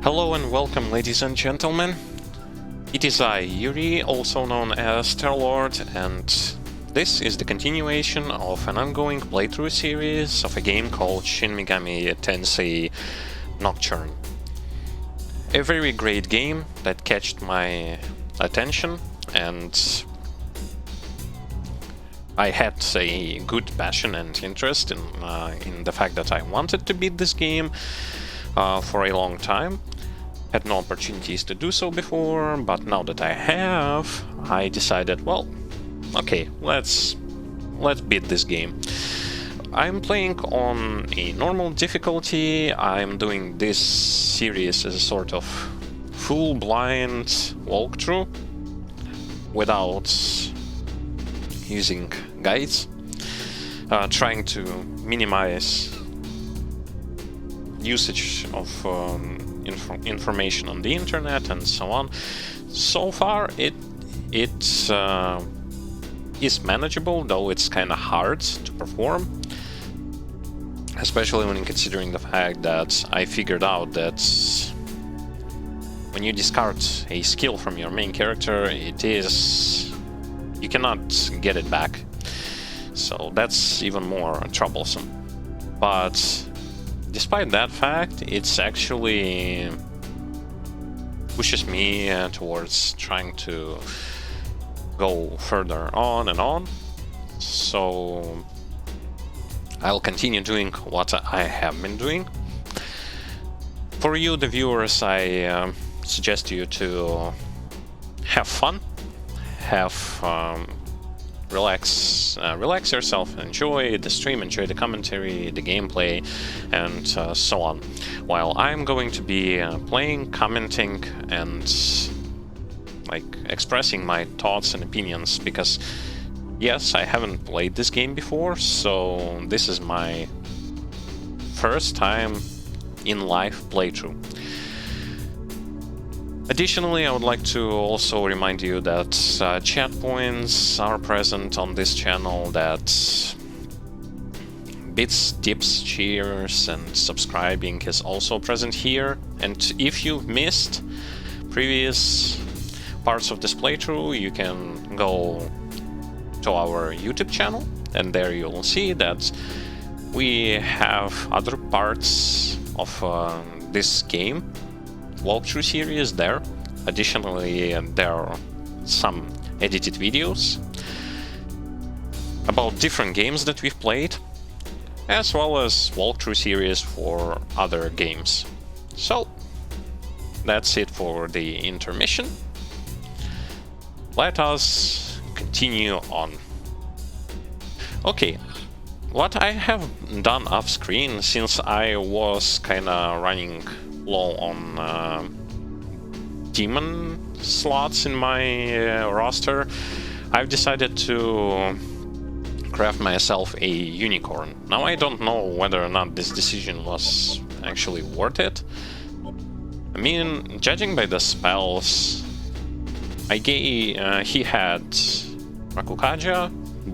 Hello and welcome, ladies and gentlemen. It is I, Yuri, also known as Terlord, and this is the continuation of an ongoing playthrough series of a game called Shin Megami Tensei Nocturne. A very great game that catched my attention, and I had a good passion and interest in the fact that I wanted to beat this game for a long time. Had no opportunities to do so before, but now that I have, I decided, well, okay, let's beat this game. I'm playing on a normal difficulty. I'm doing this series as a sort of full blind walkthrough without using guides, trying to minimize usage of information on the internet and so on. So far it is manageable, though it's kind of hard to perform, especially when considering the fact that I figured out that when you discard a skill from your main character, you cannot get it back, so that's even more troublesome. But despite that fact, it's actually pushes me towards trying to go further on and on. So I'll continue doing what I have been doing. For you, the viewers, I suggest you to have fun, relax yourself, enjoy the stream, enjoy the commentary, the gameplay, and so on. While I'm going to be playing, commenting, and expressing my thoughts and opinions, because yes, I haven't played this game before, so this is my first time in live playthrough. Additionally, I would like to also remind you that chat points are present on this channel, that bits, tips, cheers, and subscribing is also present here. And if you've missed previous parts of this playthrough, you can go to our YouTube channel, and there you'll see that we have other parts of this game walkthrough series there. Additionally, there are some edited videos about different games that we've played, as well as walkthrough series for other games. So that's it for the intermission. Let us continue on. Okay, what I have done off screen, since I was kinda running low on demon slots in my roster, I've decided to craft myself a unicorn. Now, I don't know whether or not this decision was actually worth it. I mean, judging by the spells, he had Rakukaja,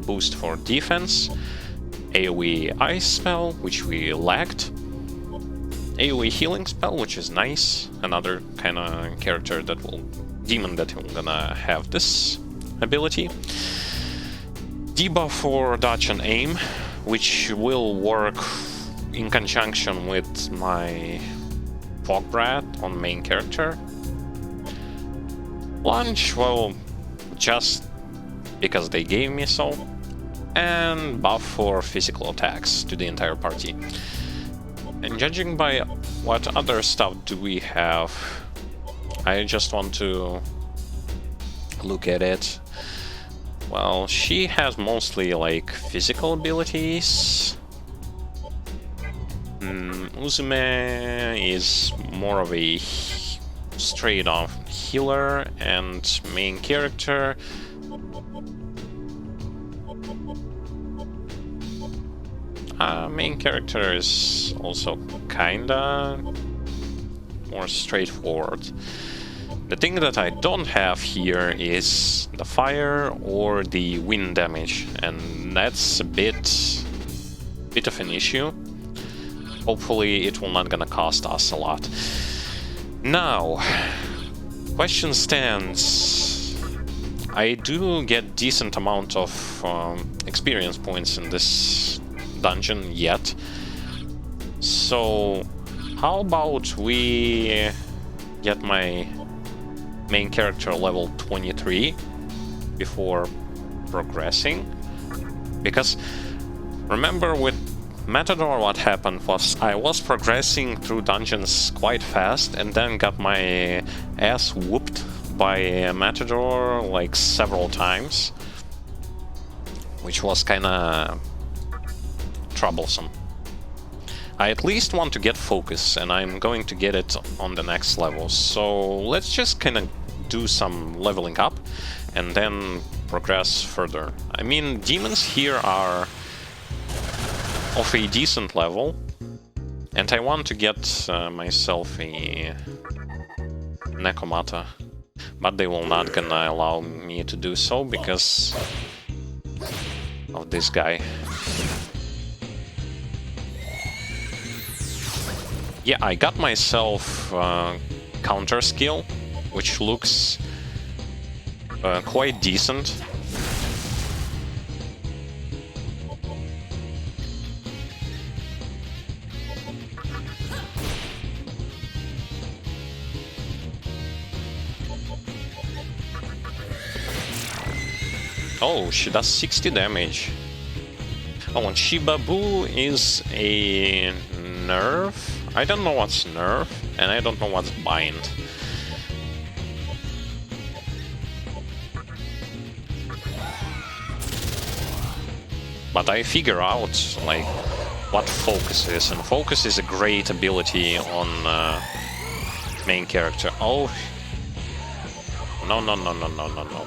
boost for defense, AoE ice spell, which we lacked, AoE healing spell, which is nice, another kind of demon that will gonna have this ability. Debuff for dodge and aim, which will work in conjunction with my Fog Brat on main character. Lunge, well, just because they gave me so. And buff for physical attacks to the entire party. And judging by what other stuff do we have, I just want to look at it. Well, she has mostly physical abilities. Uzume is more of a straight off healer, and main character is also kinda more straightforward. The thing that I don't have here is the fire or the wind damage, and that's a bit of an issue. Hopefully it will not gonna cost us a lot. Now, question stands. I do get decent amount of experience points in this dungeon yet. So, how about we get my main character level 23 before progressing? Because remember with Matador what happened was I was progressing through dungeons quite fast and then got my ass whooped by Matador like several times, which was kinda troublesome. I at least want to get focus, and I'm going to get it on the next level, so let's just kinda do some leveling up and then progress further. I mean, demons here are of a decent level, and I want to get myself a Necromata, but they will not gonna allow me to do so because of this guy. Yeah, I got myself counter skill, which looks quite decent. Oh, she does 60 damage. Oh, and Shibabu is a nerf. I don't know what's nerf, and I don't know what's bind. But I figure out, like, what focus is, and focus is a great ability on main character. Oh, no, no, no, no, no, no, no.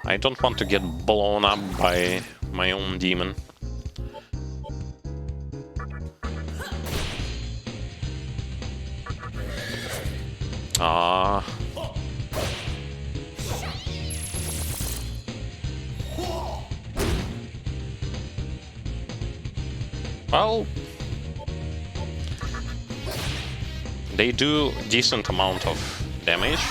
I don't want to get blown up by my own demon. Ah. Well, they do decent amount of damage.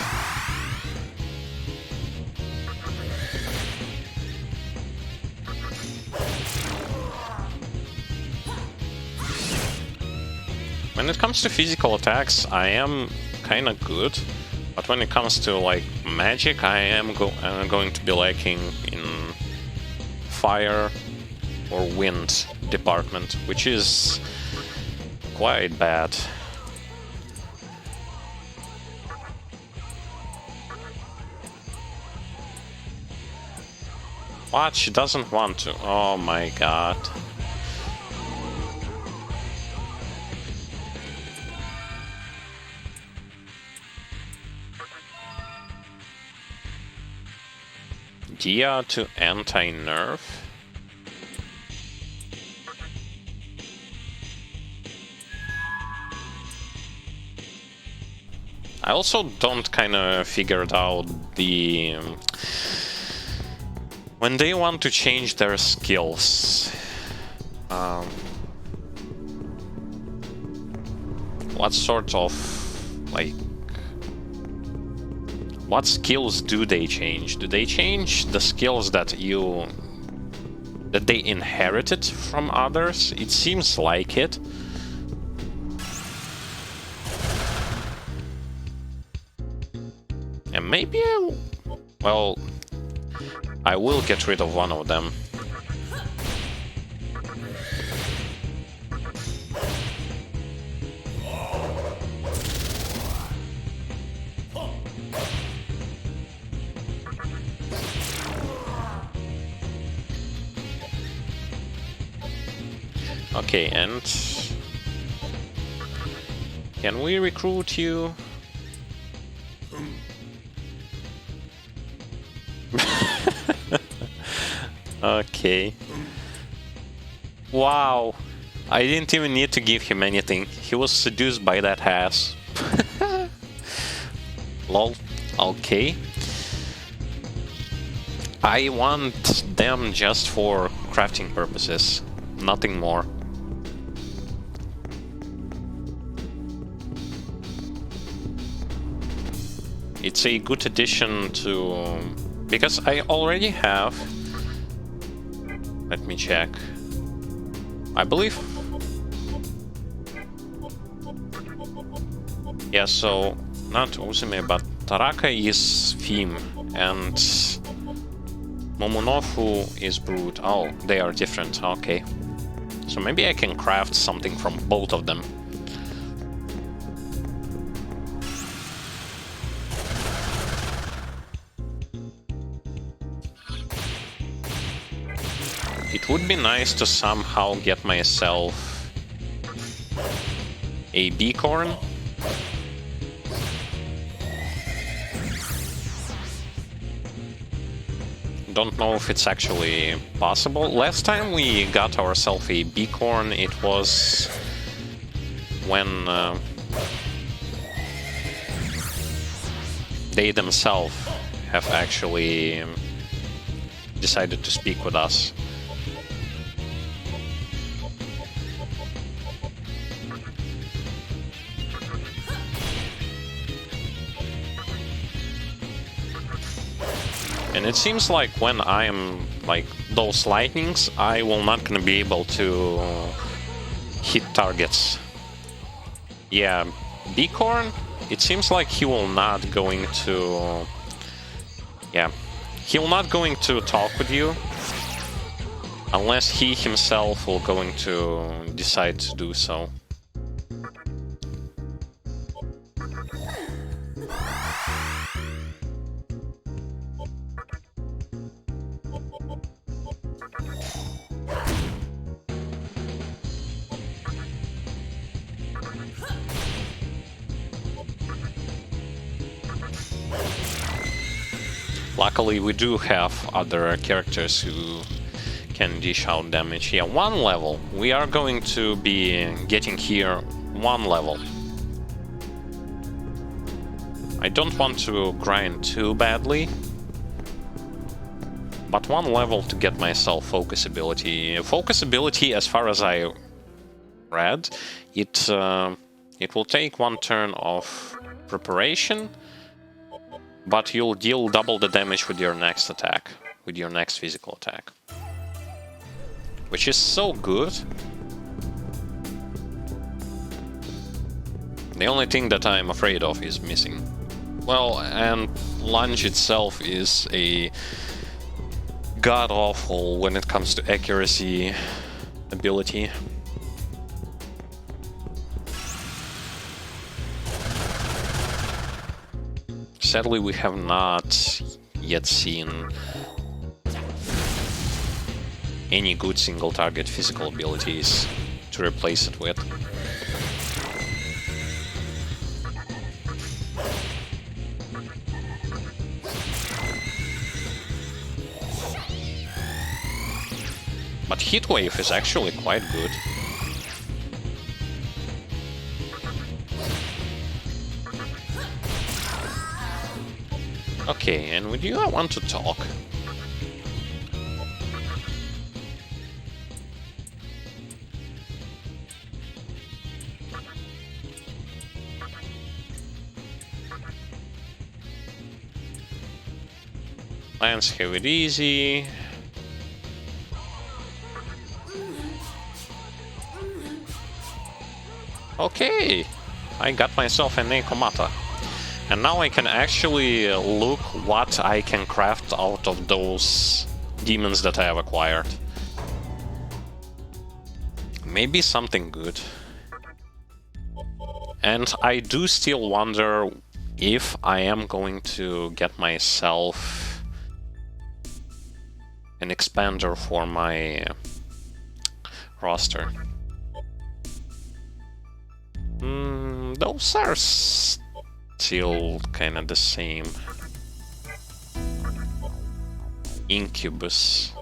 When it comes to physical attacks, I am kinda good, but when it comes to like magic, I am going to be lacking in fire or wind department, which is quite bad. What? She doesn't want to. Oh my god. Dia to anti-nerf. I also don't kinda figured out the when they want to change their skills. What sort of like what skills do they change? Do they change the skills that they inherited from others? It seems like it. And maybe well, I will get rid of one of them. Okay, and can we recruit you? Okay. Wow. I didn't even need to give him anything. He was seduced by that ass. Lol. Okay. I want them just for crafting purposes. nothing more. It's a good addition to... because I already have... Let me check. I believe... Yeah, so not Uzume, but Taraka is Theme, and Momonofu is Brood. Oh, they are different, okay. So maybe I can craft something from both of them. It would be nice to somehow get myself a beacorn. Don't know if it's actually possible. Last time we got ourselves a beacorn, it was when they themselves have actually decided to speak with us. And it seems like when I'm like those lightnings, I will not gonna be able to hit targets. Yeah, Beacorn, it seems like he will not going to... Yeah, he will not going to talk with you unless he himself will going to decide to do so. Luckily, we do have other characters who can dish out damage. Yeah, 1 level. We are going to be getting here 1 level. I don't want to grind too badly, but 1 level to get myself focus ability. Focus ability, as far as I read, it will take 1 turn of preparation, but you'll deal double the damage with your next attack, with your next physical attack. Which is so good. The only thing that I'm afraid of is missing. Well, and lunge itself is a god-awful when it comes to accuracy ability. Sadly, we have not yet seen any good single target physical abilities to replace it with. But Heatwave is actually quite good. Okay, and with you I want to talk. Lions have it easy. Okay, I got myself an Nekomata. And now I can actually look what I can craft out of those demons that I have acquired. Maybe something good. And I do still wonder if I am going to get myself an expander for my roster. Those are still kind of the same. Incubus.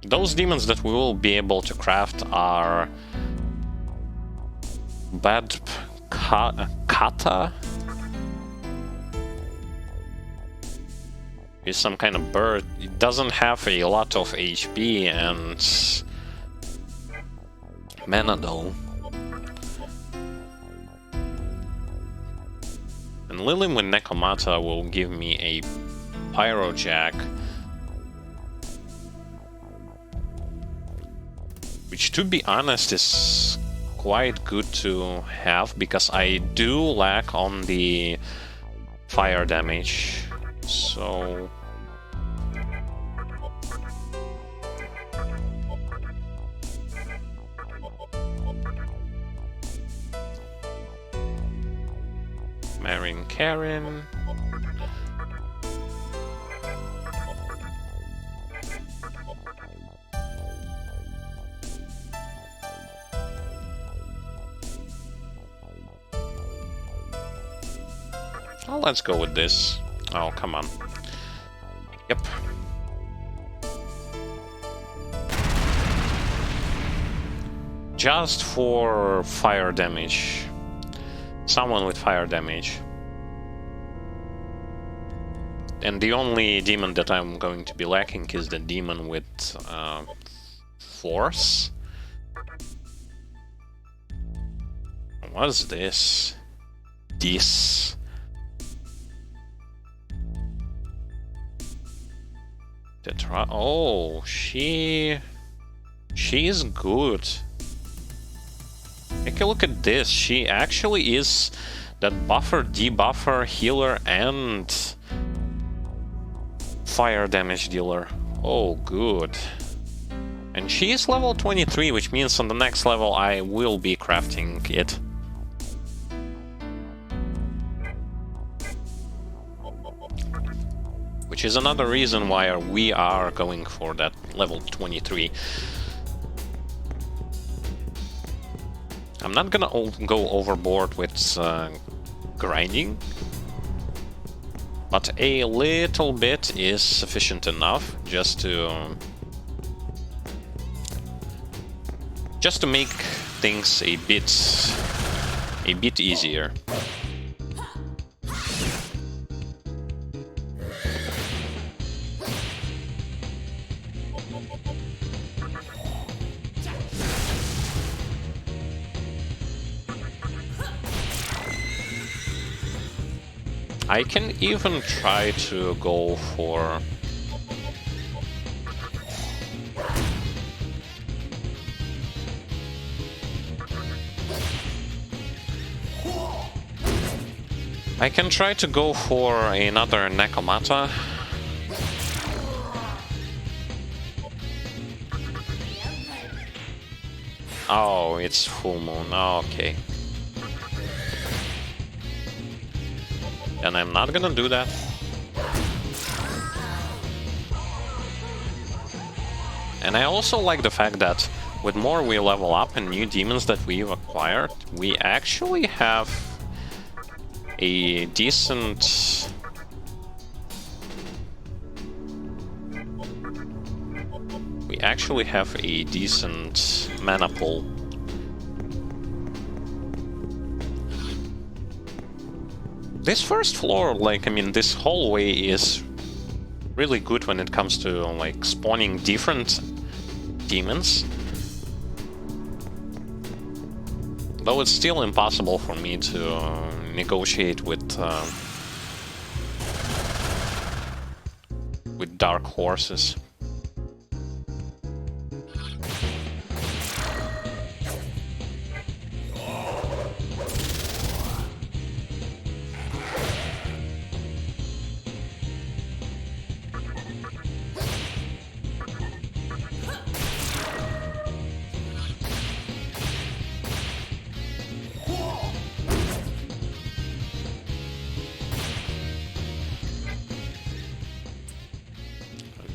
Those demons that we will be able to craft are bad kata is some kind of bird. It doesn't have a lot of HP and mana though. And Lily with Nekomata will give me a Pyrojack, which, to be honest, is quite good to have because I do lack on the fire damage. So Marin Karen. Oh, let's go with this. Oh, come on. Yep. Just for fire damage. Someone with fire damage. And the only demon that I'm going to be lacking is the demon with force. What's this? This. Oh, she is good. Take a look at this. She actually is that buffer, debuffer, healer, and fire damage dealer. Oh, good. And she is level 23, which means on the next level I will be crafting it. Which is another reason why we are going for that level 23. I'm not gonna go overboard with grinding, but a little bit is sufficient enough just to make things a bit easier. I can even try to go for... I can try to go for another Nekomata. Oh, it's full moon. Oh, okay. And I'm not gonna do that. And I also like the fact that with more we level up and new demons that we've acquired, we actually have a decent... We actually have a decent mana pool. This first floor, like, I mean, this hallway is really good when it comes to, like, spawning different demons. Though it's still impossible for me to negotiate with dark horses.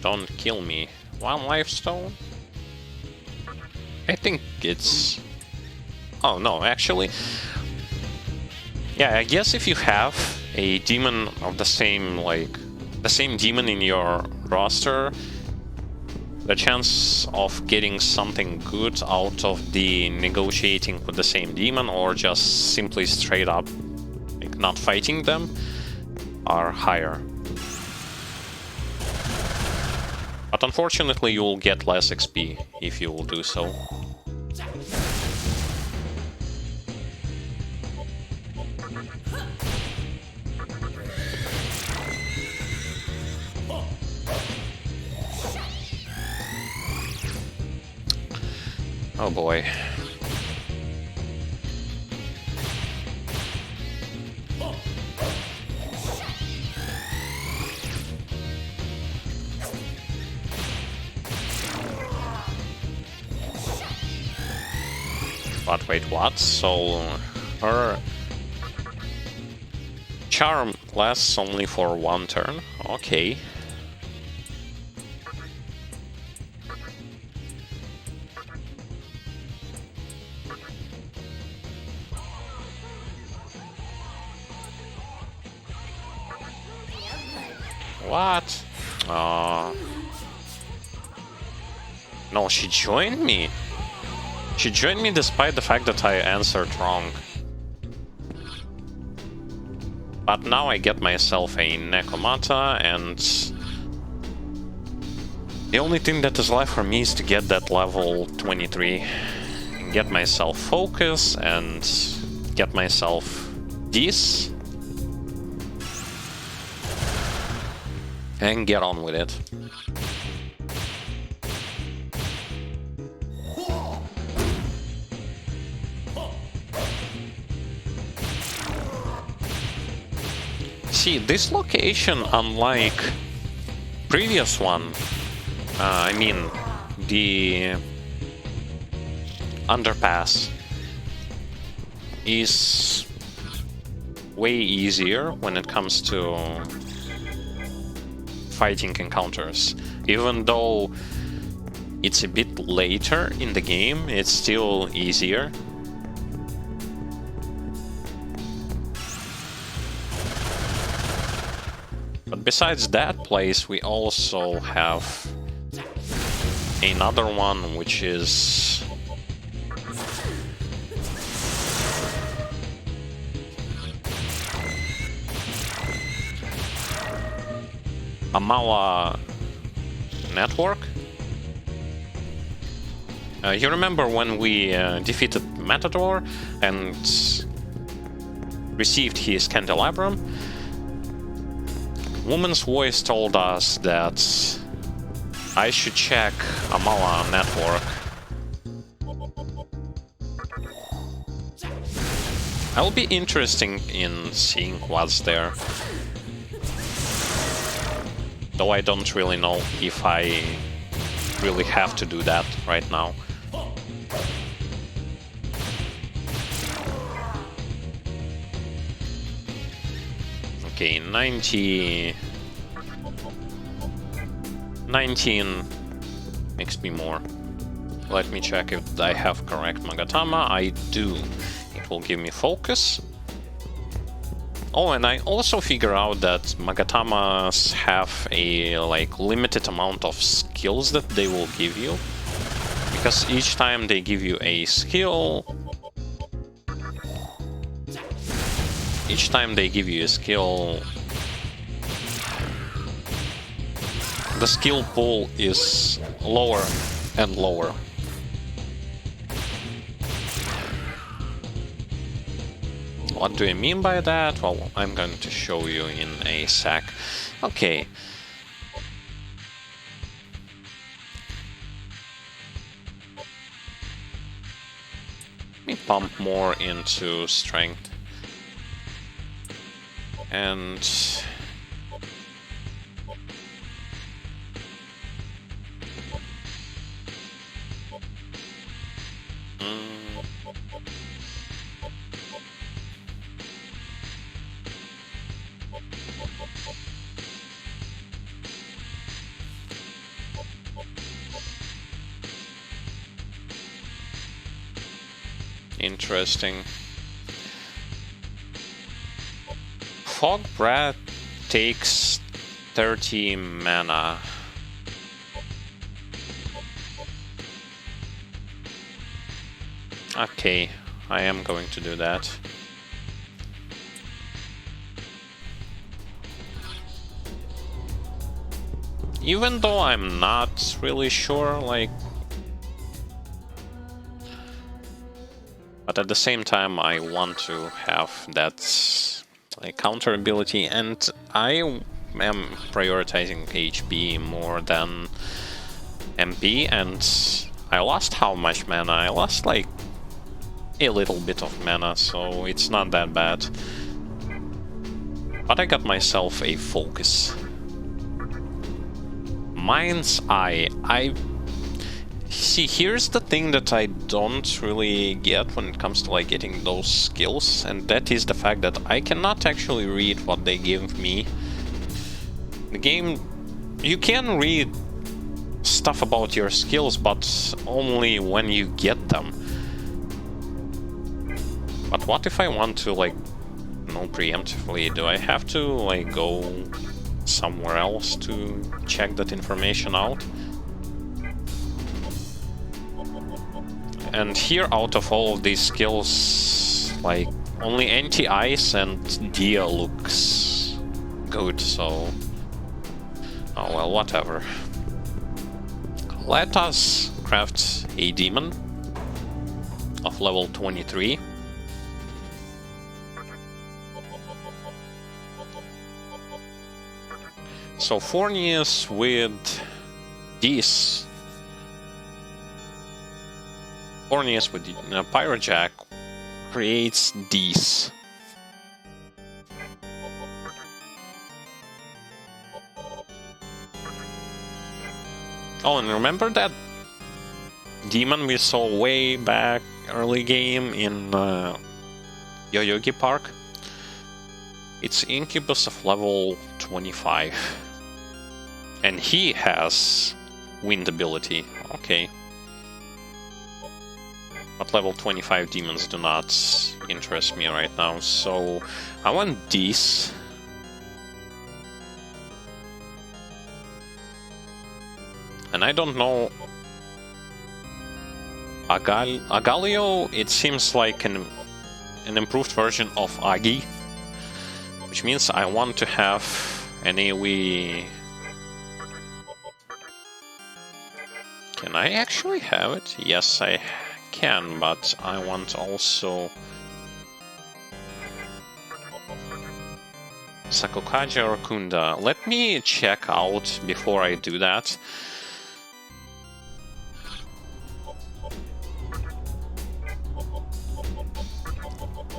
Don't kill me. 1 life stone? I think it's... Oh no, actually... Yeah, I guess if you have a demon of the same, like... The same demon in your roster, the chance of getting something good out of the negotiating with the same demon or just simply straight up like not fighting them are higher. But unfortunately you will get less XP if you will do so. Oh boy. But wait, what? So her charm lasts only for 1 turn? Okay. What? No, she joined me. She joined me despite the fact that I answered wrong. But now I get myself a Nekomata, and the only thing that is left for me is to get that level 23. And get myself focus and get myself this. And get on with it. See, this location, unlike previous one, I mean the underpass, is way easier when it comes to fighting encounters. Even though it's a bit later in the game, it's still easier. But besides that place, we also have another one, which is Amala Network. You remember when we defeated Matador and received his candelabrum? Woman's voice told us that I should check Amala Network. I'll be interested in seeing what's there. Though I don't really know if I really have to do that right now. Okay, 19 XP more. Let me check if I have correct Magatama. I do. It will give me focus. Oh, and I also figure out that Magatamas have a limited amount of skills that they will give you. Because each time they give you a skill, the skill pool is lower and lower. What do I mean by that? Well, I'm going to show you in a sec. Okay. Let me pump more into strength. And interesting. Fog Breath takes 30 mana. Okay, I am going to do that. Even though I'm not really sure, like... But at the same time, I want to have that like, counter ability, and I am prioritizing HP more than MP, and I lost how much mana? I lost like a little bit of mana, so it's not that bad. But I got myself a focus. Mind's Eye. See, here's the thing that I don't really get when it comes to like getting those skills, and that is the fact that I cannot actually read what they give me. The game, you can read stuff about your skills, but only when you get them. But what if I want to like, preemptively, do I have to like go somewhere else to check that information out? And here, out of all of these skills, like, only anti-ice and Dia looks good, so... Oh well, whatever. Let us craft a demon of level 23. So Fornius with this... Fornius with Pyrojack creates these. Oh, and remember that demon we saw way back early game in Yoyogi Park? It's Incubus of level 25. And he has wind ability. Okay. But level 25 demons do not interest me right now, so I want these. And I don't know... Agalio, it seems like an improved version of Agi, which means I want to have an AoE... Can I actually have it? Yes, I can, but I want also Sakukaja or Kunda. Let me check out before I do that.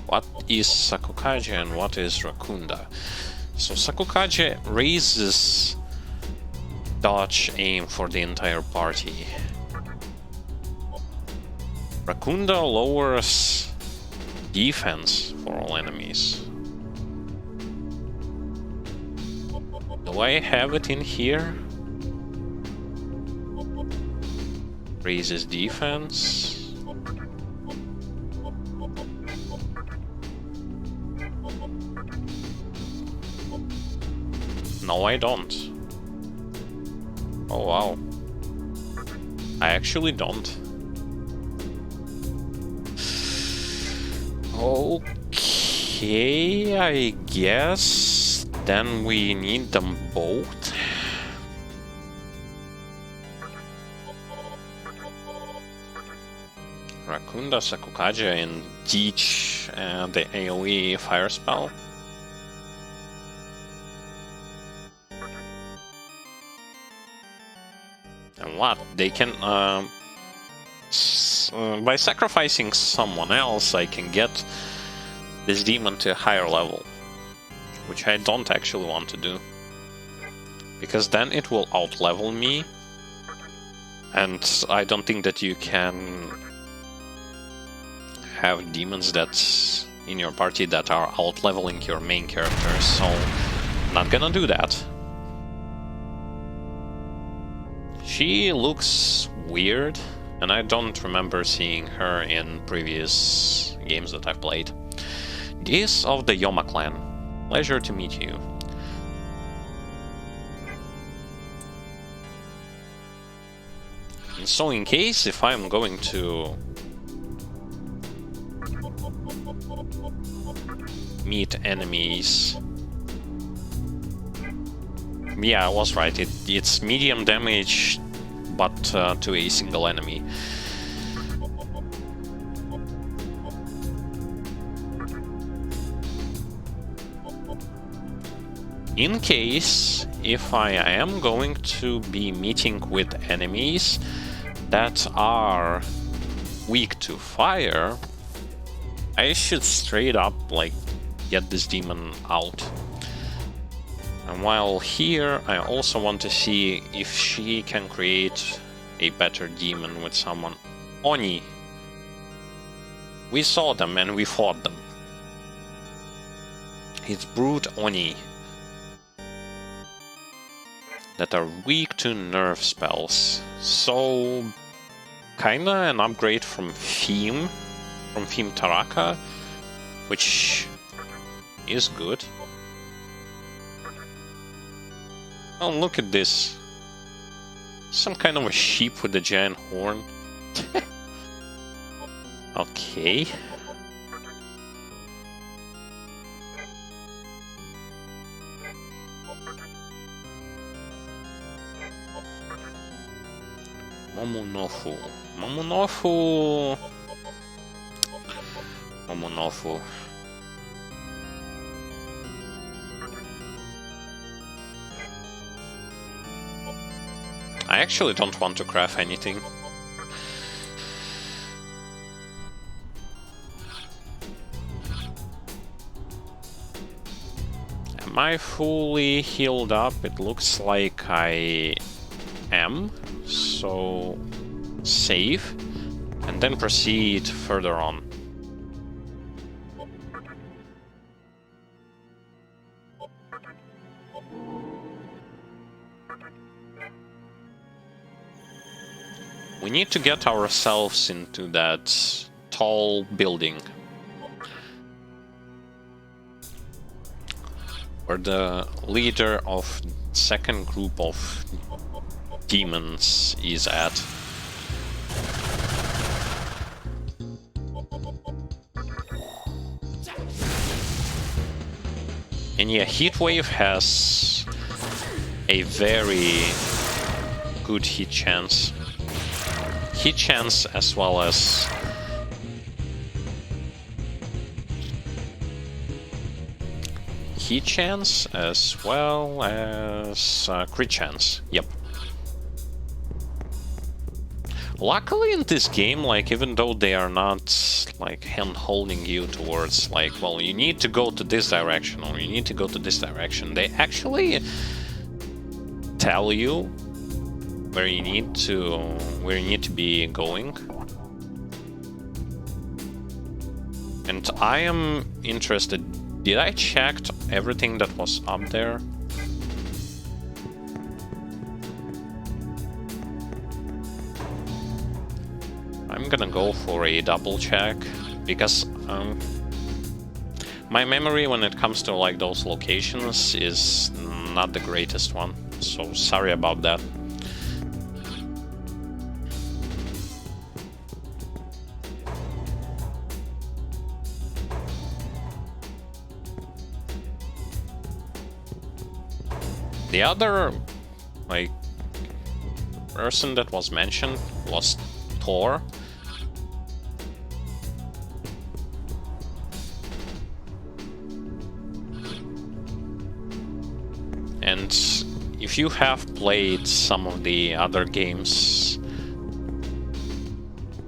What is Sakukaja and what is Rakunda? So Sakukaja raises dodge aim for the entire party. Rakunda lowers defense for all enemies. Do I have it in here? Raises defense. No, I don't. Oh wow. I actually don't. Okay, I guess then we need them both. Rakunda, Sakukaja, and teach the AoE fire spell. And what? They can... by sacrificing someone else, I can get this demon to a higher level. Which I don't actually want to do. Because then it will out-level me. And I don't think that you can have demons that's in your party that are out-leveling your main character, so not gonna do that. She looks weird, and I don't remember seeing her in previous games that I've played. This of the Yoma clan. Pleasure to meet you. And so in case if I'm going to meet enemies. Yeah, I was right. It's medium damage, but to a single enemy. In case if I am going to be meeting with enemies that are weak to fire, I should straight up like get this demon out. And while here, I also want to see if she can create a better demon with someone. Oni. We saw them and we fought them. It's brute Oni that are weak to nerve spells. So kinda an upgrade from Theme Taraka, which is good. Oh, look at this. Some kind of a sheep with a giant horn. Okay. Momonofu. I actually don't want to craft anything. Am I fully healed up? It looks like I am. So save and then proceed further on. We need to get ourselves into that tall building where the leader of second group of demons is at. And yeah, Heatwave has a very good hit chance. Hit chance as well as crit chance. Yep. Luckily in this game, like, even though they are not like hand-holding you towards like, well, you need to go to this direction or you need to go to this direction, they actually tell you where you need to be going. And I am interested, did I check everything that was up there? I'm gonna go for a double check because my memory when it comes to like those locations is not the greatest one, so sorry about that. The other like person that was mentioned was Thor. And if you have played some of the other games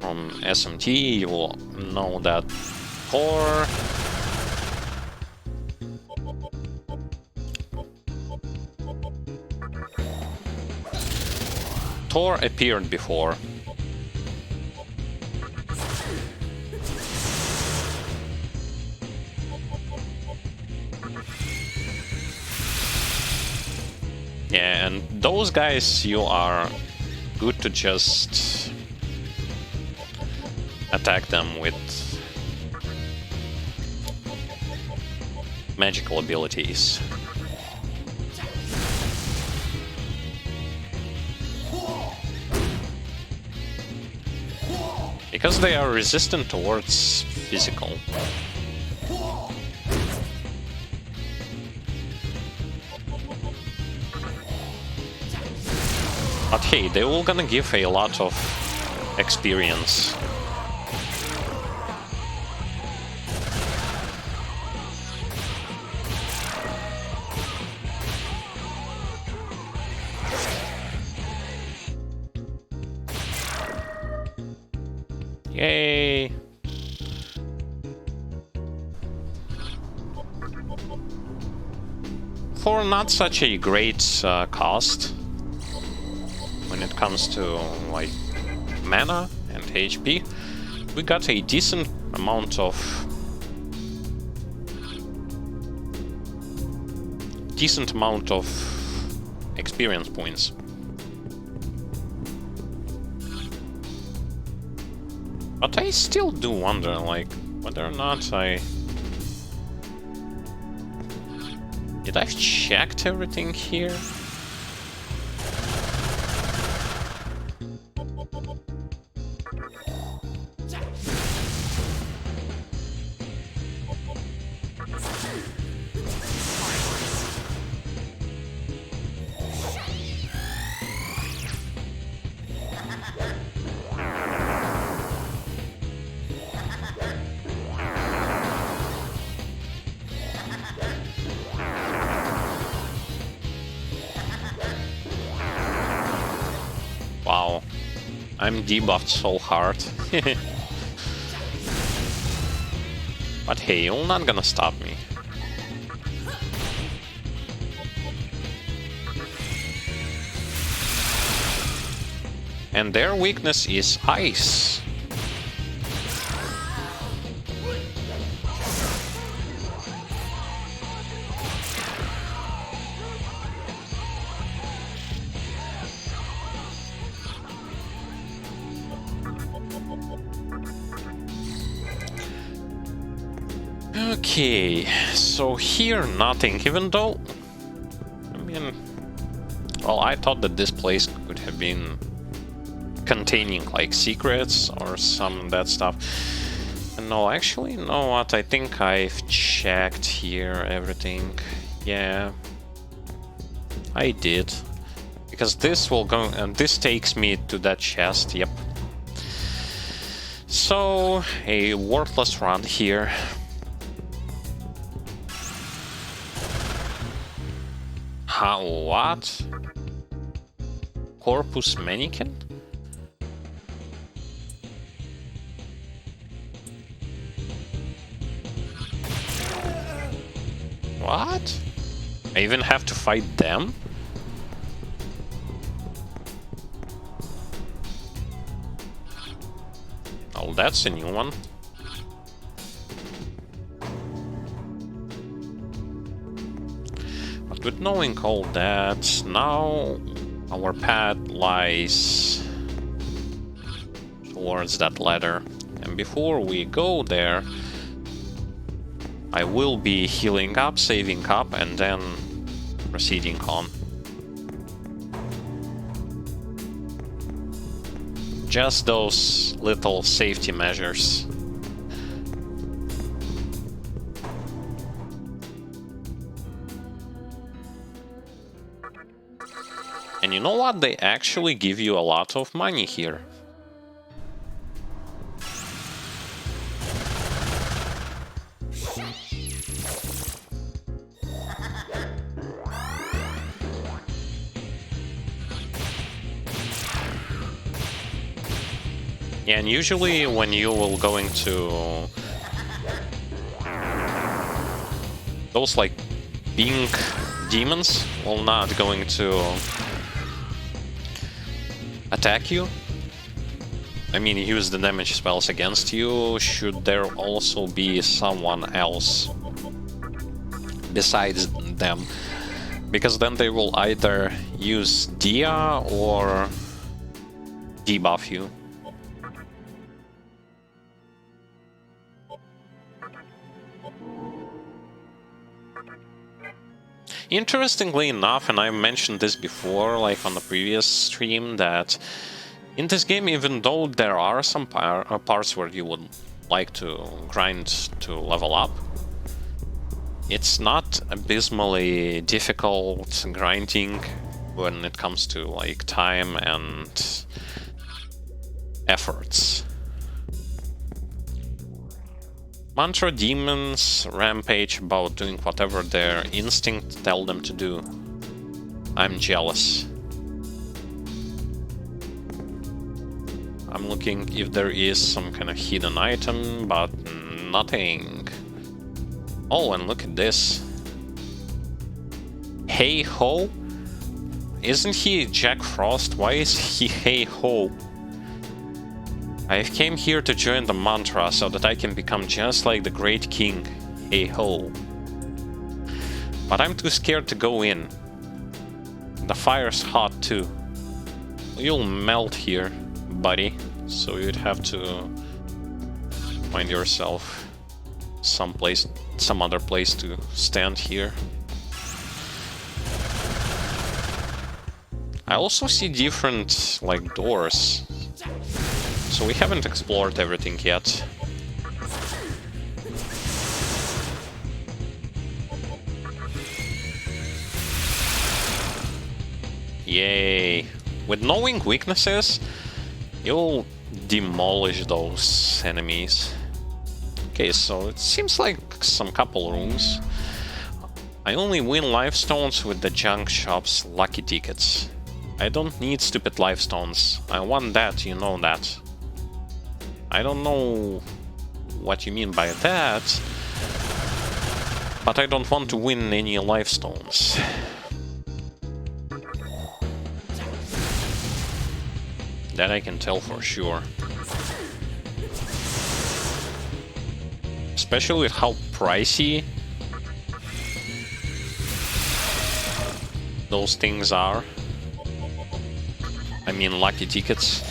from SMT, you will know that Thor appeared before. Yeah, and those guys, you are good to just attack them with magical abilities. Because they are resistant towards physical. But hey, they will gonna give a lot of experience. Yay! For not such a great cost when it comes to like mana and HP, we got a decent amount of experience points. But I still do wonder, like, whether or not did I checked everything here? Wow, I'm debuffed so hard. But hey, you're not gonna stop me. And their weakness is ice. Okay, so here nothing, even though, I mean, well, I thought that this place could have been containing like secrets or some of that stuff. And no, actually, you know what, I think I've checked here everything. Yeah, I did. Because this will go, and this takes me to that chest, yep. So, a worthless run here. What? Corpus mannequin? What? I even have to fight them? Oh, that's a new one. But knowing all that, now our path lies towards that ladder. And before we go there, I will be healing up, saving up, and then proceeding on. Just those little safety measures. And you know what? They actually give you a lot of money here. Yeah, and usually when you will go into those like pink demons will not going to attack you. I mean, use the damage spells against you, should there also be someone else besides them. Because then they will either use Dia or debuff you. Interestingly enough, and I mentioned this before, like on the previous stream, that in this game, even though there are some parts where you would like to grind to level up, it's not abysmally difficult grinding when it comes to like time and efforts. Mantra demons rampage about doing whatever their instinct tell them to do. I'm jealous. I'm looking if there is some kind of hidden item, but nothing. Oh, and look at this. Hey Ho? Isn't he Jack Frost? Why is he Hey Ho? I came here to join the mantra so that I can become just like the great king, Hey Ho. But I'm too scared to go in. The fire's hot too. You'll melt here, buddy. So you'd have to find yourself some other place to stand here. I also see different, like, doors. So we haven't explored everything yet. Yay! With knowing weaknesses, you'll demolish those enemies. Okay, so it seems like some couple rooms. I only win life stones with the junk shop's lucky tickets. I don't need stupid life stones. I want that, you know that. I don't know what you mean by that, but I don't want to win any life stones. That I can tell for sure. Especially with how pricey those things are. I mean, lucky tickets.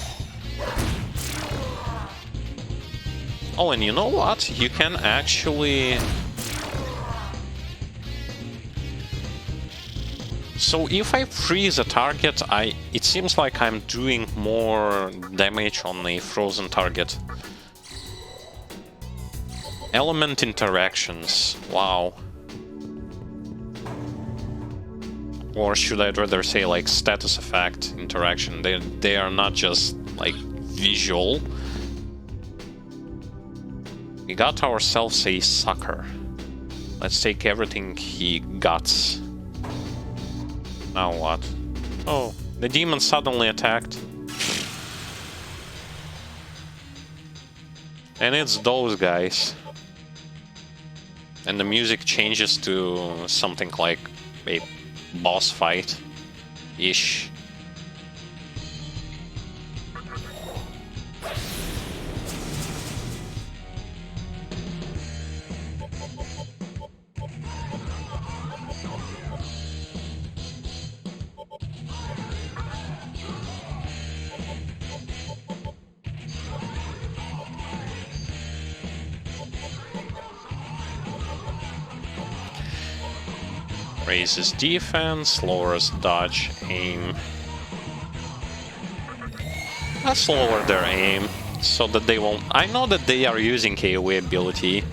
Oh, and you know what? You can actually... So if I freeze a target, it seems like I'm doing more damage on a frozen target. Element interactions. Wow. Or should I rather say like status effect interaction? They are not just like visual. We got ourselves a sucker. Let's take everything he got. Now what? Oh, the demon suddenly attacked. And it's those guys. And the music changes to something like a boss fight-ish. Raises defense, lowers dodge, aim. Let's lower their aim so that they won't... I know that they are using AoE ability.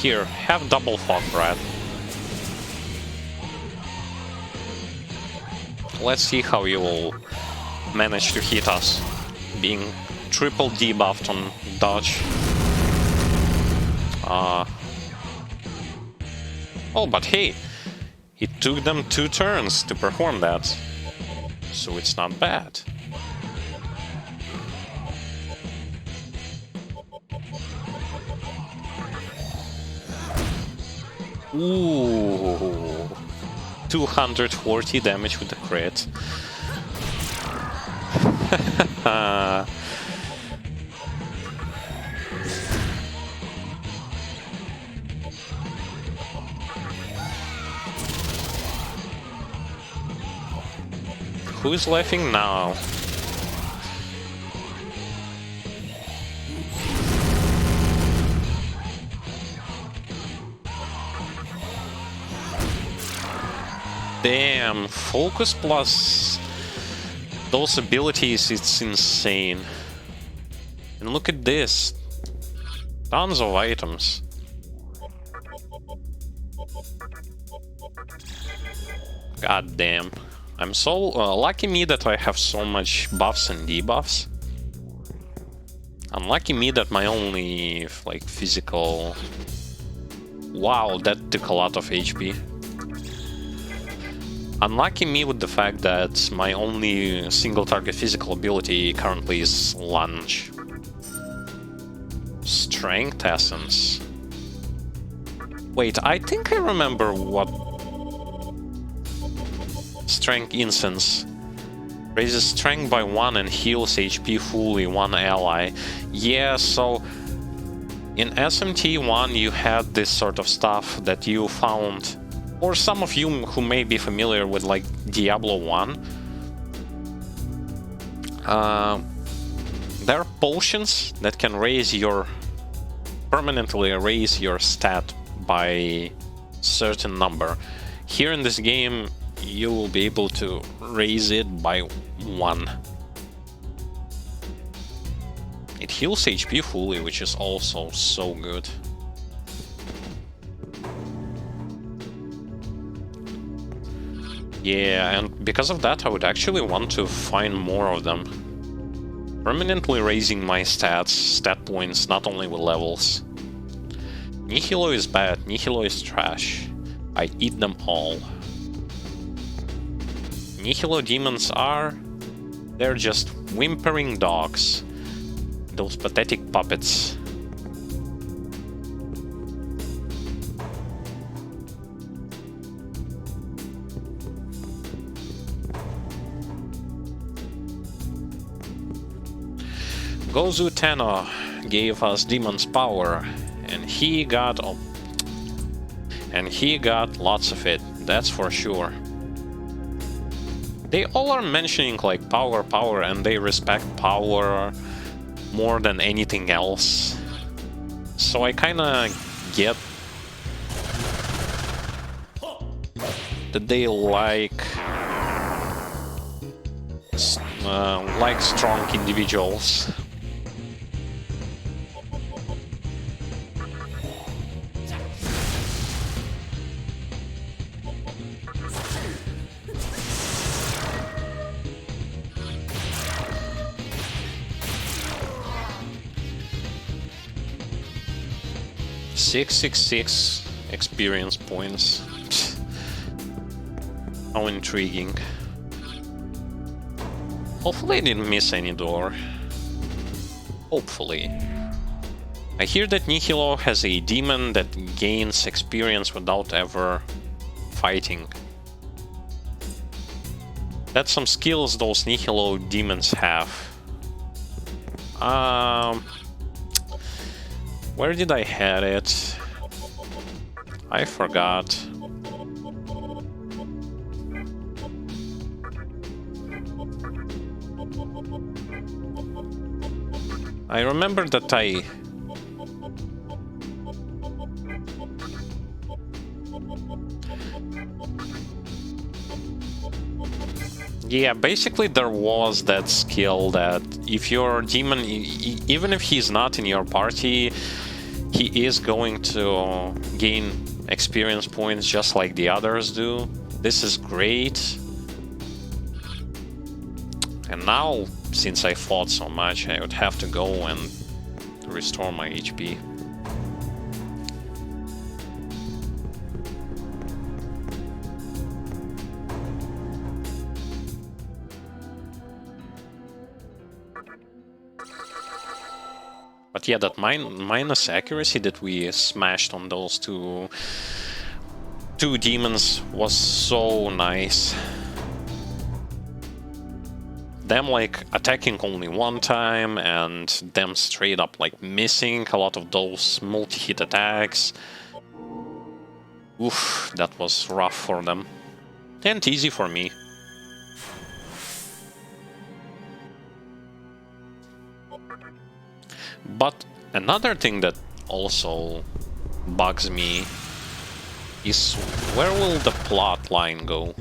Here, have double fog, Brad. Let's see how you will manage to hit us, being triple debuffed on dodge. Oh, but hey, it took them 2 turns to perform that, so it's not bad. Ooh, 240 damage with the crit. Who's laughing now? Damn, focus plus those abilities, it's insane. And look at this. Tons of items. God damn. I'm so lucky me that I have so much buffs and debuffs. Unlucky me that my only like physical... Wow, that took a lot of HP. Unlucky me with the fact that my only single target physical ability currently is lunge. Strength essence. Wait, I think I remember what... Strength incense. Raises strength by 1 and heals HP fully 1 ally. Yeah, so... In SMT 1 you had this sort of stuff that you found... Or some of you who may be familiar with like Diablo 1. There are potions that can permanently raise your stat by certain number. Here in this game you will be able to raise it by 1. It heals HP fully, which is also so good. Yeah, and because of that I would actually want to find more of them. Permanently raising my stat points, not only with levels. Nihilo is bad, Nihilo is trash. I eat them all. Nihilo demons are... They're just whimpering dogs. Those pathetic puppets. Gozu Tenno gave us Demon's Power, and he got lots of it, that's for sure. They all are mentioning like power, power, and they respect power more than anything else. So I kinda get that they like strong individuals. $666 experience points. How intriguing. Hopefully I didn't miss any door. Hopefully. I hear that Nihilo has a demon that gains experience without ever fighting. That's some skills those Nihilo demons have. Where did I had it? I forgot. I remember that I... Yeah, basically there was that skill that if your demon, even if he's not in your party, he is going to gain experience points just like the others do. This is great. And now, since I fought so much, I would have to go and restore my HP. But yeah, that minus accuracy that we smashed on those two demons was so nice. Them like attacking only one time and them straight up like missing a lot of those multi-hit attacks. Oof, that was rough for them. And easy for me. But another thing that also bugs me is where will the plot line go?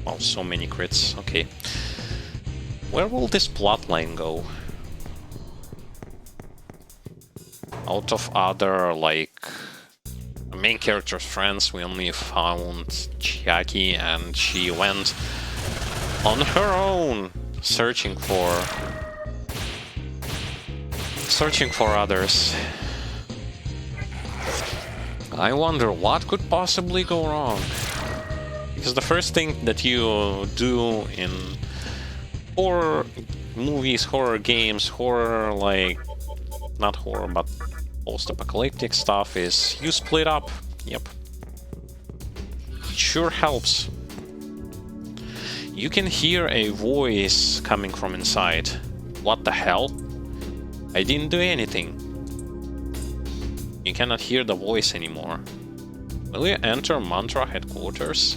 Oh, so many crits, okay. Where will this plot line go? Out of other, like, main character's friends, we only found Chiaki, and she went on her own searching for others. I wonder what could possibly go wrong. Because the first thing that you do in horror movies, horror games, horror, like, not horror, but post-apocalyptic stuff is you split up. Yep. It sure helps. You can hear a voice coming from inside. What the hell? I didn't do anything. You cannot hear the voice anymore. Will you enter Mantra headquarters?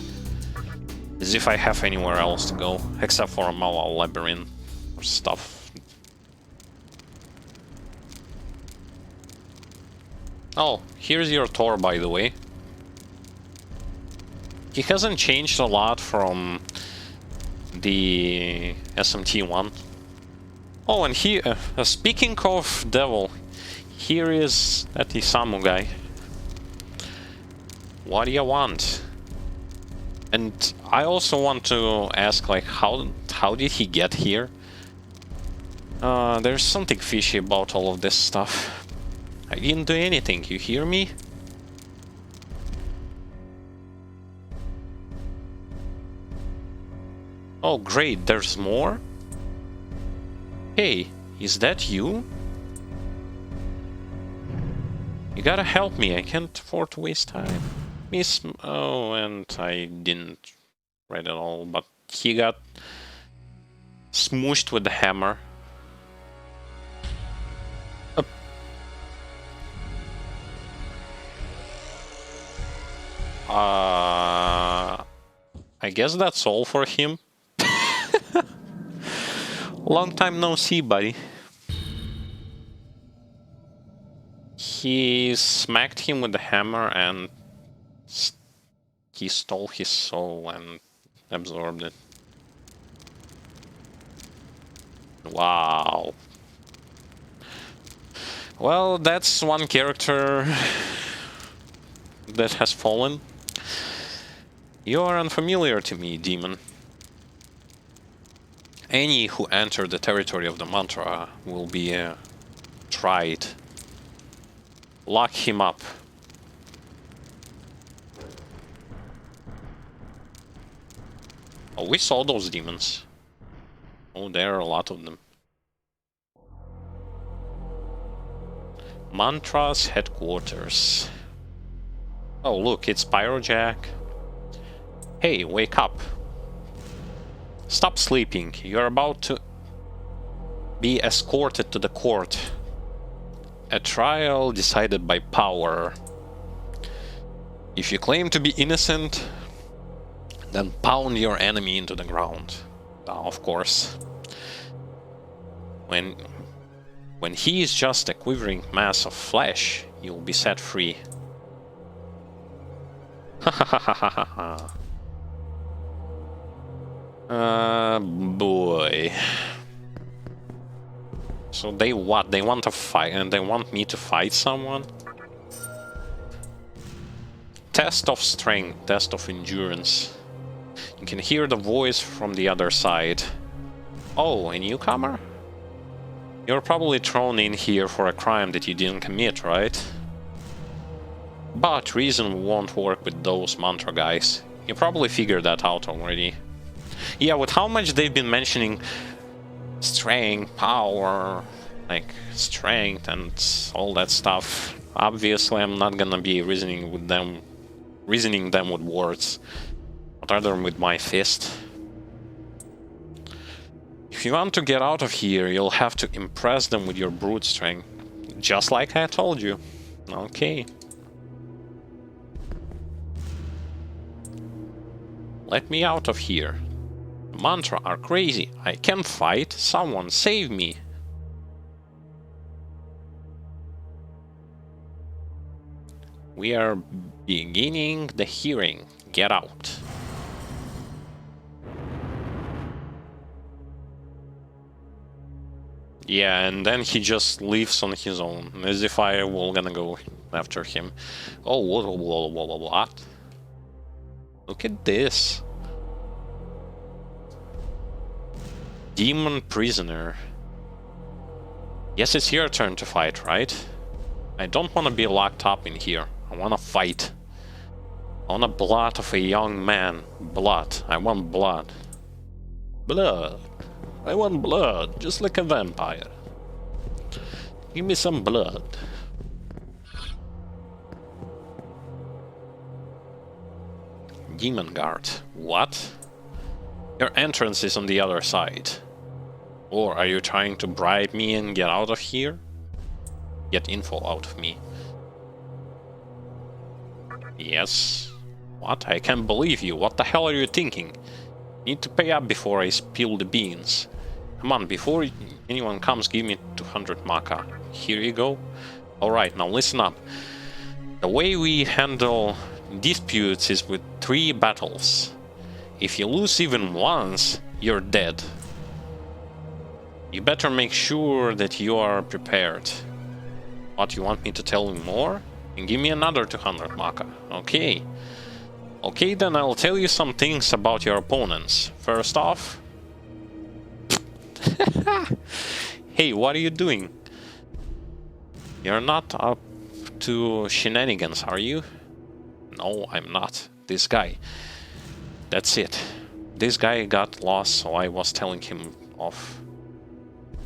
As if I have anywhere else to go, except for a Mala labyrinth or stuff. Oh, here's your Thor, by the way. He hasn't changed a lot from the SMT one. Oh, and he, speaking of devil, here is that Isamu guy. What do you want? And I also want to ask, like, how did he get here? There's something fishy about all of this stuff. I didn't do anything, you hear me? Oh great, there's more? Hey, is that you? You gotta help me, I can't afford to waste time. Miss... Oh, and I didn't read it all, but he got smooshed with the hammer. I guess that's all for him. Long time no see, buddy. He smacked him with the hammer and he stole his soul and absorbed it. Wow. Well, that's one character that has fallen. You are unfamiliar to me, demon. Any who enter the territory of the Mantra will be tried. Lock him up. Oh, we saw those demons. Oh, there are a lot of them. Mantra's headquarters. Oh, look, it's Pyrojack. Hey, wake up. Stop sleeping. You're about to be escorted to the court. A trial decided by power. If you claim to be innocent, then pound your enemy into the ground. Of course. When he is just a quivering mass of flesh, you'll be set free. Ha ha ha ha ha ha. Boy. So they what? They want to fight, and they want me to fight someone? Test of strength, test of endurance. You can hear the voice from the other side. Oh, a newcomer? You're probably thrown in here for a crime that you didn't commit, right? But reason won't work with those Mantra guys. You probably figured that out already. Yeah, with how much they've been mentioning strength, power, like strength and all that stuff, obviously I'm not gonna be reasoning them with words, but rather with my fist. If you want to get out of here, you'll have to impress them with your brute strength, just like I told you. Okay. Let me out of here. The Mantra are crazy. I can't fight. Someone save me. We are beginning the hearing. Get out. Yeah, and then he just leaves on his own, as if I were gonna go after him. Oh, what? Look at this. Demon prisoner. Yes, it's your turn to fight, right? I don't want to be locked up in here. I want to fight. I want the blood of a young man. Blood. I want blood. Blood. I want blood, just like a vampire. Give me some blood. Demon guard. What? Your entrance is on the other side. Or are you trying to bribe me and get out of here? Get info out of me. Yes. What? I can't believe you. What the hell are you thinking? Need to pay up before I spill the beans. Come on, before anyone comes, give me 200 maca. Here you go. Alright, now listen up. The way we handle disputes is with 3 battles. If you lose even once, you're dead. You better make sure that you are prepared. What, you want me to tell you more? And give me another 200 maca. Okay. Okay, then I'll tell you some things about your opponents. First off... Hey, what are you doing? You're not up to shenanigans, are you? No, I'm not. This guy. That's it. This guy got lost, so I was telling him off.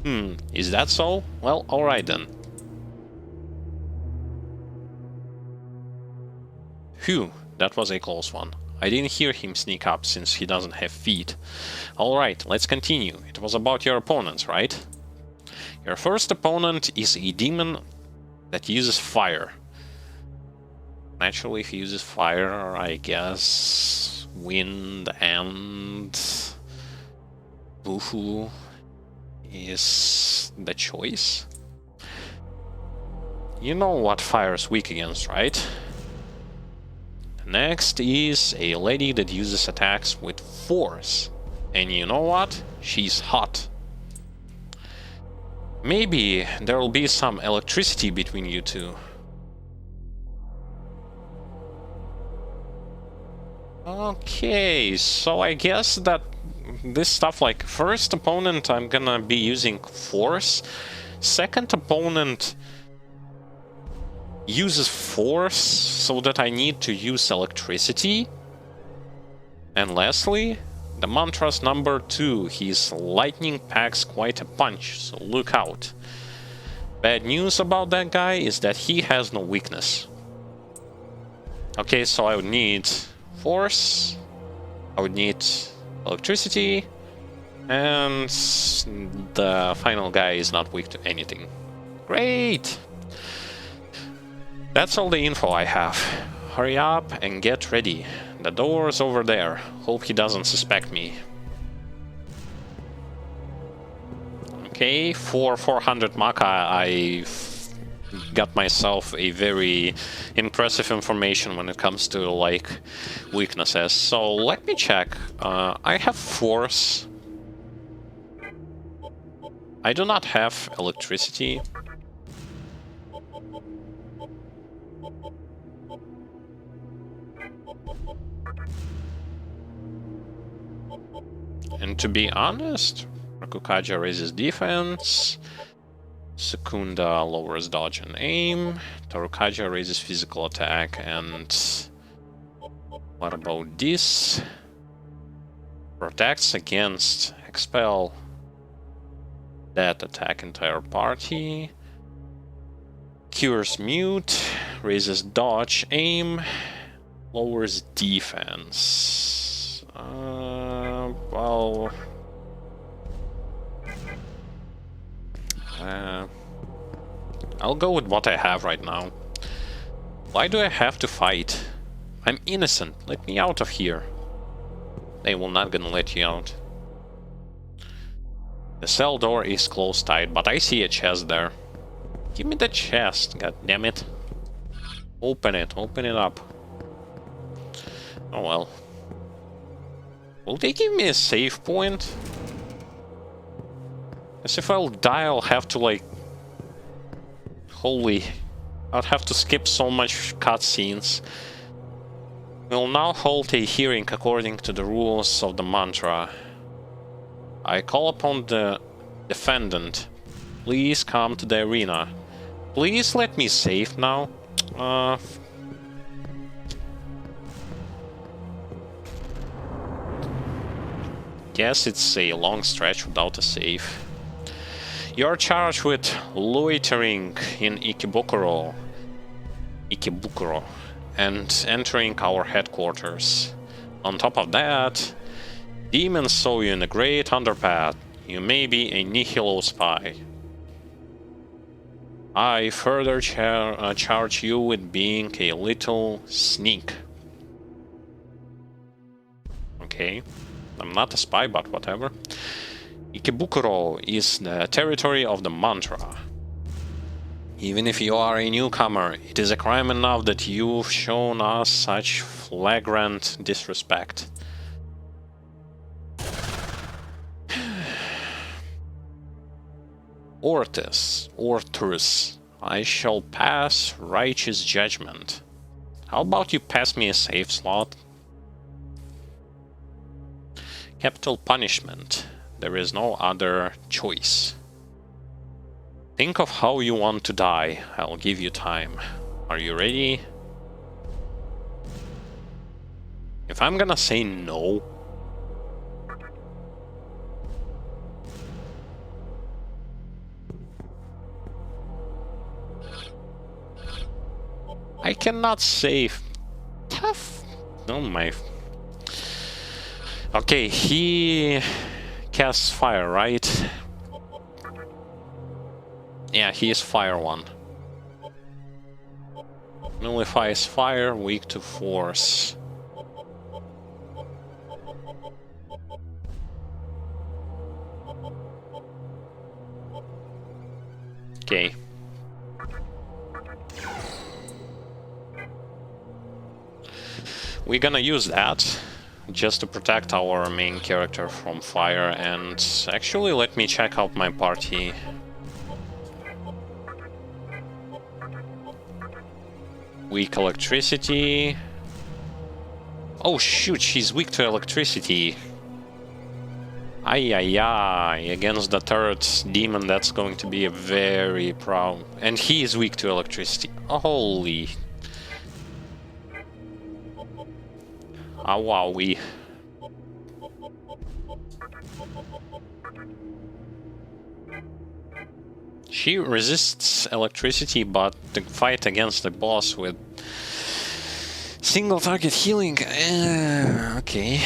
Is that so? Well, alright then. Phew, that was a close one. I didn't hear him sneak up since he doesn't have feet. Alright, let's continue. It was about your opponents, right? Your first opponent is a demon that uses fire. Naturally, if he uses fire, I guess wind and Boohoo is the choice. You know what fire is weak against, right? Next is a lady that uses attacks with force. And you know what? She's hot. Maybe there will be some electricity between you two. Okay, so I guess that this stuff, like first opponent I'm gonna be using force. Second opponent uses force so that I need to use electricity. And lastly, the mantra's number 2. His lightning packs quite a punch, so look out. Bad news about that guy is that he has no weakness. Okay, so I would need force, I would need electricity, and the final guy is not weak to anything. Great! That's all the info I have. Hurry up and get ready. The door's over there. Hope he doesn't suspect me. Okay, for 400 maca I got myself a very impressive information when it comes to like weaknesses. So let me check. I have force. I do not have electricity. And to be honest, Rakukaja raises defense, Secunda lowers dodge and aim, Tarukaja raises physical attack, and what about this? Protects against expel, that attack entire party, cures mute, raises dodge, aim, lowers defense. Well... I'll go with what I have right now. Why do I have to fight? I'm innocent. Let me out of here. They will not gonna let you out. The cell door is closed tight, but I see a chest there. Give me the chest, god damn it. Open it up. Oh well. Will they give me a save point? As if I'll die, I'll have to like... Holy... I'd have to skip so much cutscenes. We'll now hold a hearing according to the rules of the mantra. I call upon the defendant. Please come to the arena. Please let me save now. Guess it's a long stretch without a save. You're charged with loitering in Ikebukuro and entering our headquarters. On top of that, demons saw you in the great underpath. You may be a Nihilo spy. I further charge you with being a little sneak. Okay, I'm not a spy, but whatever. Ikebukuro is the territory of the mantra. Even if you are a newcomer, it is a crime enough that you've shown us such flagrant disrespect. Ortus, I shall pass righteous judgment. How about you pass me a safe slot? Capital punishment. There is no other choice. Think of how you want to die. I'll give you time. Are you ready? If I'm gonna say no... I cannot save. Tough. Oh my... Okay, he casts fire, right? Yeah, he is fire one. Nullifies fire, weak to force. Okay. We're gonna use that just to protect our main character from fire, and actually let me check out my party. Weak electricity. Oh shoot, she's weak to electricity. Ay ay ay, against the third demon that's going to be a very proud... And he is weak to electricity. Holy... Ah wowie. She resists electricity, but the fight against the boss with single target healing... okay.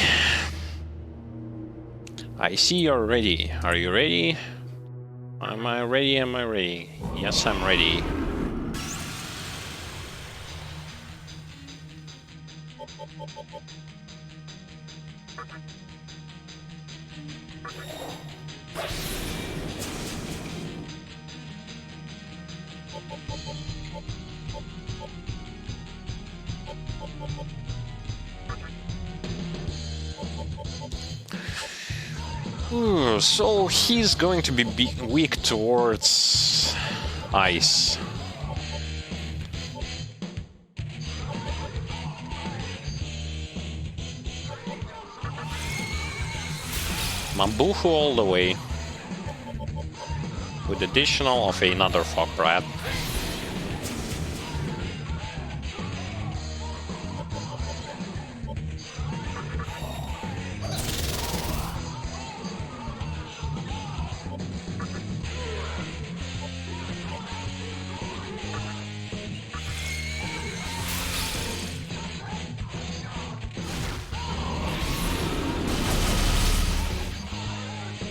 I see you're ready. Are you ready? Am I ready? Am I ready? Yes, I'm ready. So he's going to be weak towards ice. Mambuhu all the way. With additional of another fog brat.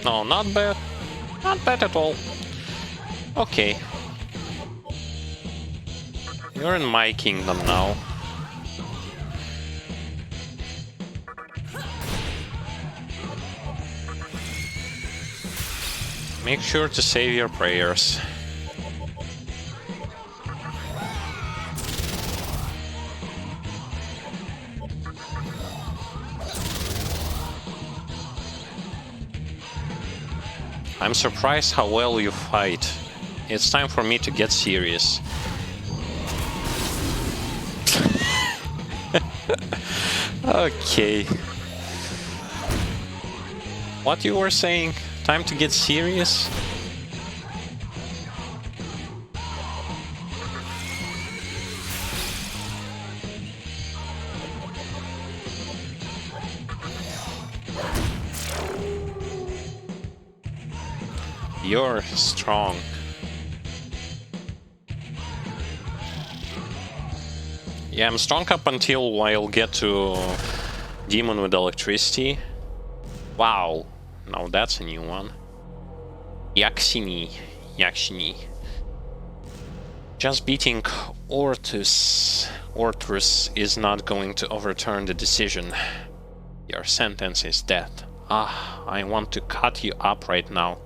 No, not bad. Not bad at all. Okay. You're in my kingdom now. Make sure to save your prayers. I'm surprised how well you fight. It's time for me to get serious. Okay. What you were saying? Time to get serious? You're strong. Yeah, I'm strong up until I'll get to Demon with Electricity. Wow, now that's a new one. Yaxini. Just beating Ortus is not going to overturn the decision. Your sentence is death. I want to cut you up right now.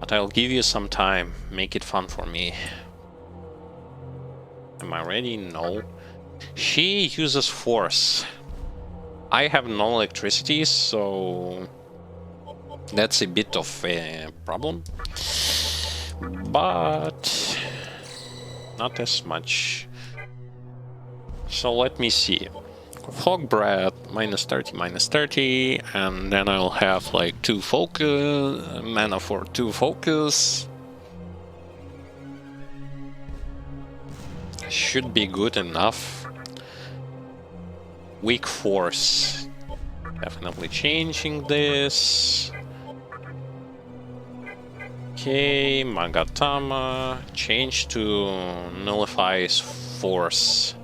But I'll give you some time. Make it fun for me. Am I ready? No. She uses force. I have no electricity, so that's a bit of a problem. But not as much. So let me see. Fog Breath, -30, and then I'll have like 2 focus, mana for 2 focus. Should be good enough. Weak Force. Definitely changing this. Okay, Magatama. Change to nullifies Force.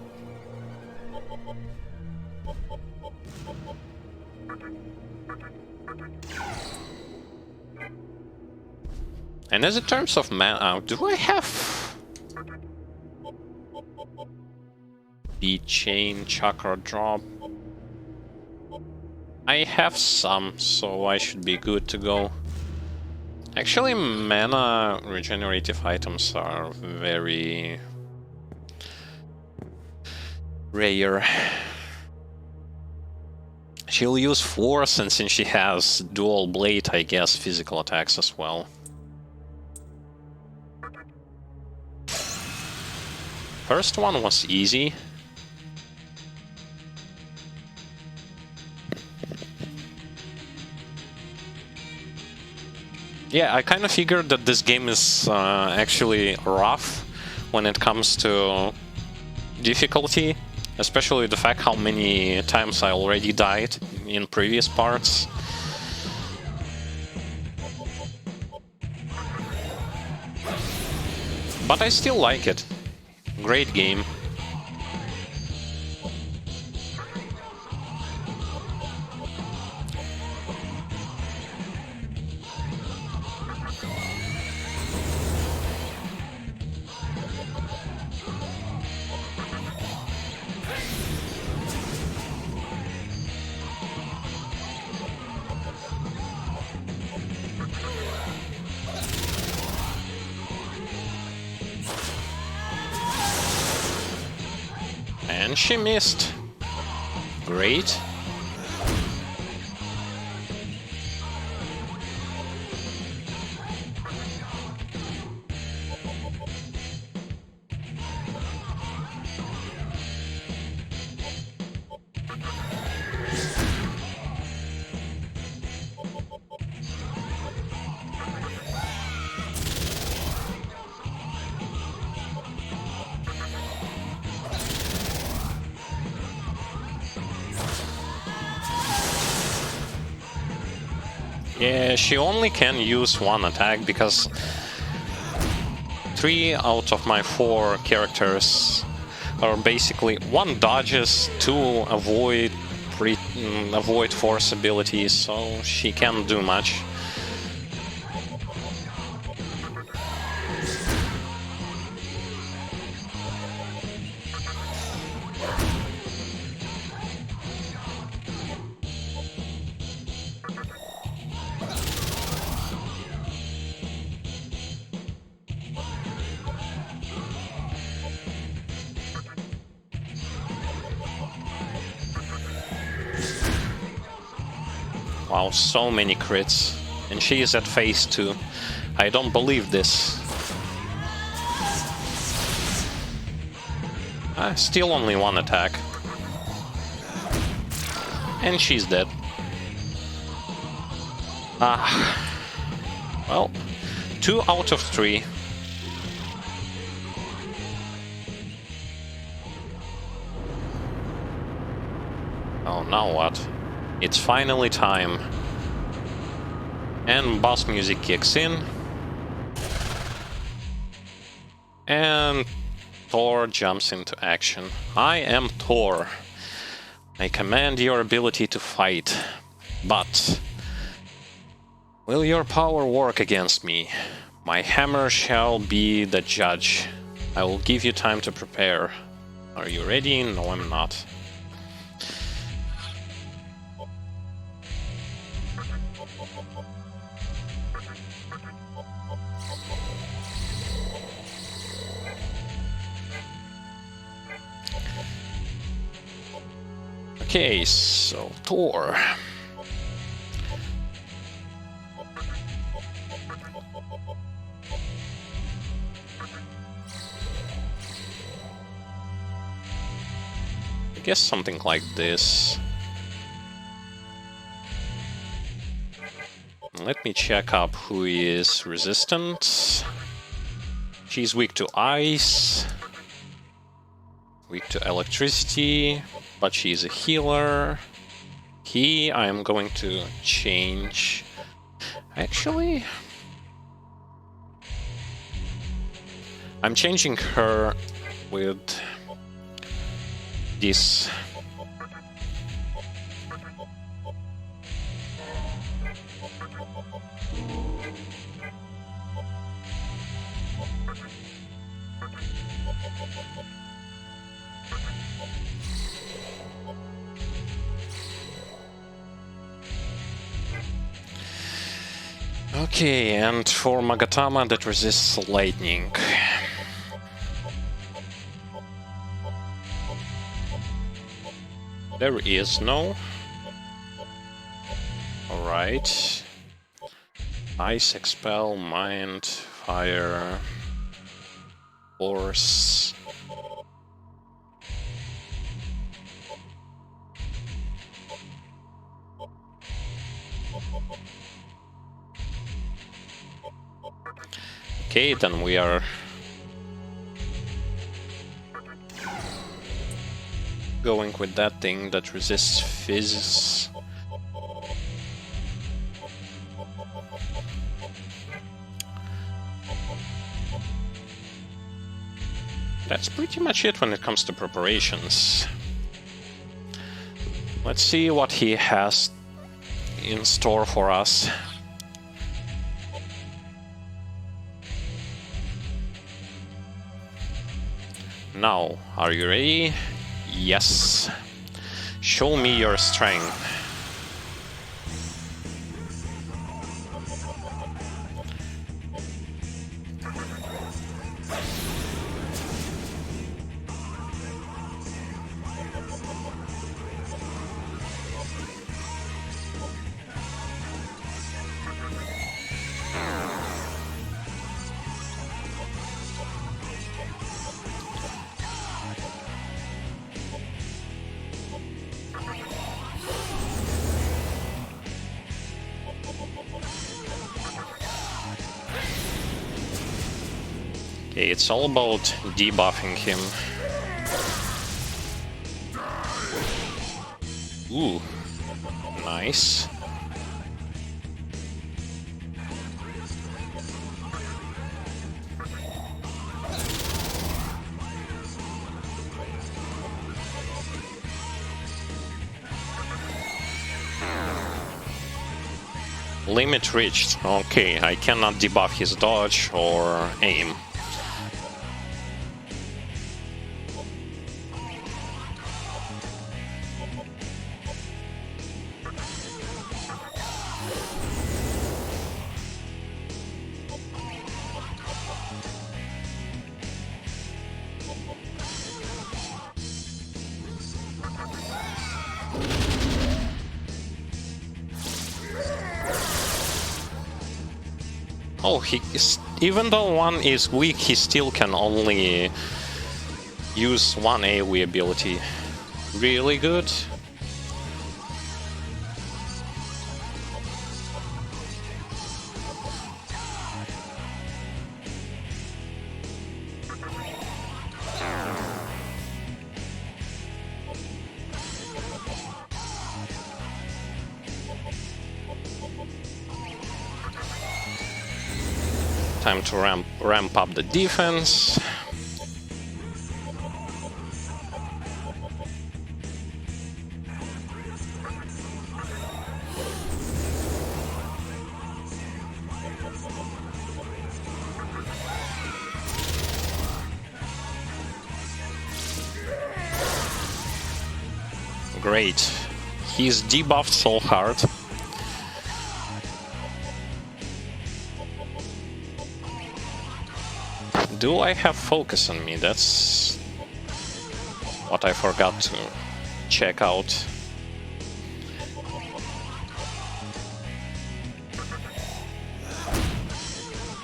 And as in terms of mana, do I have the chain chakra drop? I have some, so I should be good to go. Actually, mana regenerative items are very rare. She'll use force, and since she has dual blade, I guess physical attacks as well. First one was easy. Yeah, I kind of figured that this game is actually rough when it comes to difficulty, especially the fact how many times I already died in previous parts. But I still like it. Great game. And she missed. Great. Yeah, she only can use one attack because 3 out of my 4 characters are basically 1 dodges, 2 avoid force abilities, so she can't do much. Wow, so many crits. And she is at phase 2. I don't believe this. Still only one attack. And she's dead. Well, 2 out of 3. Oh, now what? It's finally time. And boss music kicks in. And Thor jumps into action. I am Thor. I command your ability to fight. But will your power work against me? My hammer shall be the judge. I will give you time to prepare. Are you ready? No, I'm not. Okay, so Thor. I guess something like this. Let me check up who is resistant. She's weak to ice, weak to electricity, but she's a healer. I am going to change. Actually, I'm changing her with this. Okay, and for Magatama that resists lightning. There is no. Alright. Ice, expel, mind, fire, force. Okay, then we are going with that thing that resists fizz. That's pretty much it when it comes to preparations. Let's see what he has in store for us. Now, are you ready? Yes. Show me your strength. Okay, it's all about debuffing him. Ooh, nice. Limit reached. Okay, I cannot debuff his dodge or aim. Oh, even though one is weak, he still can only use one AoE ability. Really good. Time to ramp up the defense. Great. He's debuffed so hard. Do I have focus on me? That's what I forgot to check out.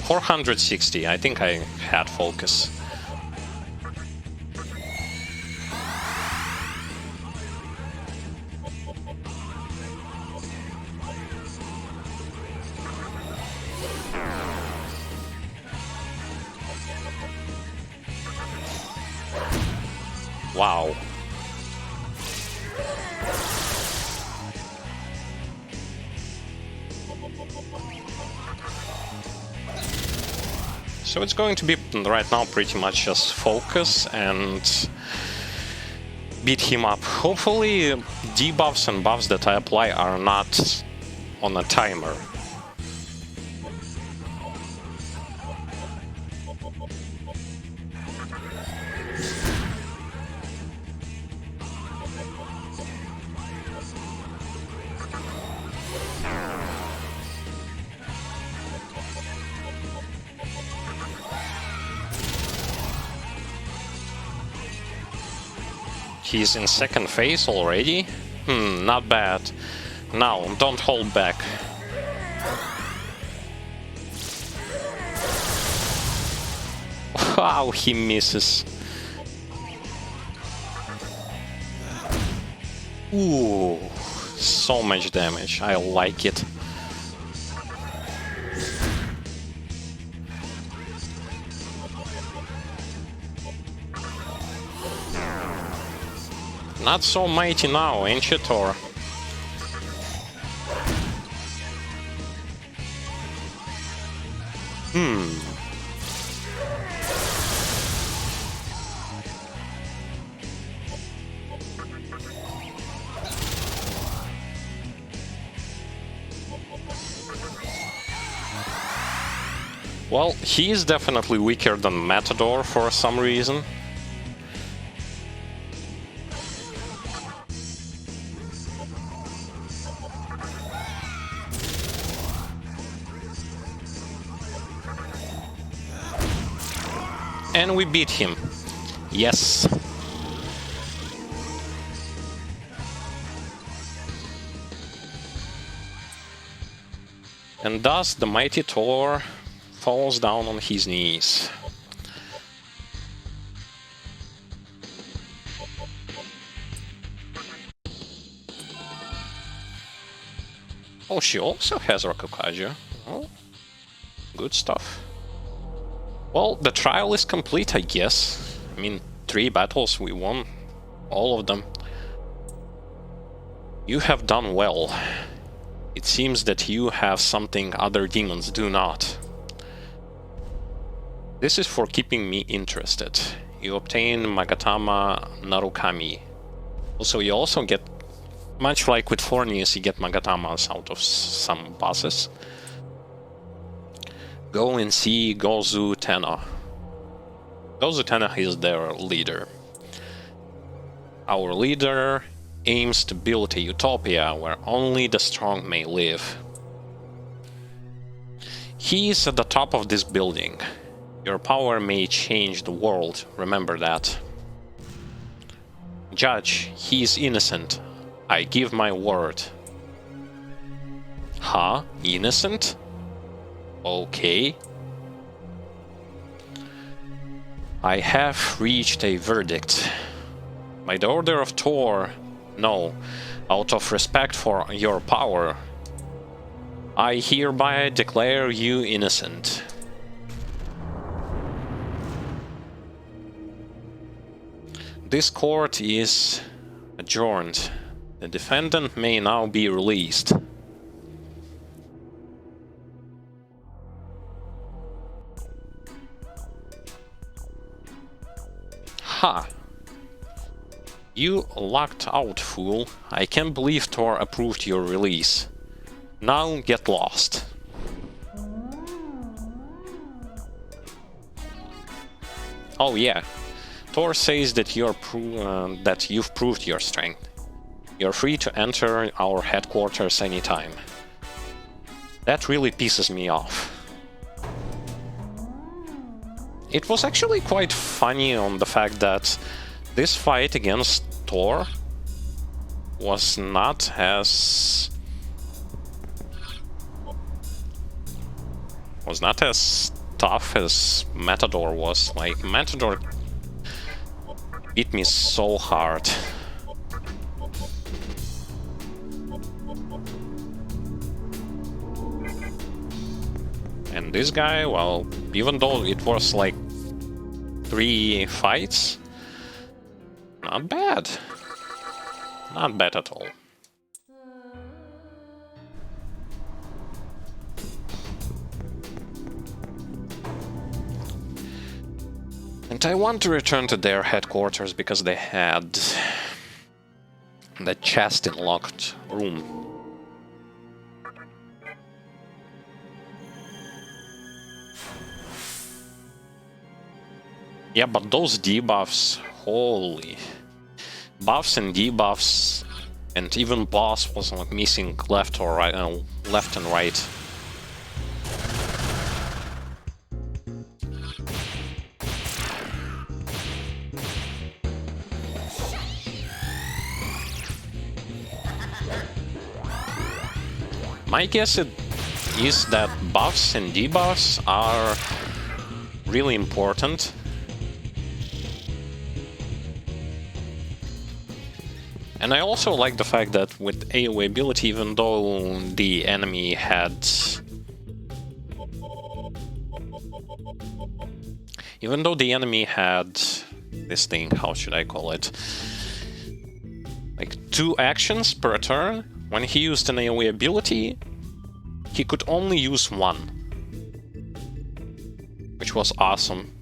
$460. I think I had focus. Wow. So it's going to be right now pretty much just focus and beat him up. Hopefully debuffs and buffs that I apply are not on a timer. He's in second phase already? Not bad. Now, don't hold back. Wow, he misses. Ooh, so much damage. I like it. Not so mighty now, ain't you, Thor? Well, he is definitely weaker than Matador for some reason. And we beat him. Yes. And thus the mighty Thor falls down on his knees. Oh, she also has Rakukaja. Oh, good stuff. Well, the trial is complete, I guess. I mean, 3 battles, we won all of them. You have done well. It seems that you have something other demons do not. This is for keeping me interested. You obtain Magatama Narukami. Also, you also get, much like with Fornius, you get Magatamas out of some bosses. Go and see Gozu Tenno. Gozu Tenno is their leader. Our leader aims to build a utopia where only the strong may live. He is at the top of this building. Your power may change the world, remember that. Judge, he is innocent. I give my word. Huh? Innocent? Okay. I have reached a verdict. By the order of Thor, no, out of respect for your power, I hereby declare you innocent. This court is adjourned. The defendant may now be released. Ha! You locked out, fool. I can't believe Thor approved your release. Now get lost. Oh yeah. Thor says that you've proved your strength. You're free to enter our headquarters anytime. That really pisses me off. It was actually quite funny on the fact that this fight against Thor was not as tough as Matador was. Like, Matador beat me so hard. And this guy, well, even though it was like 3 fights, not bad. Not bad at all. And I want to return to their headquarters because they had the chest in locked room. Yeah, but those debuffs, holy. Buffs and debuffs, and even boss was like missing left or right, left and right. My guess is that buffs and debuffs are really important. And I also like the fact that with AoE ability, even though the enemy had... Even though the enemy had this thing, how should I call it? Like 2 actions per turn, when he used an AoE ability, he could only use 1. Which was awesome.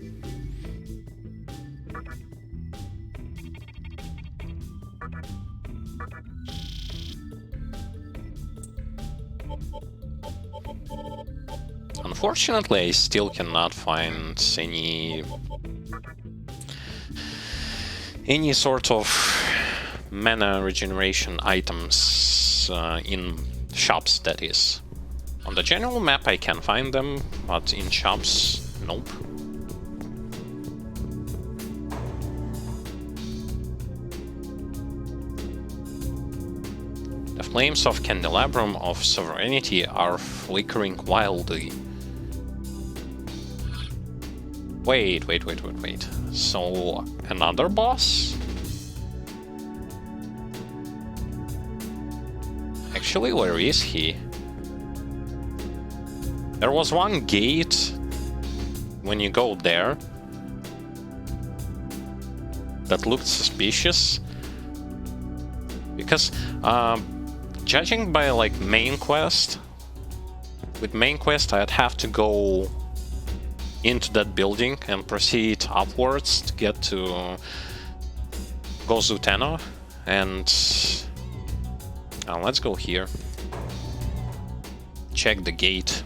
Unfortunately, I still cannot find any sort of mana regeneration items in shops, that is. On the general map I can find them, but in shops, nope. The flames of Candelabrum of Sovereignty are flickering wildly. Wait. So, another boss? Actually, where is he? There was one gate when you go there that looked suspicious. Because, judging by, like, main quest, with main quest I'd have to go into that building and proceed upwards to get to Gozuteno, and let's go here. Check the gate.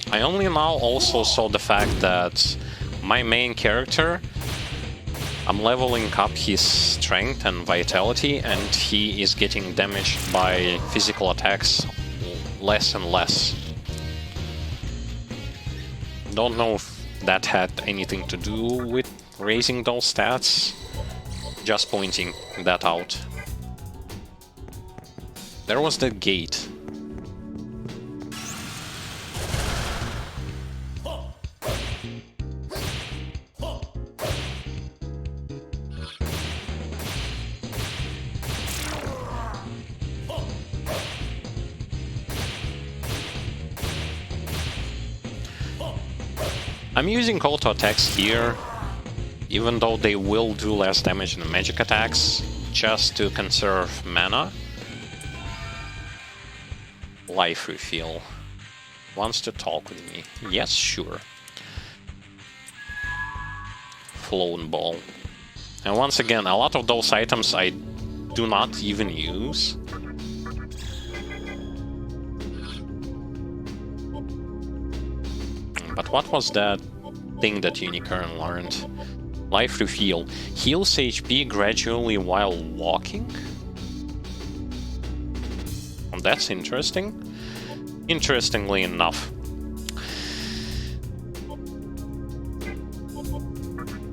I only now also saw the fact that my main character, I'm leveling up his strength and vitality, and he is getting damaged by physical attacks less and less. Don't know if that had anything to do with raising those stats. Just pointing that out. There was the gate. I'm using auto attacks here, even though they will do less damage than magic attacks, just to conserve mana. Life refill. Wants to talk with me. Yes, sure. Flown ball. And once again, a lot of those items I do not even use. But what was that thing that Unicorn learned? Life refill. Heals HP gradually while walking? Oh, that's interesting. Interestingly enough.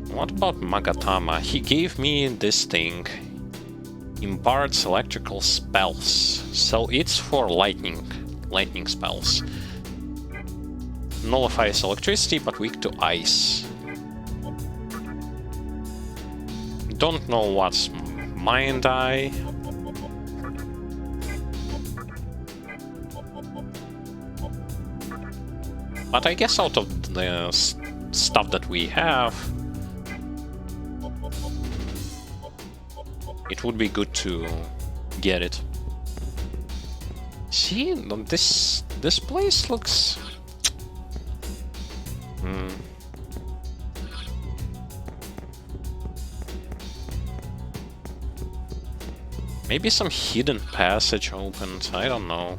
What about Magatama? He gave me this thing. Imparts electrical spells. So it's for lightning spells. Nullifies electricity, but weak to ice. Don't know what's Mind Eye. But I guess out of the stuff that we have, it would be good to get it. See, this place looks... Maybe some hidden passage opened, I don't know.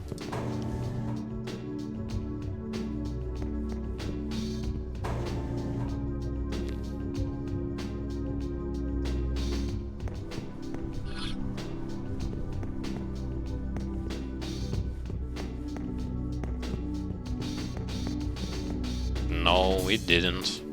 No, it didn't.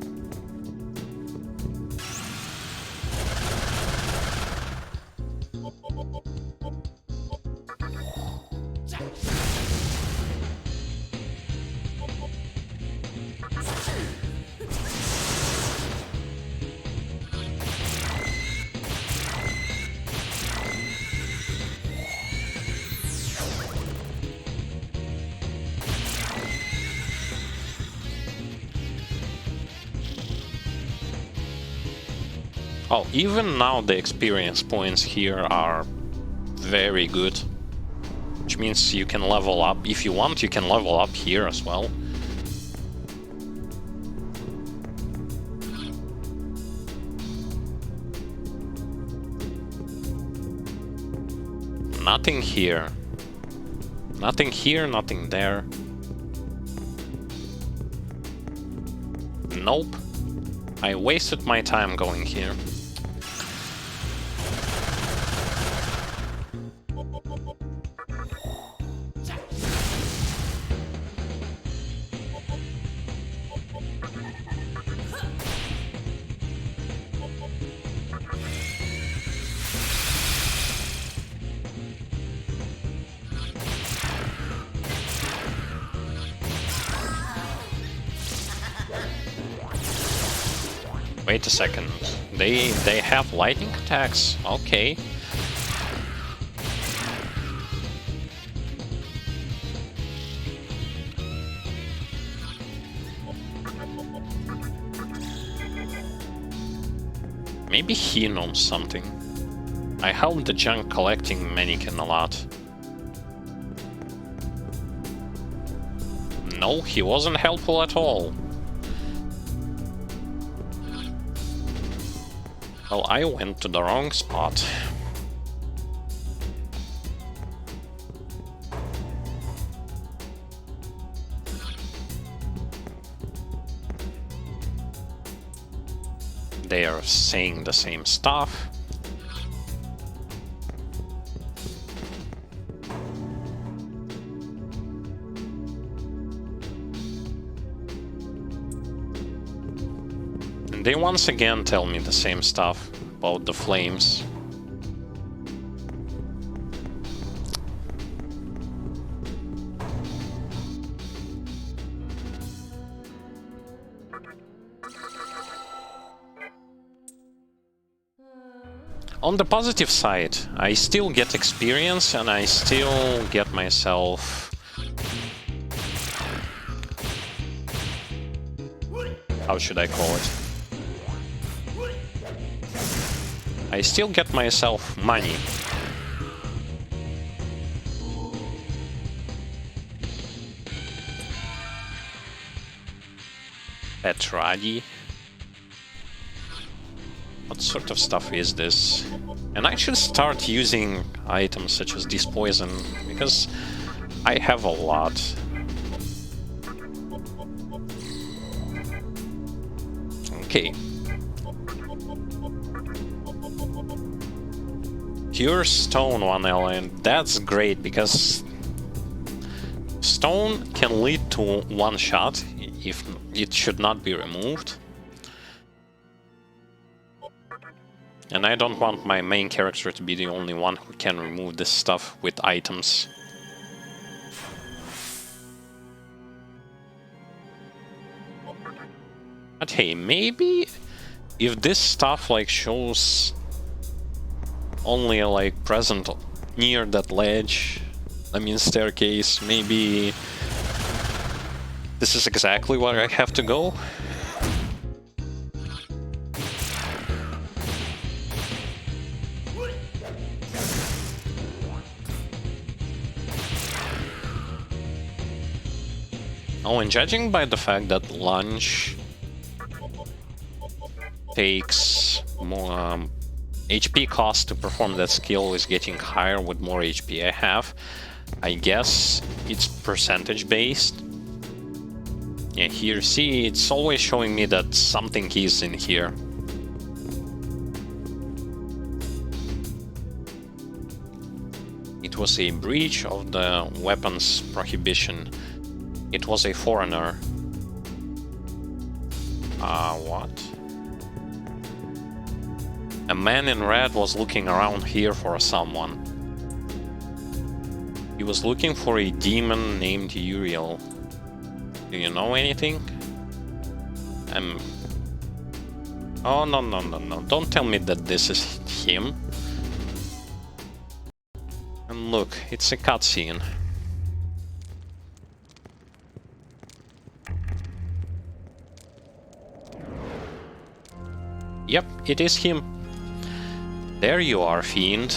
Oh, even now the experience points here are very good. Which means you can level up. If you want, you can level up here as well. Nothing here. Nothing here, nothing there. Nope. I wasted my time going here. Wait a second. They have lightning attacks. Okay. Maybe he knows something. I helped the junk collecting mannequin a lot. No, he wasn't helpful at all. Well, I went to the wrong spot. They are saying the same stuff. They once again tell me the same stuff about the flames. On the positive side, I still get experience and I still get myself... How should I call it? I still get myself money. Petradi. What sort of stuff is this? And I should start using items such as this poison, because I have a lot. Okay. Pure stone 1 element. That's great, because stone can lead to one shot if it should not be removed. And I don't want my main character to be the only one who can remove this stuff with items. But hey, maybe if this stuff like shows only like present near that ledge, I mean staircase, maybe this is exactly where I have to go. Oh, and judging by the fact that lunge takes more HP cost to perform that skill is getting higher with more HP I have, I guess it's percentage based. Yeah, here, see, it's always showing me that something is in here. It was a breach of the weapons prohibition. It was a foreigner. What? A man in red was looking around here for someone. He was looking for a demon named Uriel. Do you know anything? Oh, no. Don't tell me that this is him. And look, it's a cutscene. Yep, it is him. There you are, fiend.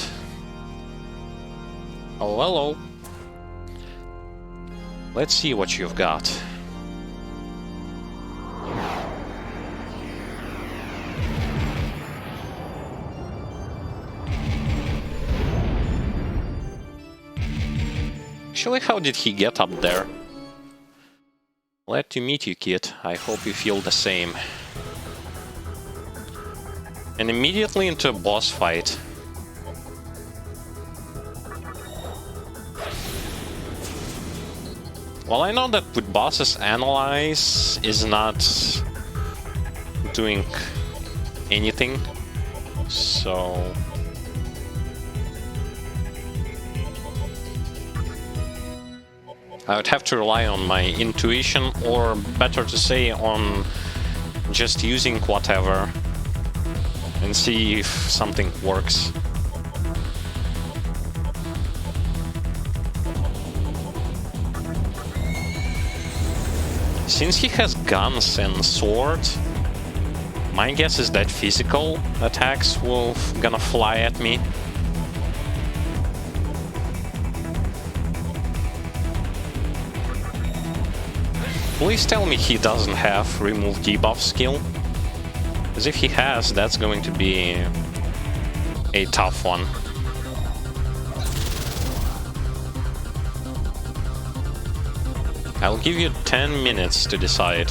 Oh, hello. Let's see what you've got. Actually, how did he get up there? Glad to meet you, kid. I hope you feel the same. And immediately into a boss fight. Well, I know that with bosses, analyze is not doing anything, so... I would have to rely on my intuition, or better to say, on just using whatever. And see if something works. Since he has guns and sword, my guess is that physical attacks will gonna fly at me. Please tell me he doesn't have remove debuff skill. Because if he has, that's going to be a tough one. I'll give you 10 minutes to decide.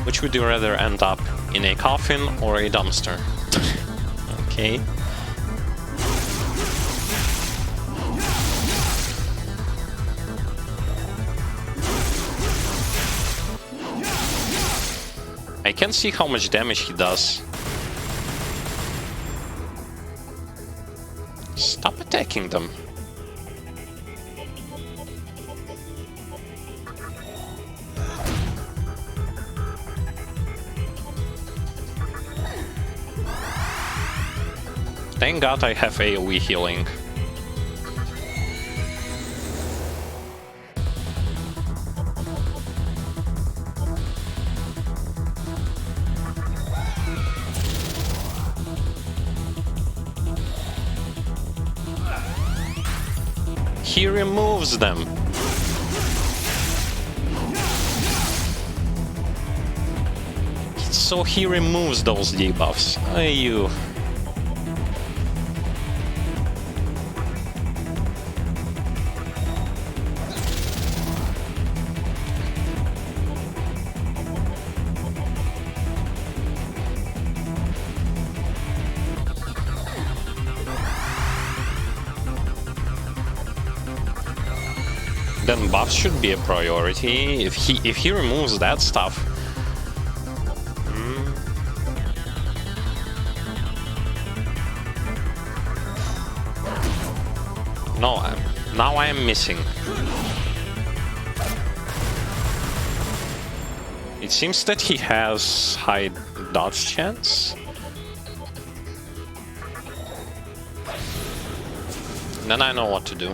Which would you rather end up in a coffin or a dumpster? Okay. I can't see how much damage he does. Stop attacking them. Thank God I have AoE healing. He removes them. So he removes those debuffs. You. Then buffs should be a priority. If he removes that stuff. No, now I am missing. It seems that he has high dodge chance. Then I know what to do.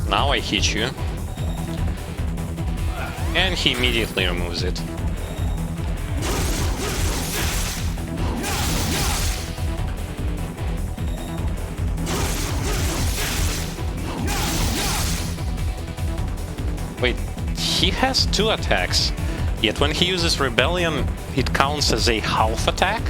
Now I hit you. And he immediately removes it. Wait, he has 2 attacks, yet when he uses Rebellion, it counts as a half attack?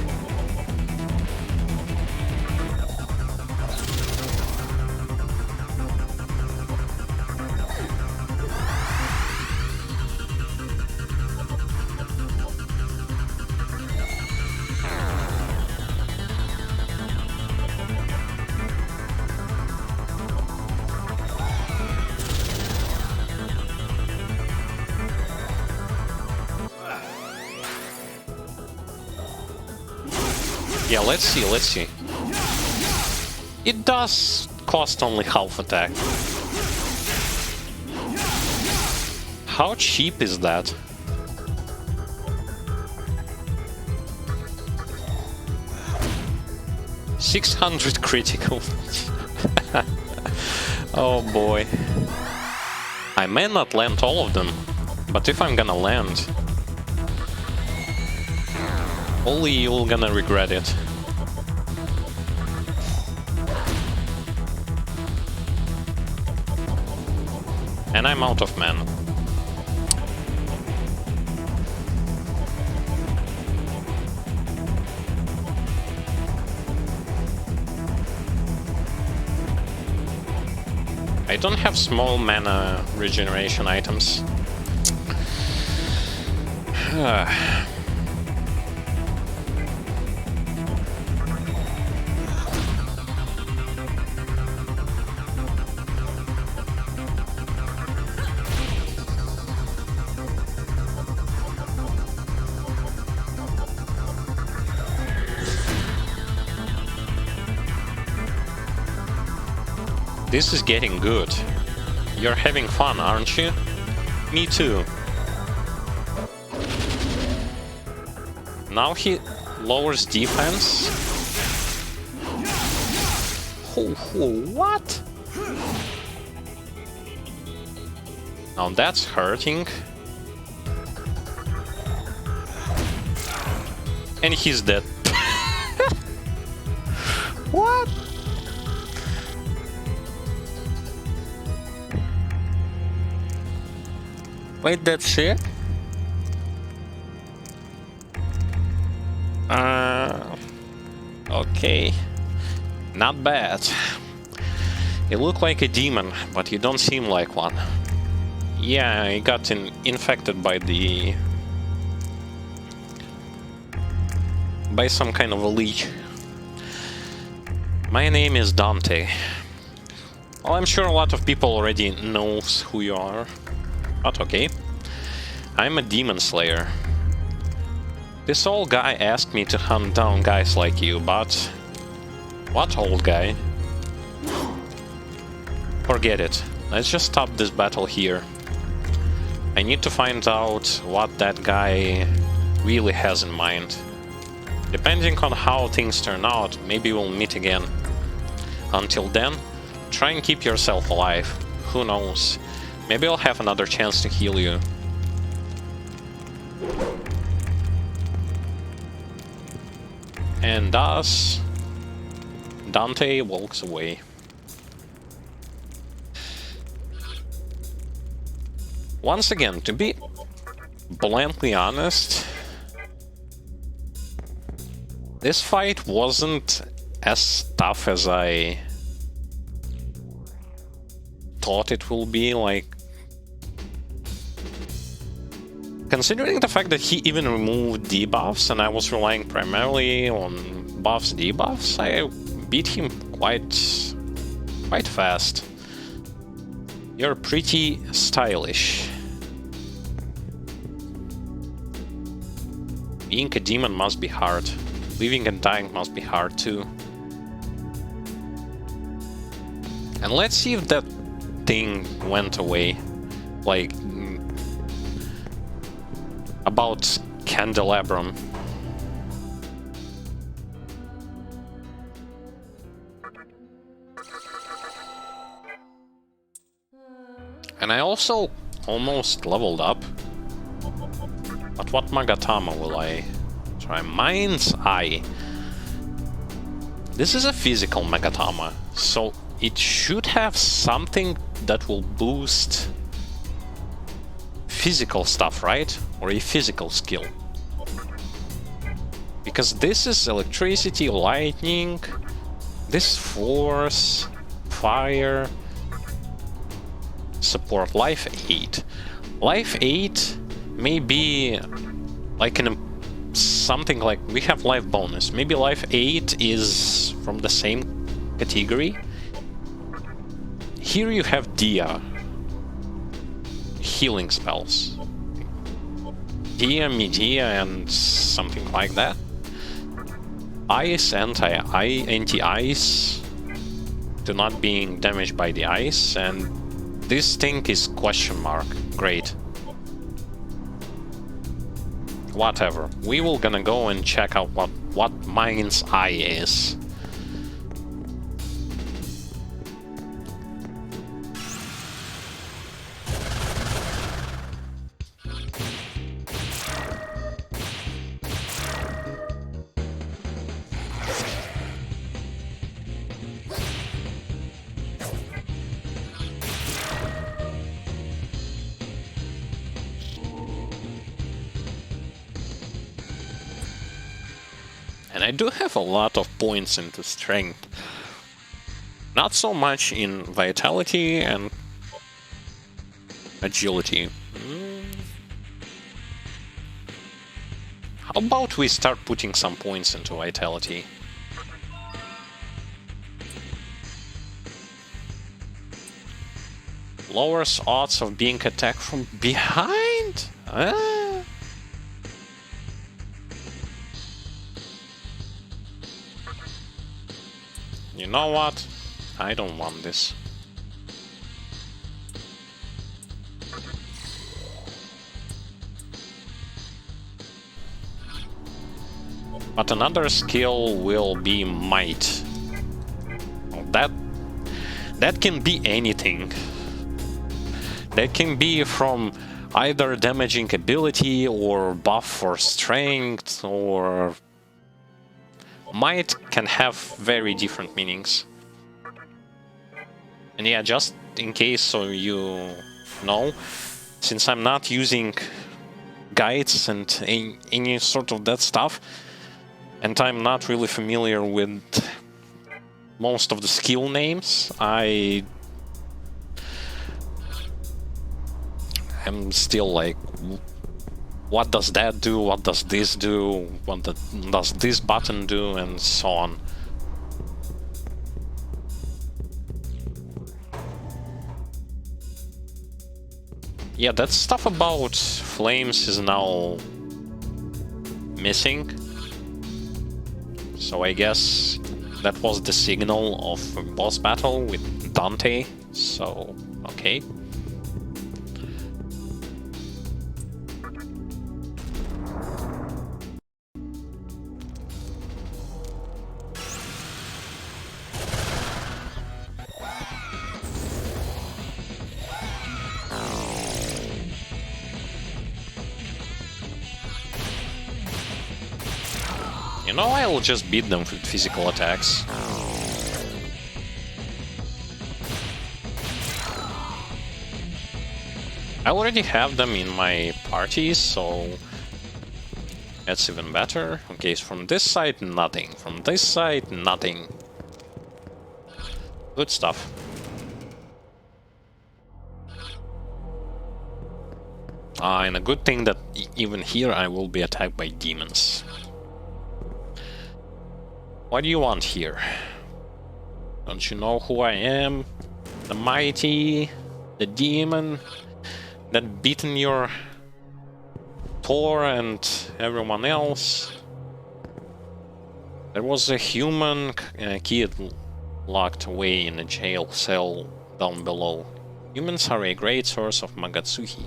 Yeah, let's see. It does cost only half attack. How cheap is that? $600 critical. Oh boy. I may not land all of them, but if I'm gonna land, only you're gonna regret it. And I'm out of mana. I don't have small mana regeneration items. This is getting good. You're having fun, aren't you? Me too. Now he lowers defense. What? Now that's hurting. And he's dead. What? Wait, that's it? Okay. Not bad. You look like a demon, but you don't seem like one. Yeah, I got infected by some kind of a leech. My name is Dante. Well, I'm sure a lot of people already knows who you are. But okay. I'm a demon slayer. This old guy asked me to hunt down guys like you, but... What old guy? Forget it. Let's just stop this battle here. I need to find out what that guy really has in mind. Depending on how things turn out, maybe we'll meet again. Until then, try and keep yourself alive. Who knows? Maybe I'll have another chance to heal you. And thus, Dante walks away. Once again, to be bluntly honest, this fight wasn't as tough as I thought it will be, like... Considering the fact that he even removed debuffs and I was relying primarily on buffs, debuffs, I beat him quite fast. You're pretty stylish. Being a demon must be hard. Living and dying must be hard too. And let's see if that thing went away. Like... about Candelabrum. And I also almost leveled up. But what Magatama will I try? Mind's Eye. This is a physical Magatama, so it should have something that will boost physical stuff, right? Or a physical skill. Because this is electricity, lightning, this force, fire, support, life 8. Life 8 may be like something like we have life bonus. Maybe life 8 is from the same category. Here you have Dia. Healing spells. Dia, Media, and something like that. Ice, anti-ice, to not being damaged by the ice, and this thing is question mark. Great. Whatever. We will gonna go and check out what Mind's Eye is. And I do have a lot of points into strength. Not so much in vitality and agility. How about we start putting some points into vitality? Lowers odds of being attacked from behind? You know what? I don't want this. But another skill will be Might. That can be anything. That can be from either damaging ability or buff for strength, or Might can have very different meanings. And yeah, just in case so you know, since I'm not using guides and any sort of that stuff, And I'm not really familiar with most of the skill names. I am still like, what does that do? What does this do? What does this button do? And so on. Yeah, that stuff about flames is now missing. So I guess that was the signal of a boss battle with Dante. So, okay. You know, I will just beat them with physical attacks. I already have them in my party, so that's even better. Okay, so from this side, nothing. From this side, nothing. Good stuff. And a good thing that even here I will be attacked by demons. What do you want here? Don't you know who I am? The mighty, the demon that beaten your Thor and everyone else. There was a human kid locked away in a jail cell down below. Humans are a great source of Magatsuhi,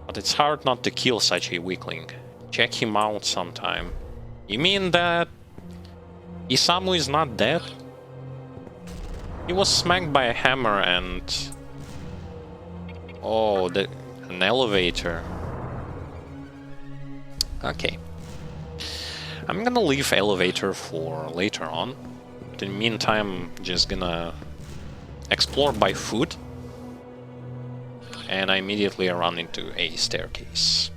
but it's hard not to kill such a weakling. Check him out sometime. You mean that Isamu is not dead? He was smacked by a hammer and... Oh, an elevator. Okay. I'm gonna leave elevator for later on. But in the meantime, I'm just gonna explore by foot. And I immediately run into a staircase.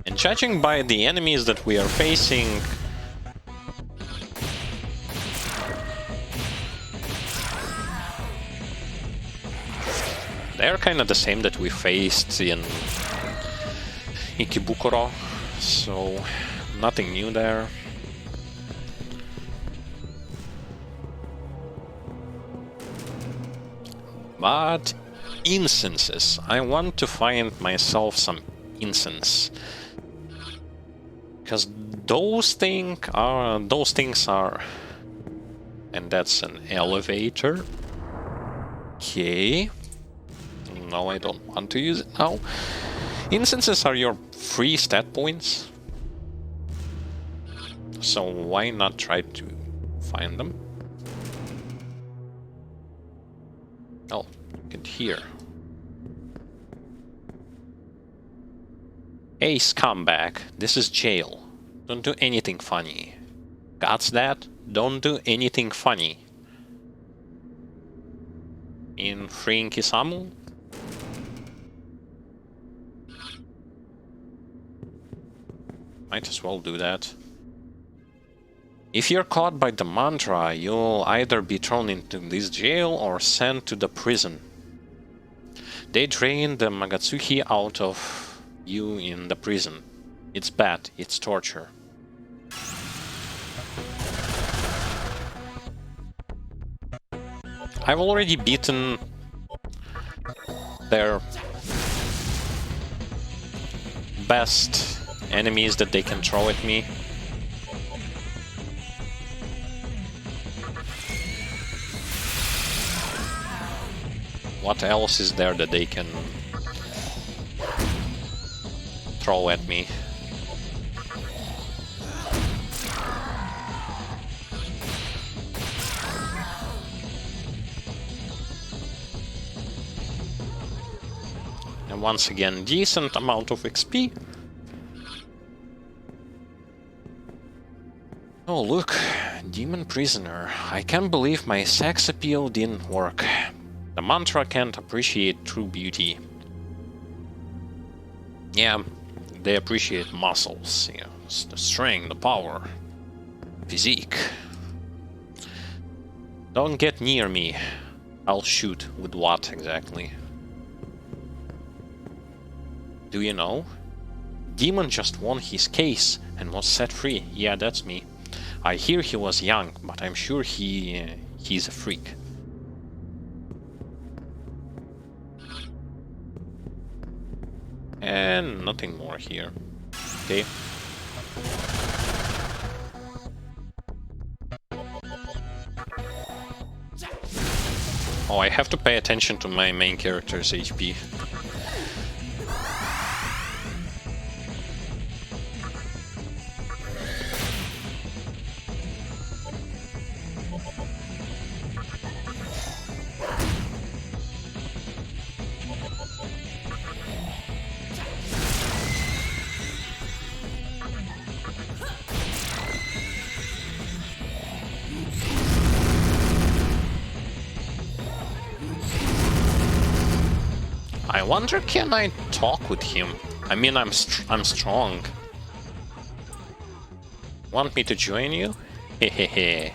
And judging by the enemies that we are facing, they're kind of the same that we faced in Ikebukuro, so nothing new there. But incenses. I want to find myself some incense. Because those things are... And that's an elevator. Okay. No, I don't want to use it now. Incenses are your free stat points. So why not try to find them? Oh, you can hear. Hey, scumbag, this is jail. Don't do anything funny. Got that? Don't do anything funny. In freeing Isamu? Might as well do that. If you're caught by the mantra, you'll either be thrown into this jail or sent to the prison. They drain the Magatsuhi out of you in the prison. It's bad, it's torture. I've already beaten their best enemies that they can throw at me. What else is there that they can throw at me? And once again, decent amount of XP. Oh, look, demon prisoner. I can't believe my sex appeal didn't work. The mantra can't appreciate true beauty. Yeah, they appreciate muscles, you know, the strength, the power, physique. Don't get near me. I'll shoot. With what exactly? Do you know? Demon just won his case and was set free. Yeah, that's me. I hear he was young, but I'm sure he's a freak. And nothing more here. Okay. Oh, I have to pay attention to my main character's HP. I wonder, can I talk with him? I mean, I'm strong. Want me to join you? Hehehe.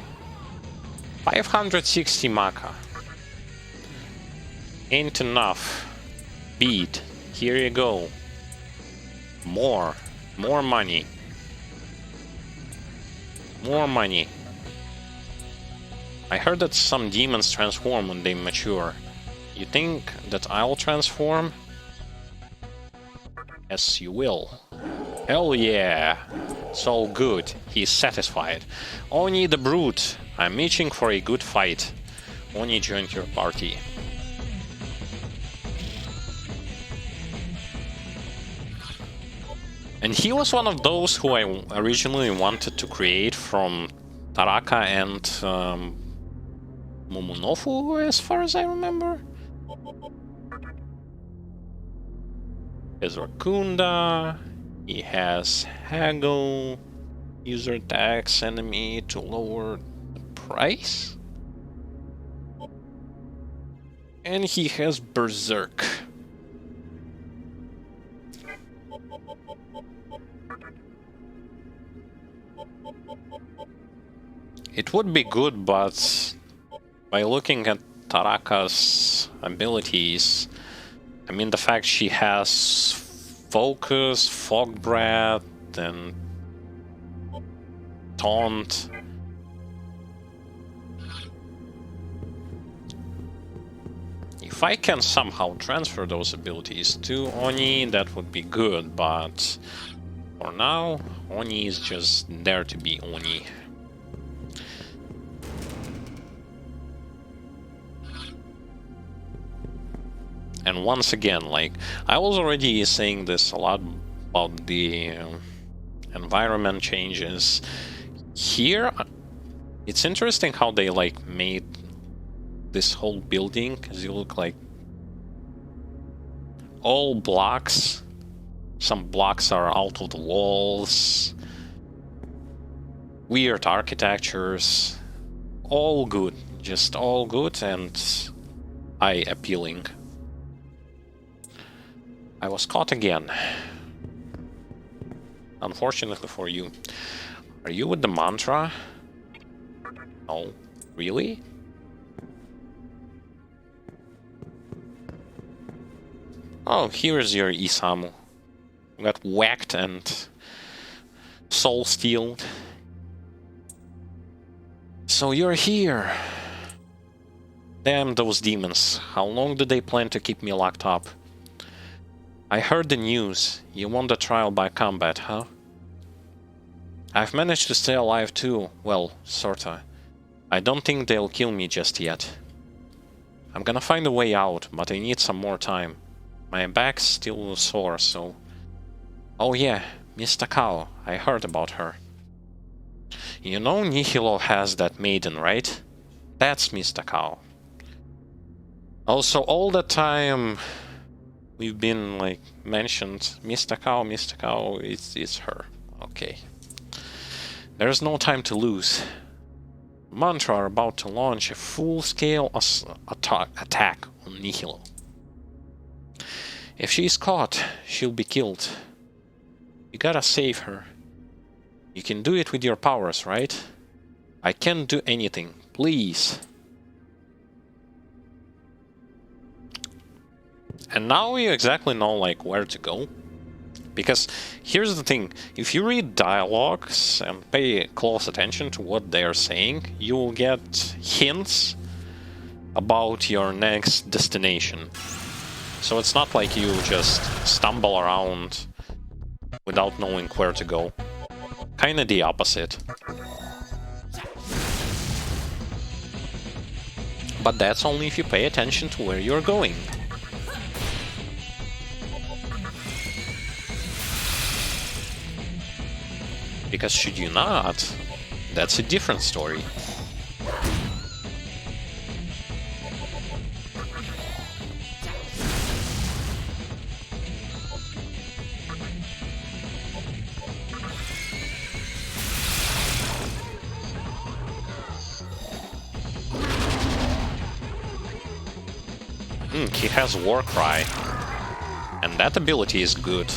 560 Maka. Ain't enough. Beat. Here you go. More money. More money. I heard that some demons transform when they mature. You think that I'll transform? Yes, you will. Hell yeah! It's all good. He's satisfied. Oni the Brute. I'm itching for a good fight. Oni joined your party. And he was one of those who I originally wanted to create from Taraka and Momonofu, as far as I remember. He has Rakunda, he has Haggle, user attacks enemy to lower the price. And he has Berserk. It would be good, but by looking at Taraka's abilities, I mean the fact she has Focus, Fog Breath, and Taunt. If I can somehow transfer those abilities to Oni, that would be good, but for now, Oni is just there to be Oni. And once again, like, I was already saying this a lot about the environment changes. Here, it's interesting how they, like, made this whole building, because you look like all blocks. Some blocks are out of the walls. Weird architectures. All good. Just all good and eye appealing. I was caught again. Unfortunately for you. Are you with the mantra? Oh, really? Oh, here's your Isamu. Got whacked and soul stealed. So you're here. Damn those demons. How long do they plan to keep me locked up? I heard the news. You won the trial by combat, huh? I've managed to stay alive too. Well, sorta. I don't think they'll kill me just yet. I'm gonna find a way out, but I need some more time. My back's still sore, so... Oh yeah, Miss Takao. I heard about her. You know Nihilo has that maiden, right? That's Miss Takao. Also, all the time... We've been, like, mentioned, Miss Takao, it's her. Okay. There's no time to lose. Mantra are about to launch a full-scale attack on Nihilo. If she's caught, she'll be killed. You gotta save her. You can do it with your powers, right? I can't do anything. Please. And now you exactly know, like, where to go. Because here's the thing, if you read dialogues and pay close attention to what they are saying, you will get hints about your next destination. So it's not like you just stumble around without knowing where to go. Kinda the opposite. But that's only if you pay attention to where you're going. Because should you not, that's a different story. He has War Cry, and that ability is good.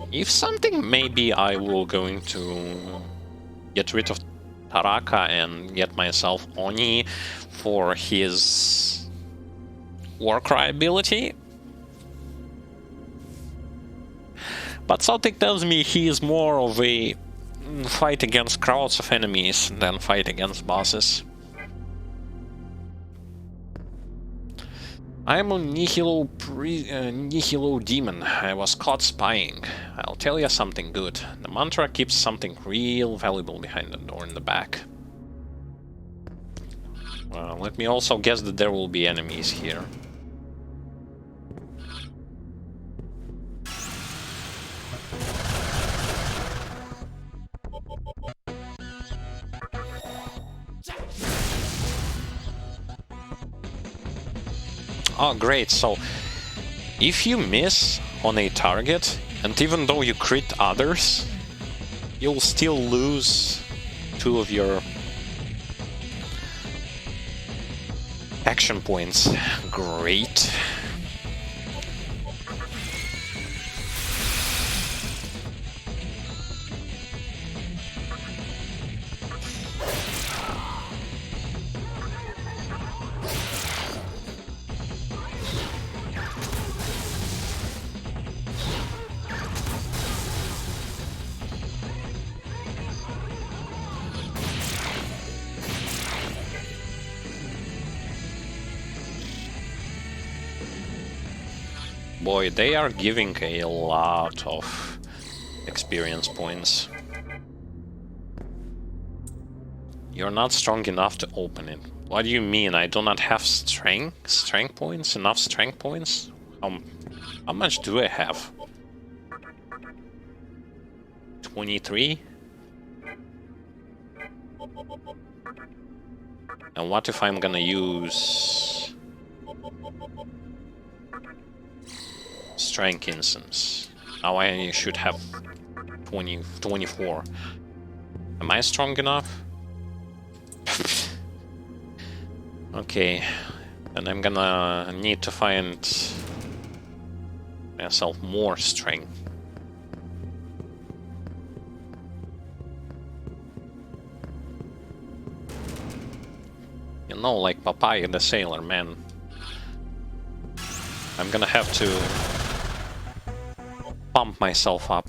If something, maybe I will going to get rid of Taraka and get myself Oni for his Warcry ability. But something tells me he is more of a fight against crowds of enemies than fight against bosses. I am a Nihilo demon. I was caught spying. I'll tell you something good. The mantra keeps something real valuable behind the door in the back. Let me also guess that there will be enemies here. Oh, great. So, if you miss on a target, and even though you crit others, you'll still lose 2 of your action points. Great. Boy, they are giving a lot of experience points. You're not strong enough to open it. What do you mean? I do not have strength? Strength points? Enough strength points? How much do I have? 23? And what if I'm gonna use Strength instance? Now I should have 24. Am I strong enough? Okay, and I'm gonna need to find myself more strength. You know, like Papaya the Sailor Man. I'm gonna have to pump myself up.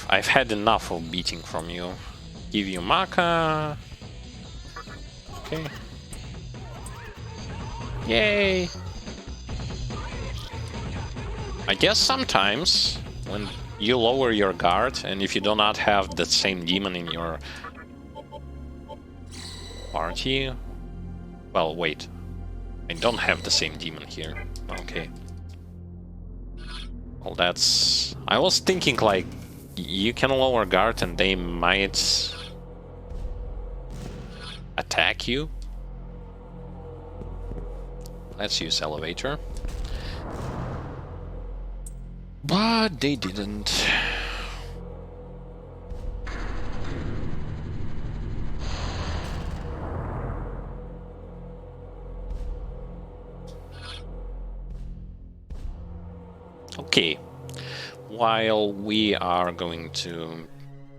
I've had enough of beating from you. Give you Maka. Okay. Yay! I guess sometimes when you lower your guard and if you do not have that same demon in your party. Well, wait. I don't have the same demon here. Okay. Well, that's... I was thinking, like, you can lower guard and they might attack you. Let's use elevator. But they didn't. Okay, while we are going to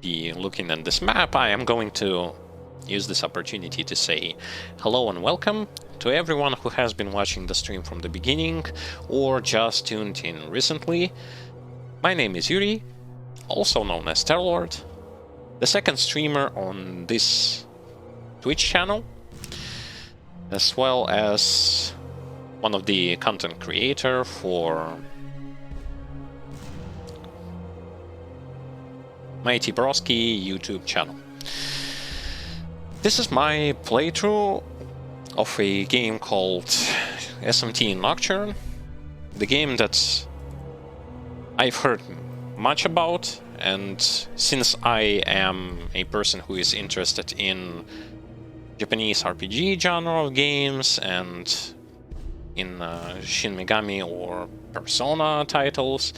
be looking at this map, I am going to use this opportunity to say hello and welcome to everyone who has been watching the stream from the beginning or just tuned in recently. My name is Yuri, also known as Terlord, the second streamer on this Twitch channel, as well as one of the content creator for Mighty Broski YouTube channel. This is my playthrough of a game called SMT Nocturne, the game that I've heard much about, and since I am a person who is interested in Japanese RPG genre of games and in Shin Megami or Persona titles,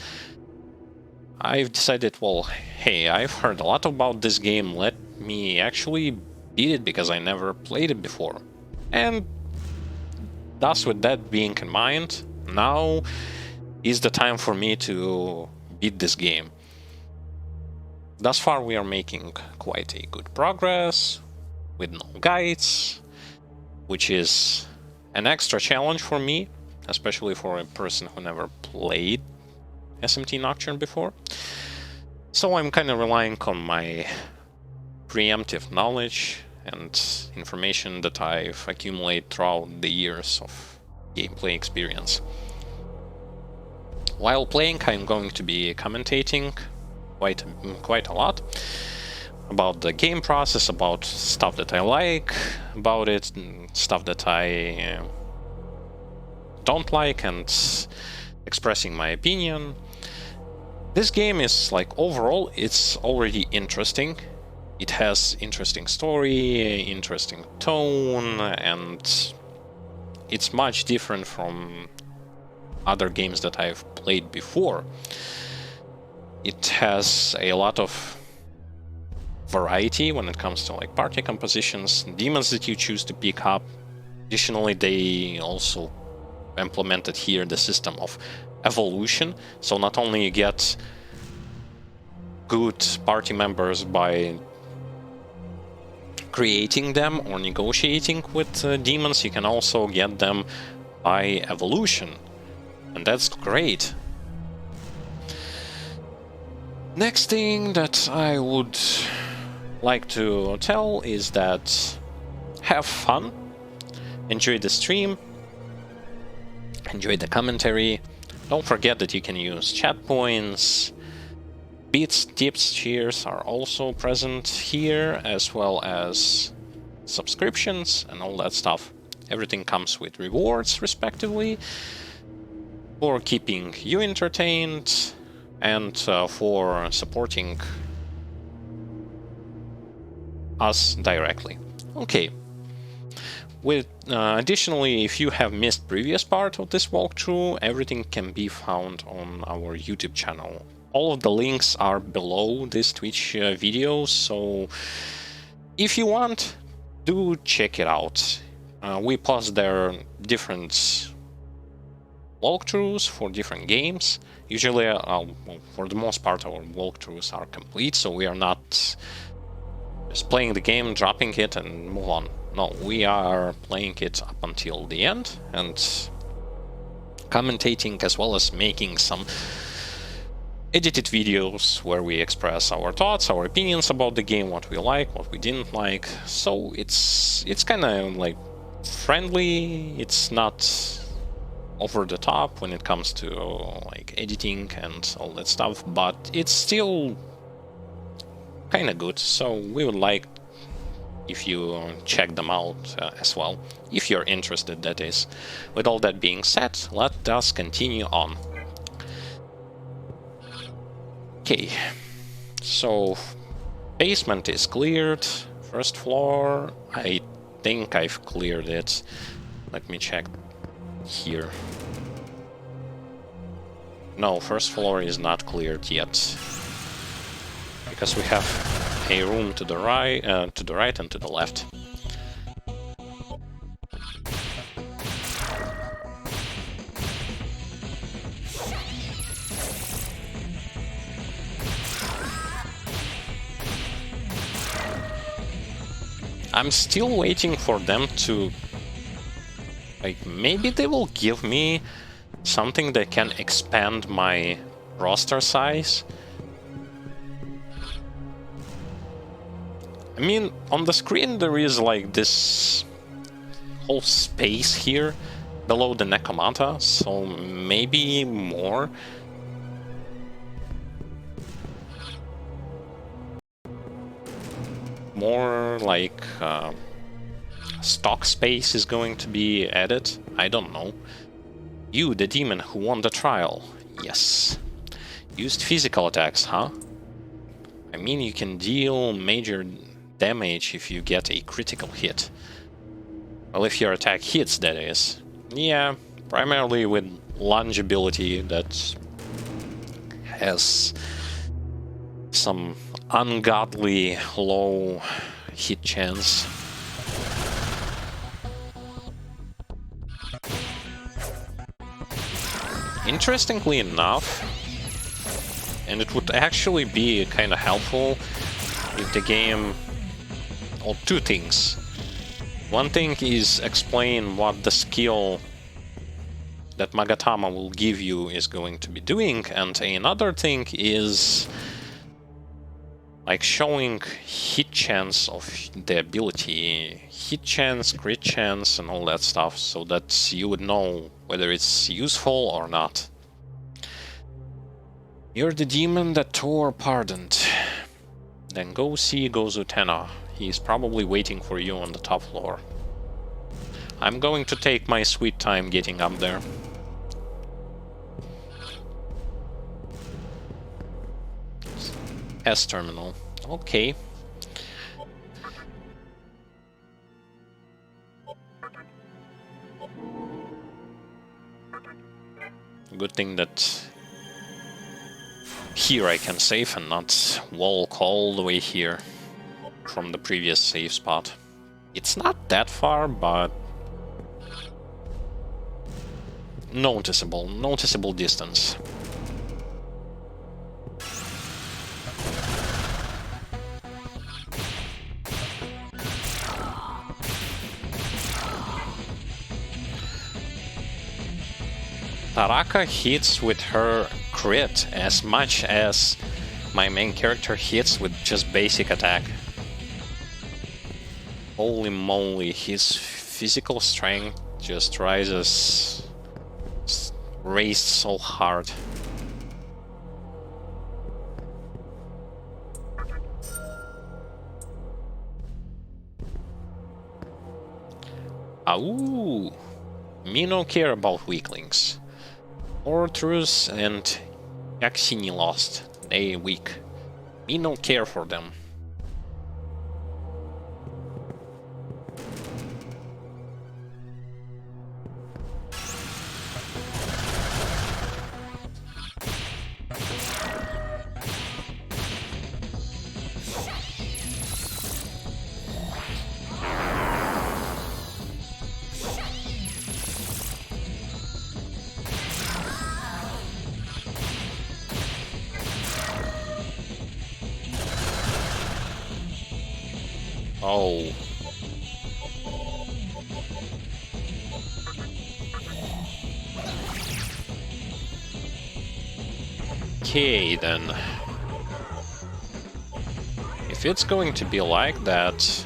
I've decided, well, hey, I've heard a lot about this game, let me actually beat it because I never played it before. And thus, with that being in mind, now is the time for me to beat this game. Thus far we are making quite a good progress, with no guides, which is an extra challenge for me, especially for a person who never played SMT Nocturne before. So I'm kind of relying on my preemptive knowledge and information that I've accumulated throughout the years of gameplay experience. While playing, I'm going to be commentating quite a lot about the game process, about stuff that I like about it, and stuff that I don't like, and expressing my opinion. This game is, like, overall, it's already interesting. It has interesting story, interesting tone, and it's much different from other games that I've played before. It has a lot of variety when it comes to, like, party compositions, demons that you choose to pick up. Additionally, they also implemented here the system of evolution, so not only you get good party members by creating them or negotiating with demons, you can also get them by evolution, and that's great. Next thing that I would like to tell is that have fun, enjoy the stream, enjoy the commentary. Don't forget that you can use chat points. Beats, tips, cheers are also present here, as well as subscriptions and all that stuff. Everything comes with rewards, respectively, for keeping you entertained and for supporting us directly. Okay. Additionally, if you have missed previous part of this walkthrough, everything can be found on our YouTube channel. All of the links are below this Twitch video, so if you want, do check it out. We post there different walkthroughs for different games. Usually, well, for the most part, our walkthroughs are complete, so we are not just playing the game, dropping it, and move on. No, we are playing it up until the end and commentating, as well as making some edited videos where we express our thoughts, our opinions about the game, what we like, what we didn't like. So it's kind of like friendly. It's not over the top when it comes to like editing and all that stuff, but it's still kind of good. So we would like if you check them out as well, if you're interested, that is. With all that being said, let us continue on. Okay, so basement is cleared. First floor, I think I've cleared it. Let me check here. No, first floor is not cleared yet, because we have a room to the right and to the left. I'm still waiting for them to, like, maybe they will give me something that can expand my roster size. I mean, on the screen there is like this whole space here below the Necromata, so maybe more. More like stock space is going to be added. I don't know. You, the demon who won the trial. Yes. Used physical attacks, huh? I mean, you can deal major damage if you get a critical hit. Well, if your attack hits, that is. Yeah, primarily with lunge ability that has some ungodly low hit chance. Interestingly enough, and it would actually be kind of helpful if the game... Well, two things. One thing is explain what the skill that Magatama will give you is going to be doing, and another thing is like showing hit chance of the ability, hit chance, crit chance, and all that stuff, so that you would know whether it's useful or not. You're the demon that Thor pardoned. Then go see Gozutena. He's probably waiting for you on the top floor. I'm going to take my sweet time getting up there. S-terminal. Okay. Good thing that here I can save and not walk all the way here from the previous save spot. It's not that far, but noticeable distance. Taraka hits with her crit as much as my main character hits with just basic attack. Holy moly, his physical strength just raised so hard. Ooh, me no care about weaklings. Ortrus and Yaxini lost. They weak. Me no care for them. Oh. Okay, then. If it's going to be like that...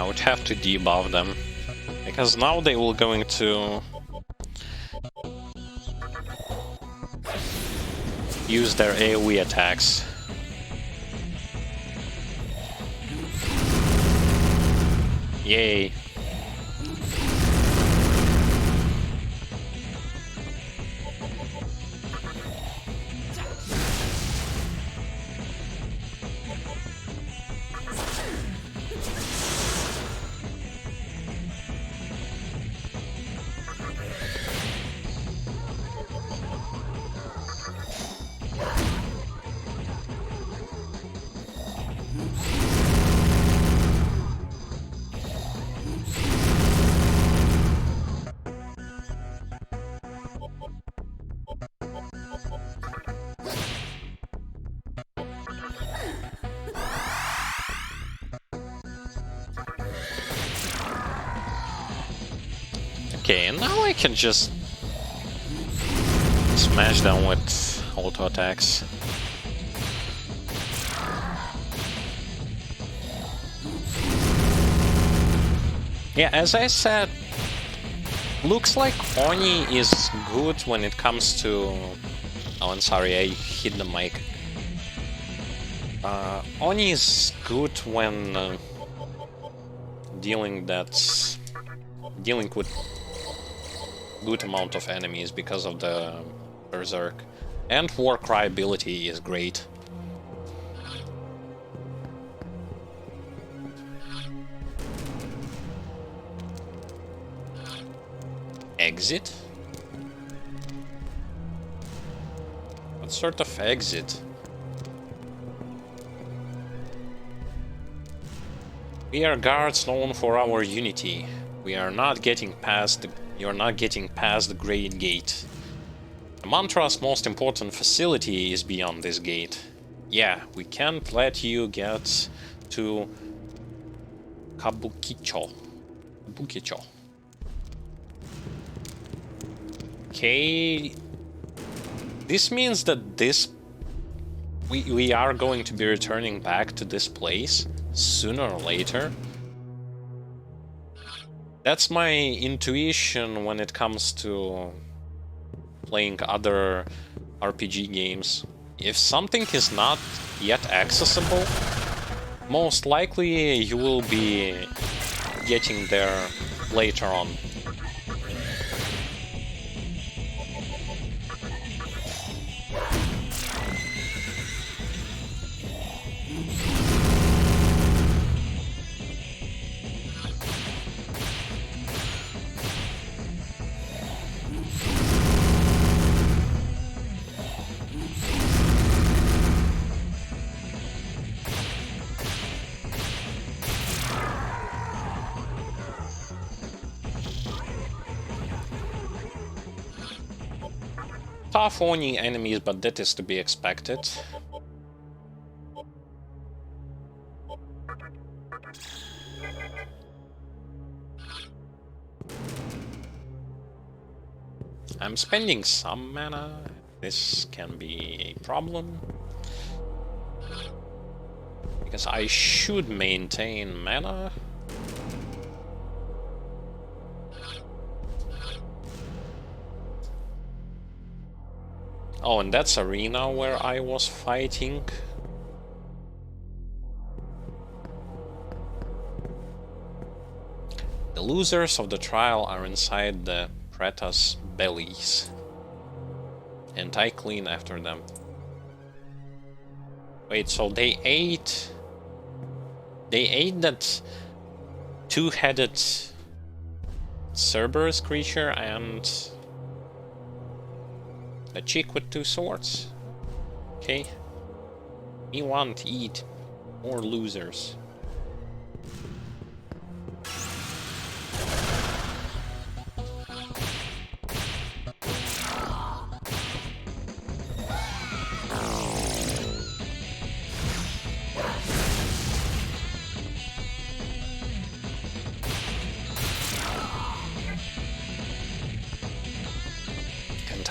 I would have to debuff them, because now they will going to use their AoE attacks. Yay. Okay, and now I can just smash them with auto attacks. Yeah, as I said, looks like Oni is good when it comes to... Oh, I'm sorry, I hit the mic. Oni is good when dealing with good amount of enemies because of the Berserk. And Warcry ability is great. Exit? What sort of exit? We are guards known for our unity. We are not getting past the... You're not getting past the Great Gate. The Mantra's most important facility is beyond this gate. Yeah, we can't let you get to Kabukicho. Kabukicho. Okay. This means that we are going to be returning back to this place sooner or later. That's my intuition when it comes to playing other RPG games. If something is not yet accessible, most likely you will be getting there later on. Tough Oni enemies, but that is to be expected. I'm spending some mana. This can be a problem. Because I should maintain mana. Oh, and that's arena where I was fighting. The losers of the trial are inside the Preta's bellies. And I clean after them. Wait, so they ate... They ate that two-headed Cerberus creature and... a chick with two swords. Okay. We want to eat more losers.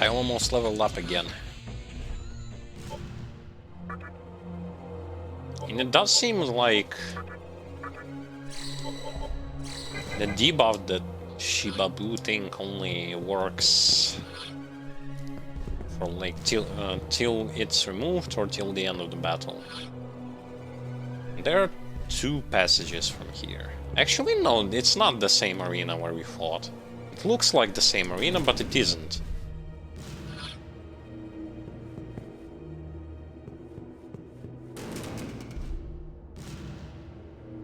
I almost leveled up again. And it does seem like The debuff, the Shibabu thing, only works for like till it's removed or till the end of the battle. There are 2 passages from here. Actually, no, it's not the same arena where we fought. It looks like the same arena, but it isn't.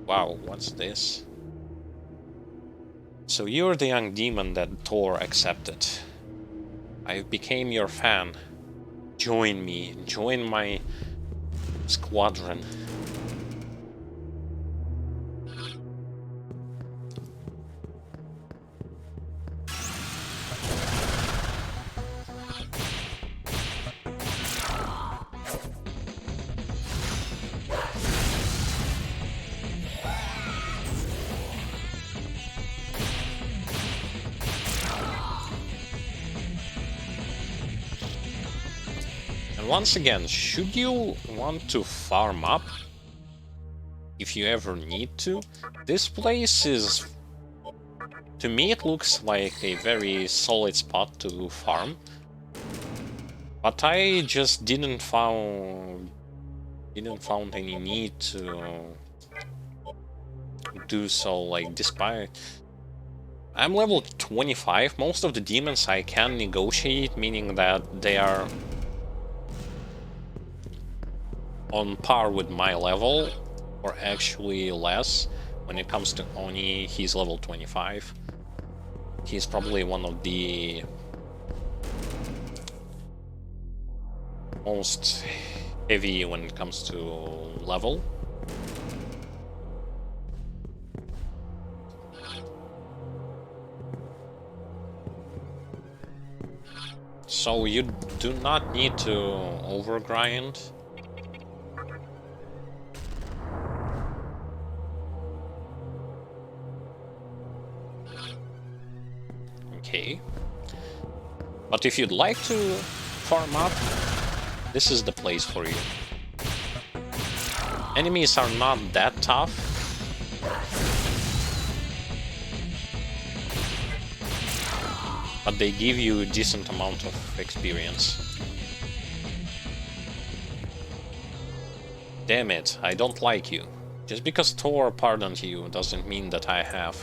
Wow, what's this? So you're the young demon that Thor accepted. I became your fan. Join me, join my squadron. Once again, should you want to farm up, if you ever need to, this place is... To me it looks like a very solid spot to farm. But I just didn't found any need to do so, like, despite... I'm level 25, most of the demons I can negotiate, meaning that they are on par with my level, or actually less. When it comes to Oni, he's level 25. He's probably one of the most heavy when it comes to level. So you do not need to overgrind. Okay. But if you'd like to farm up, this is the place for you. Enemies are not that tough. But they give you a decent amount of experience. Damn it, I don't like you. Just because Thor pardoned you doesn't mean that I have.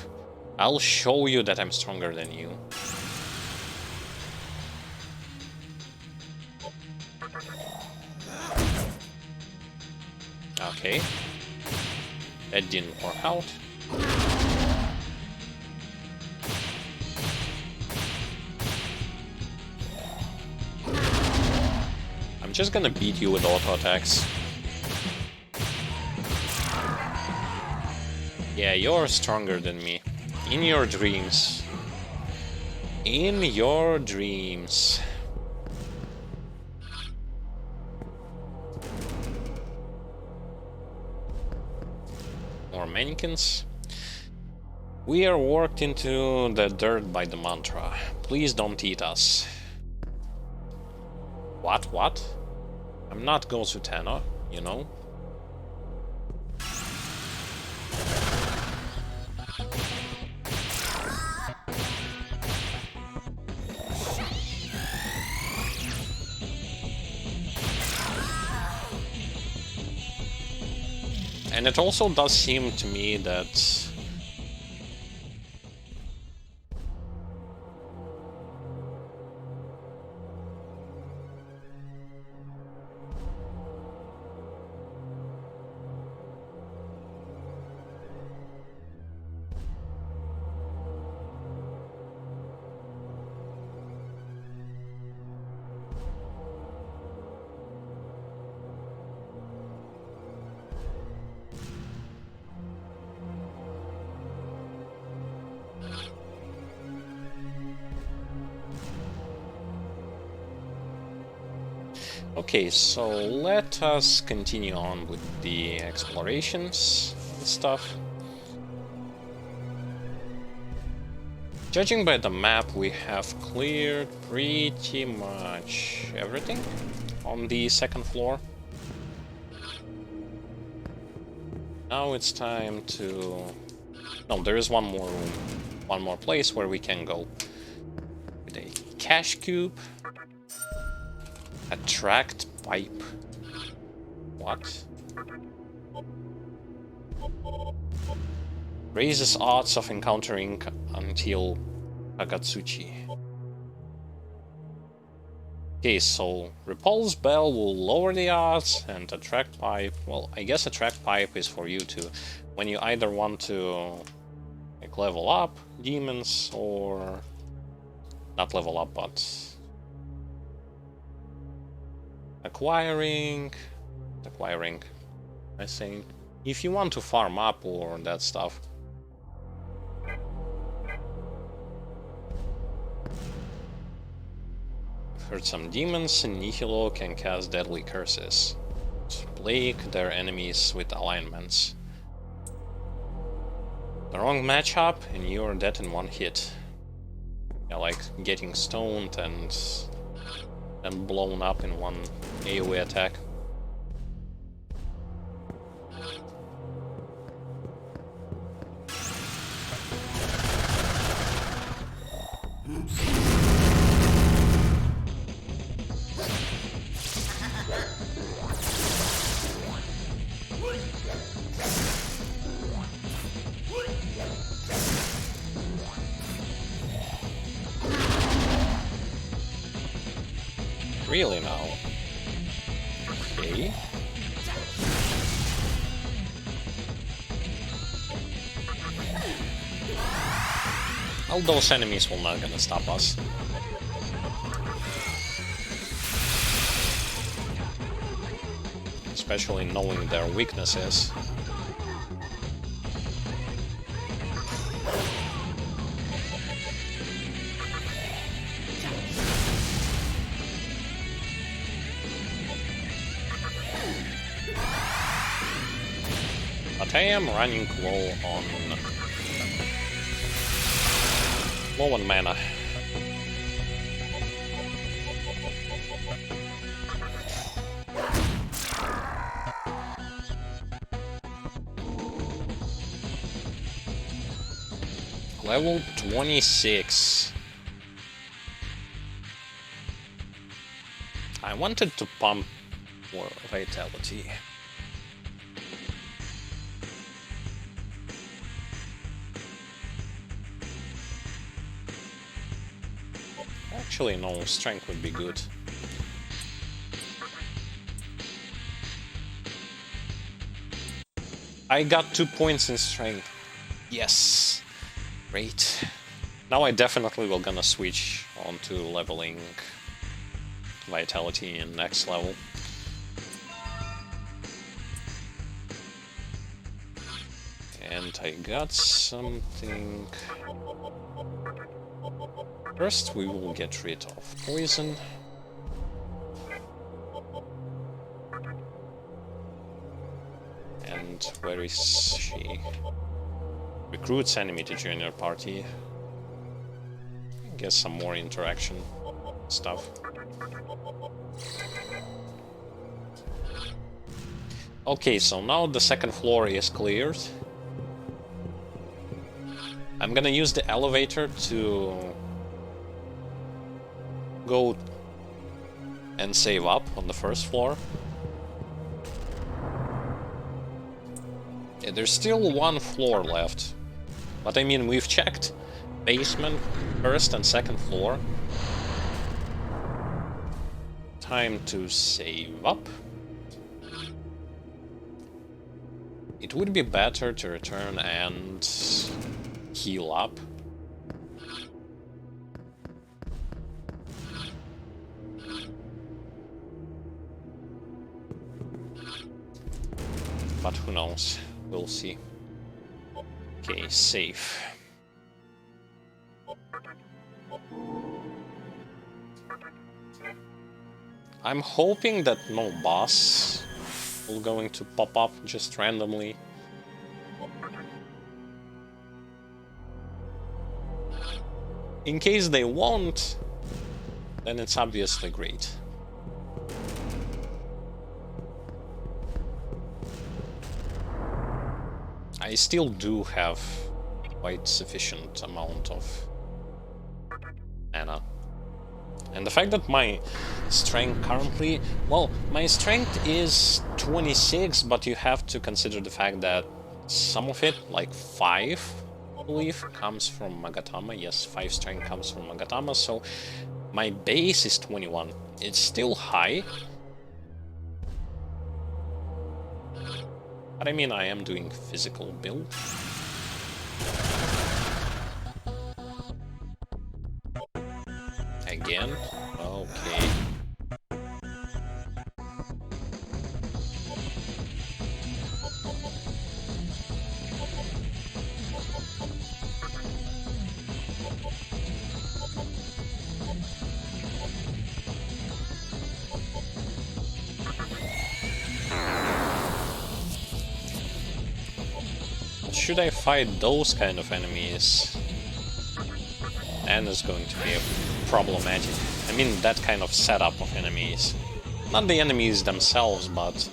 I'll show you that I'm stronger than you. Okay. That didn't work out. I'm just gonna beat you with auto attacks. Yeah, you're stronger than me. In your dreams. In your dreams. More mannequins. We are worked into the dirt by the mantra. Please don't eat us. What? I'm not Gosutana, you know? And it also does seem to me that okay, so let us continue on with the explorations and stuff. Judging by the map, we have cleared pretty much everything on the second floor. Now it's time to No, there is one more room, one more place where we can go. With a cash cube. Attract pipe. What? Raises odds of encountering until Agatsuchi. Okay, so Repulse Bell will lower the odds, and Attract Pipe, well, I guess Attract Pipe is for you to, when you either want to like level up demons or not level up, but acquiring, I think, if you want to farm up or that stuff. Heard some demons, and Nihilo can cast deadly curses. Plague their enemies with alignments. The wrong matchup, and you're dead in one hit. Yeah, like getting stoned and blown up in one AoE attack. Really now? Okay. All those enemies will not gonna stop us. Especially knowing their weaknesses. But I am running low on mana. Level 26. I wanted to pump more vitality. Actually, no, strength would be good. I got 2 points in strength. Yes. Great. Now I definitely will gonna switch on to leveling vitality in next level. And I got something. First we will get rid of poison. And where is she? Recruits enemy to join your party. Get some more interaction stuff. Okay, so now the second floor is cleared. I'm gonna use the elevator to go and save up on the first floor. Yeah, there's still one floor left. But I mean, we've checked basement, first and second floor. Time to save up. It would be better to return and heal up. But who knows? We'll see. Okay, safe. I'm hoping that no boss will going to pop up just randomly. In case they won't, then it's obviously great. I still do have quite sufficient amount of mana. And the fact that my strength currently... Well, my strength is 26, but you have to consider the fact that some of it, like 5, I believe, comes from Magatama. Yes, 5 strength comes from Magatama, so my base is 21. It's still high. But I mean, I am doing physical build. Again? Okay. Should I fight those kind of enemies? And it's going to be problematic. I mean, that kind of setup of enemies. Not the enemies themselves, but...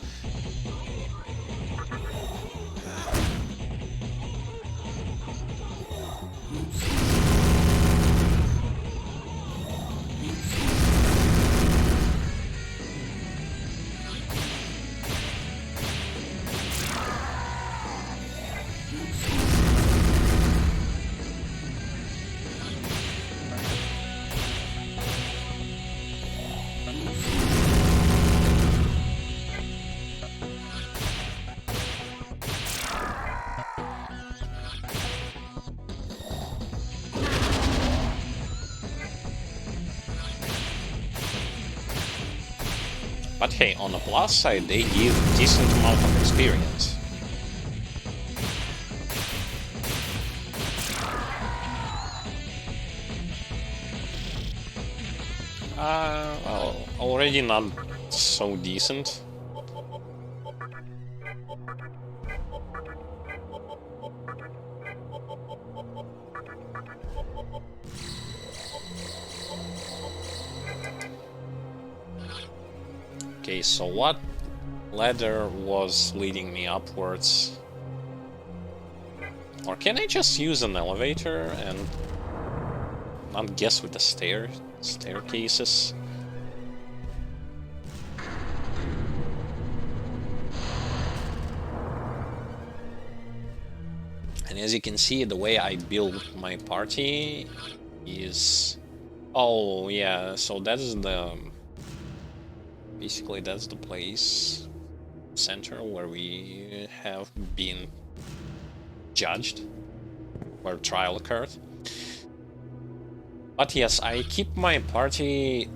But hey, on the plus side, they give decent amount of experience. Well, already not so decent. Okay, so what ladder was leading me upwards? Or can I just use an elevator and not guess with the staircases? And as you can see, the way I build my party is... Oh yeah, so that is the... Basically, that's the place, center, where we have been judged, where trial occurred. But yes, I keep my party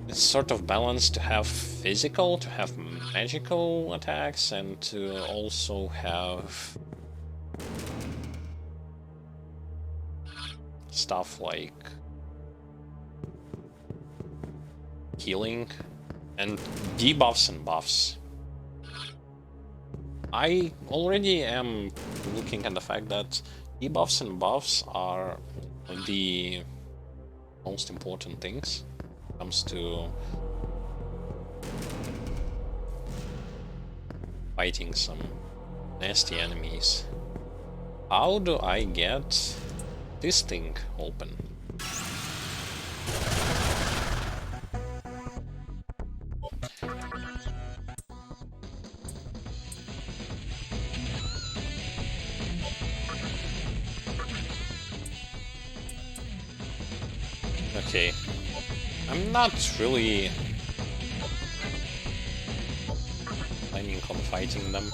sort of balanced to have physical, to have magical attacks, and to also have stuff like healing and debuffs and buffs. I already am looking at the fact that debuffs and buffs are the most important things when it comes to fighting some nasty enemies. How do I get this thing open? Okay, I'm not really planning on fighting them.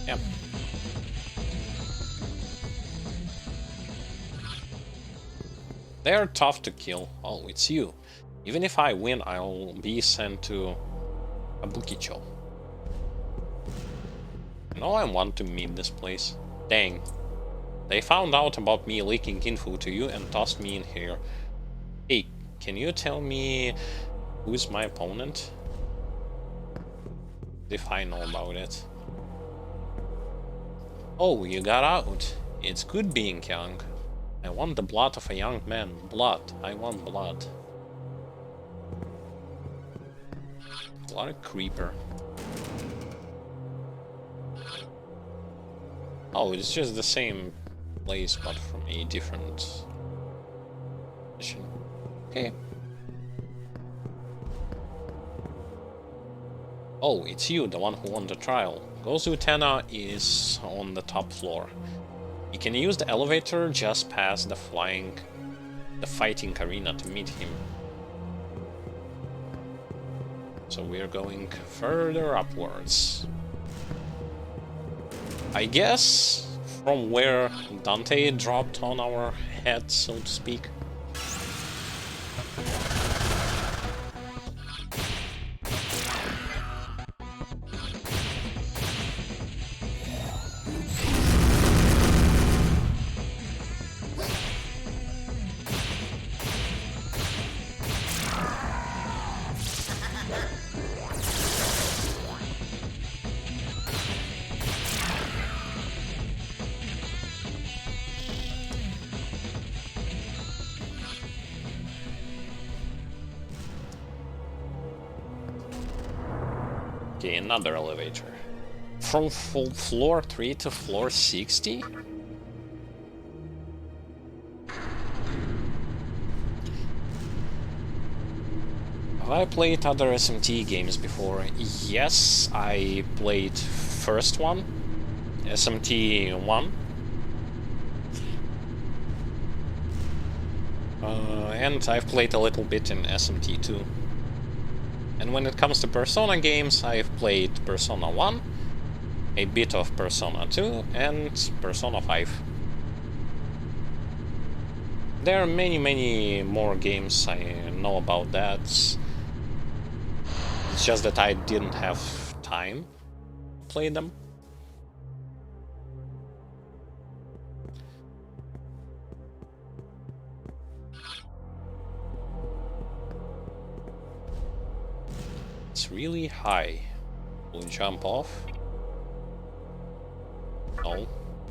Yeah. They're tough to kill. Oh, it's you. Even if I win, I'll be sent to Kabukicho. You know, I want to meet this place. Dang. They found out about me leaking info to you and tossed me in here. Hey, can you tell me who's my opponent? If I know about it. Oh, you got out. It's good being young. I want the blood of a young man. Blood. I want blood. What a creeper. Oh, it's just the same place, but from a different mission. Okay. Oh, it's you, the one who won the trial. Gozu Tenna is on the top floor. You can use the elevator just past the fighting arena to meet him. So we're going further upwards. I guess from where Dante dropped on our head, so to speak. Okay, another elevator. From floor 3 to floor 60? Have I played other SMT games before? Yes, I played first one, SMT 1. And I've played a little bit in SMT 2. And when it comes to Persona games, I've played Persona 1, a bit of Persona 2, and Persona 5. There are many more games I know about that. It's just that I didn't have time to play them. It's really high. Will jump off? No.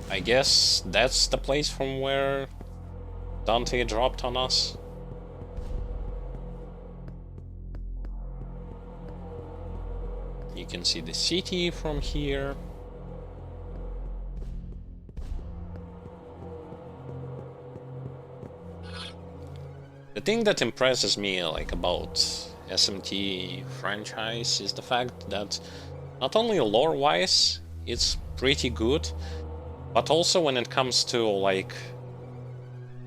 I guess that's the place from where Dante dropped on us. You can see the city from here. The thing that impresses me about SMT franchise is the fact that not only lore-wise it's pretty good, but also when it comes to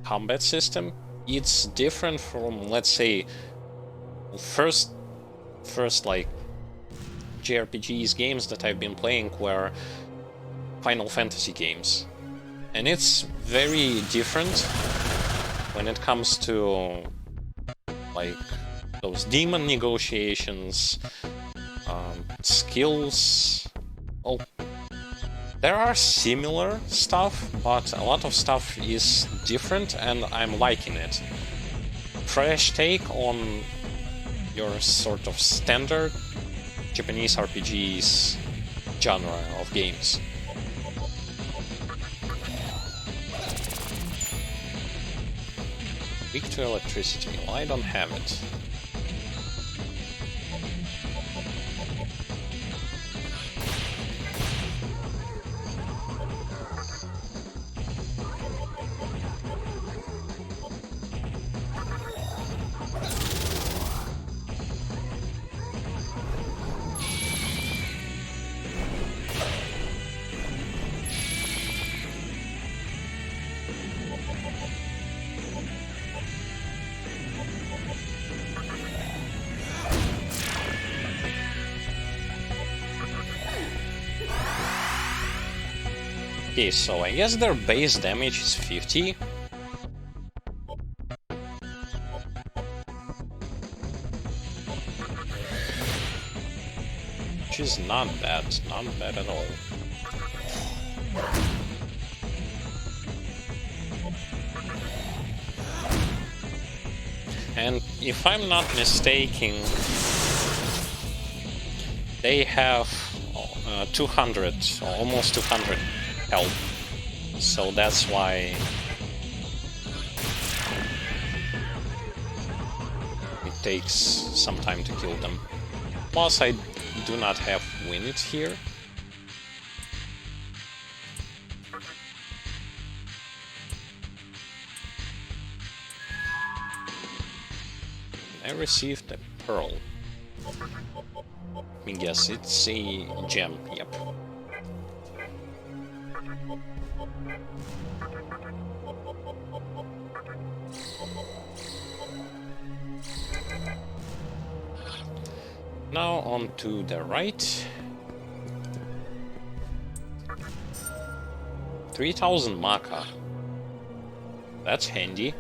combat system, it's different from, let's say, first JRPGs games that I've been playing were Final Fantasy games, and it's very different when it comes to those demon negotiations, skills. Oh, there are similar stuff, but a lot of stuff is different, and I'm liking it. Fresh take on your sort of standard Japanese RPGs genre of games. Weak to electricity. Well, I don't have it. Okay, so I guess their base damage is 50. Which is not bad at all. And if I'm not mistaken, they have 200, almost 200 health, so that's why it takes some time to kill them. Plus, I do not have wind here. I received a pearl. Let me guess, it's a gem, yep. Now on to the right. 3000 Maka. That's handy.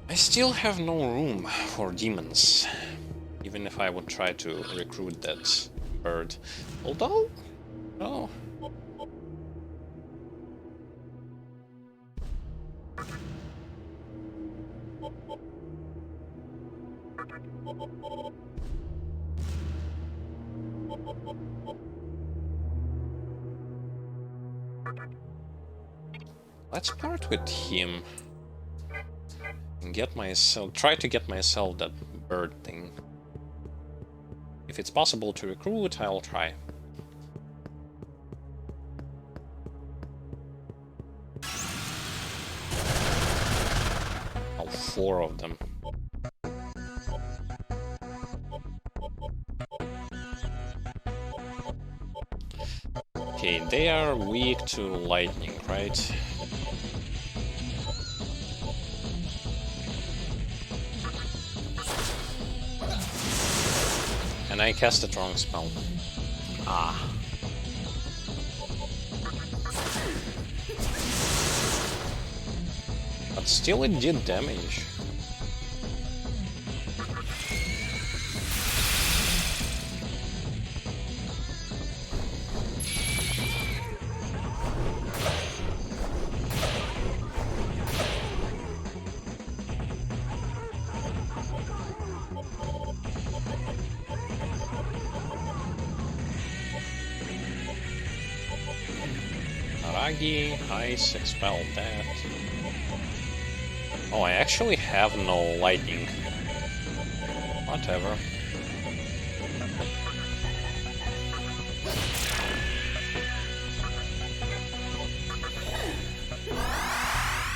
I still have no room for demons, even if I would try to recruit that bird. Although, no. Let's part with him and try to get myself that bird thing. If it's possible to recruit, I'll try. Oh, 4 of them. Okay, they are weak to lightning, right? And I cast a strong spell. Ah. But still it did damage. Ice, expel that. Oh, I actually have no lightning. Whatever.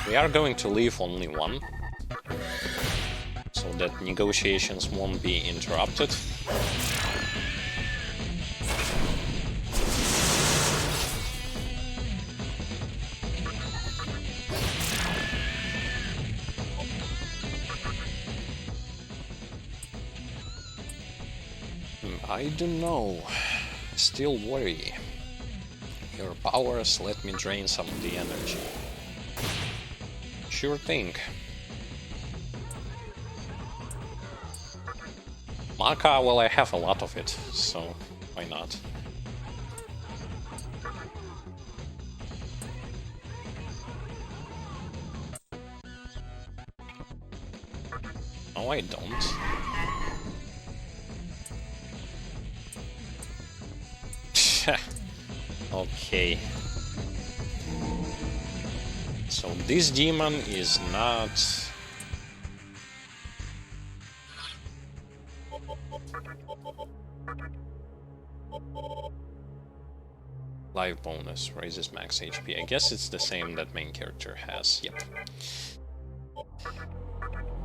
We are going to leave only one, so that negotiations won't be interrupted. I don't know. Still worry. Your powers let me drain some of the energy. Sure thing. Maka, well, I have a lot of it, so why not? No, I don't. Okay. So this demon is not... Life bonus, raises max HP. I guess it's the same that main character has, yep.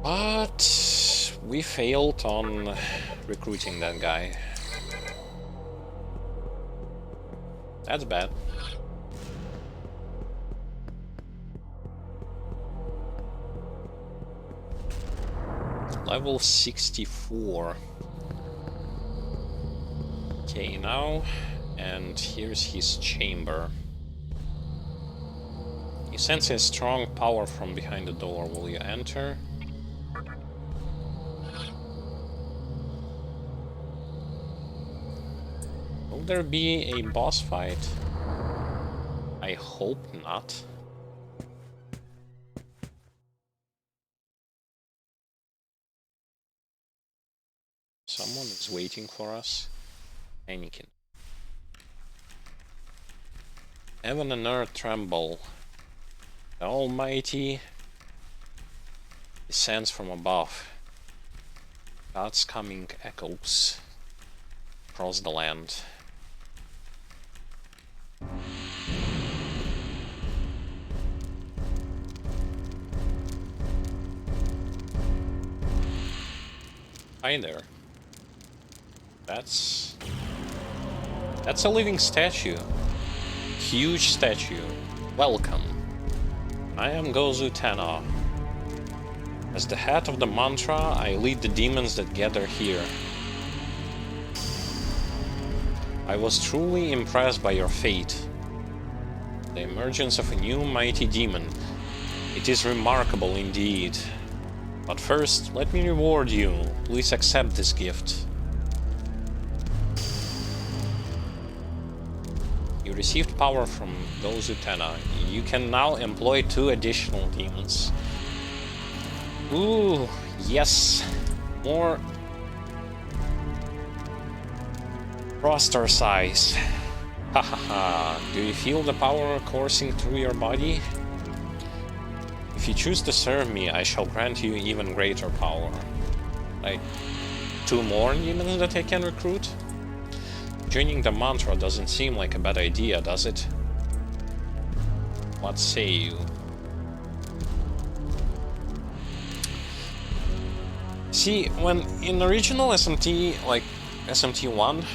But we failed on recruiting that guy. That's bad. Level 64. Okay, now, and here's his chamber. He senses strong power from behind the door. Will you enter? Will there be a boss fight? I hope not. Someone is waiting for us. Anakin. Heaven and earth tremble. The Almighty descends from above. God's coming echoes across the land. Hi there. That's a living statue. Huge statue. Welcome. I am Gozu Tena. As the head of the mantra, I lead the demons that gather here. I was truly impressed by your fate. The emergence of a new mighty demon. It is remarkable indeed. But first, let me reward you. Please accept this gift. You received power from Gozu Tena. You can now employ 2 additional demons. Ooh, yes. More roster size. Hahaha. Do you feel the power coursing through your body? If you choose to serve me, I shall grant you even greater power. Like 2 more demons that I can recruit? Joining the mantra doesn't seem like a bad idea, does it? What say you? See, when in original SMT, like SMT1,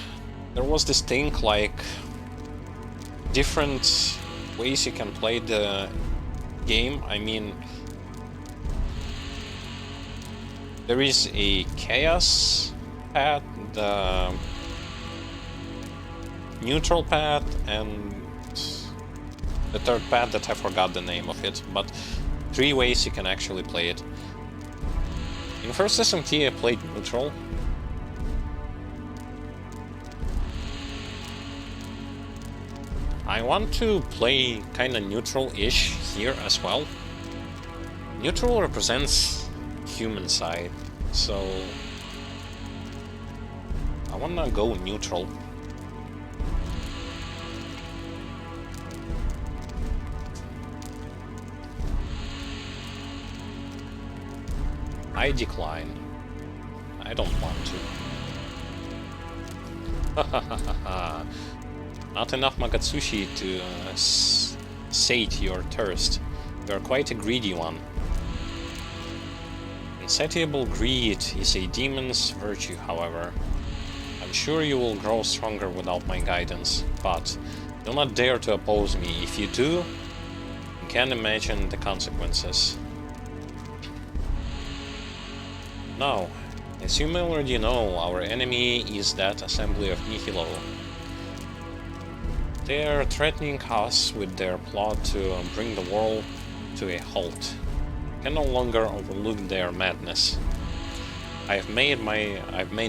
there was this thing like different ways you can play the game. I mean, there is a chaos path, the neutral path, and the third path that I forgot the name of it, but 3 ways you can actually play it. In first SMT I played neutral. I want to play kinda neutral-ish here as well. Neutral represents human side, so I wanna go neutral. I decline. I don't want to. Not enough Magatsushi to sate your thirst. You are quite a greedy one. Insatiable greed is a demon's virtue, however. I'm sure you will grow stronger without my guidance, but do not dare to oppose me. If you do, you can imagine the consequences. Now, as you may already know, our enemy is that assembly of Nihilo. They are threatening us with their plot to bring the world to a halt. I can no longer overlook their madness. I've made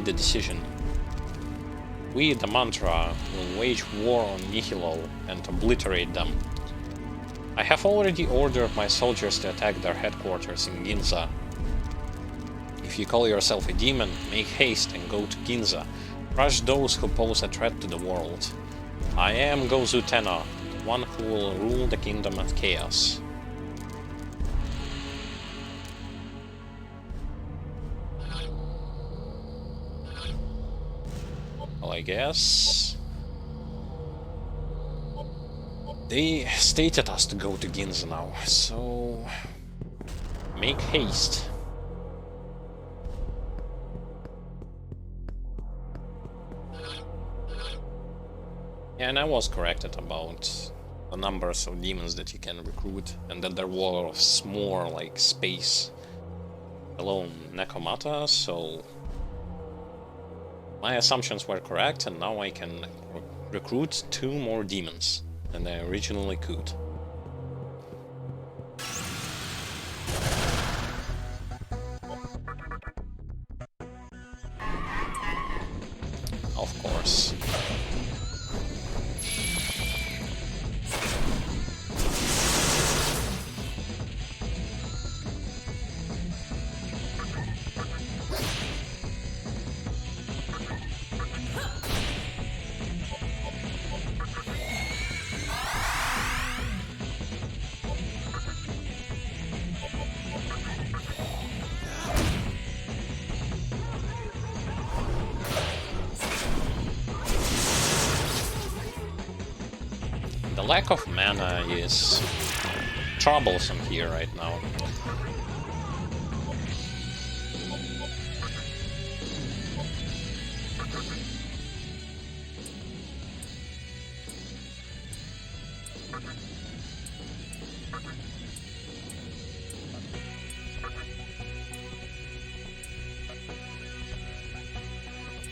the decision. We, the mantra, will wage war on Nihilo and obliterate them. I have already ordered my soldiers to attack their headquarters in Ginza. If you call yourself a demon, make haste and go to Ginza. Crush those who pose a threat to the world. I am Gozu Tena, the one who will rule the kingdom of chaos. Well, I guess they stated us to go to Ginza now, so make haste. Yeah, and I was corrected about the numbers of demons that you can recruit, and that there was more like space below Nekomata, so my assumptions were correct, and now I can recruit 2 more demons than I originally could. Of course. The lack of mana is troublesome here right now.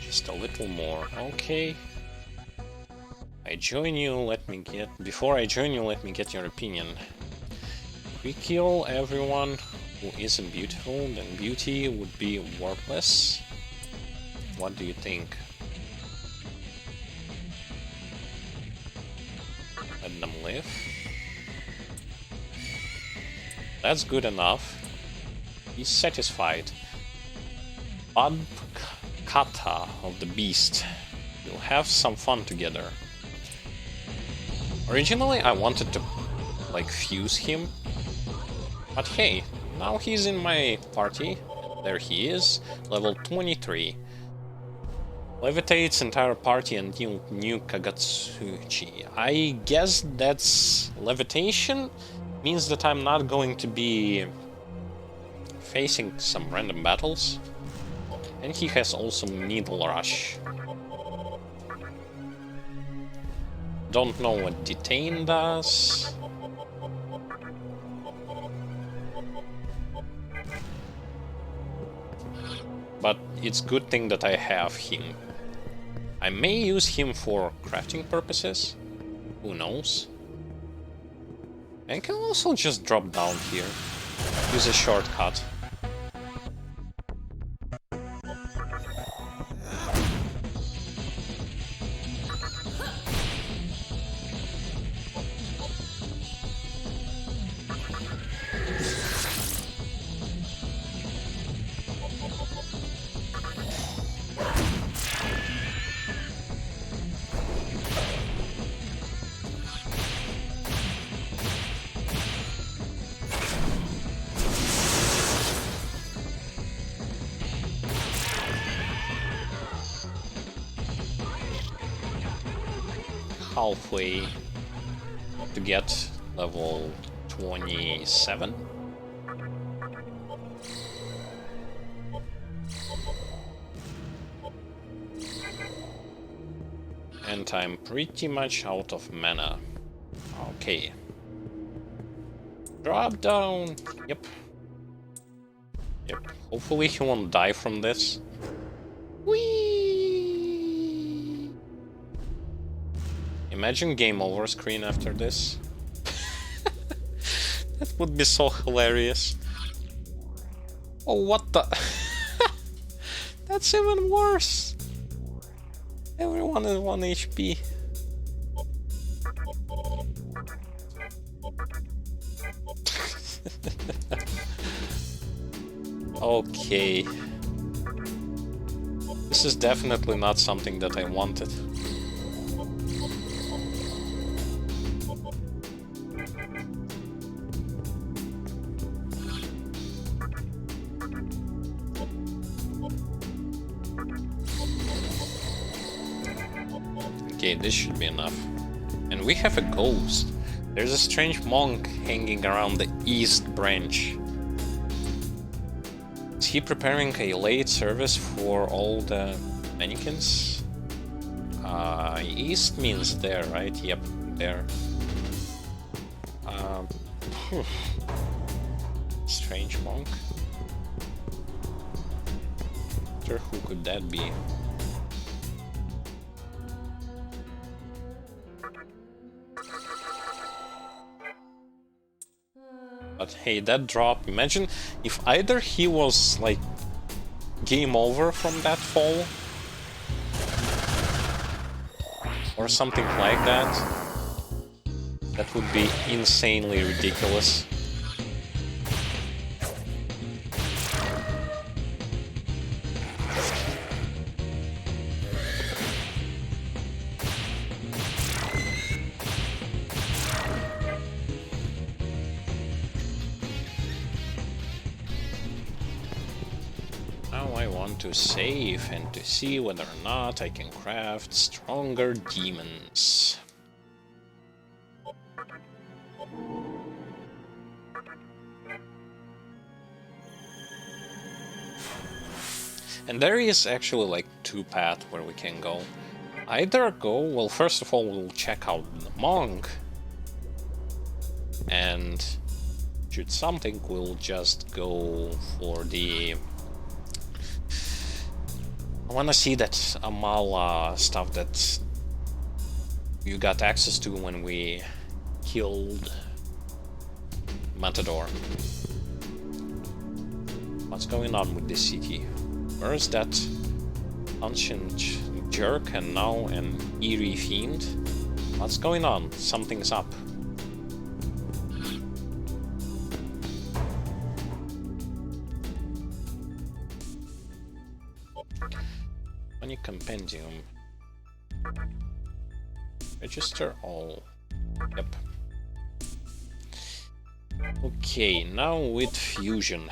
Just a little more, okay. I join you, let me get... Before I join you, let me get your opinion. We kill everyone who isn't beautiful, then beauty would be worthless. What do you think? Let them live. That's good enough. He's satisfied. Bad kata of the beast. We'll have some fun together. Originally I wanted to like fuse him, but hey, now he's in my party. There he is, level 23. Levitates entire party until new Kagatsuchi. I guess that's levitation means that I'm not going to be facing some random battles. And he has also Needle Rush. Don't know what Detain does. But it's good thing that I have him. I may use him for crafting purposes. Who knows? I can also just drop down here. Use a shortcut. Halfway to get level 27. And I'm pretty much out of mana. Okay. Drop down. Yep. Yep. Hopefully he won't die from this. Whee! Imagine game over screen after this. That would be so hilarious. Oh, what the? That's even worse. Everyone is 1 HP. Okay. This is definitely not something that I wanted. Okay, this should be enough. And we have a ghost. There's a strange monk hanging around the east branch. Is he preparing a late service for all the mannequins? East means there, right? Yep, there. Strange monk. Sure, who could that be? But hey, that drop, imagine if either he was like game over from that fall or something like that. That would be insanely ridiculous. To save and to see whether or not I can craft stronger demons. And there is actually like two paths where we can go. Either go, well, first of all we'll check out the monk and shoot something, we'll just go for the... I wanna see that Amala stuff that you got access to when we killed Matador. What's going on with this city? Where is that ancient jerk and now an eerie fiend? What's going on? Something's up. Money compendium. Register all. Yep. Okay, now with fusion.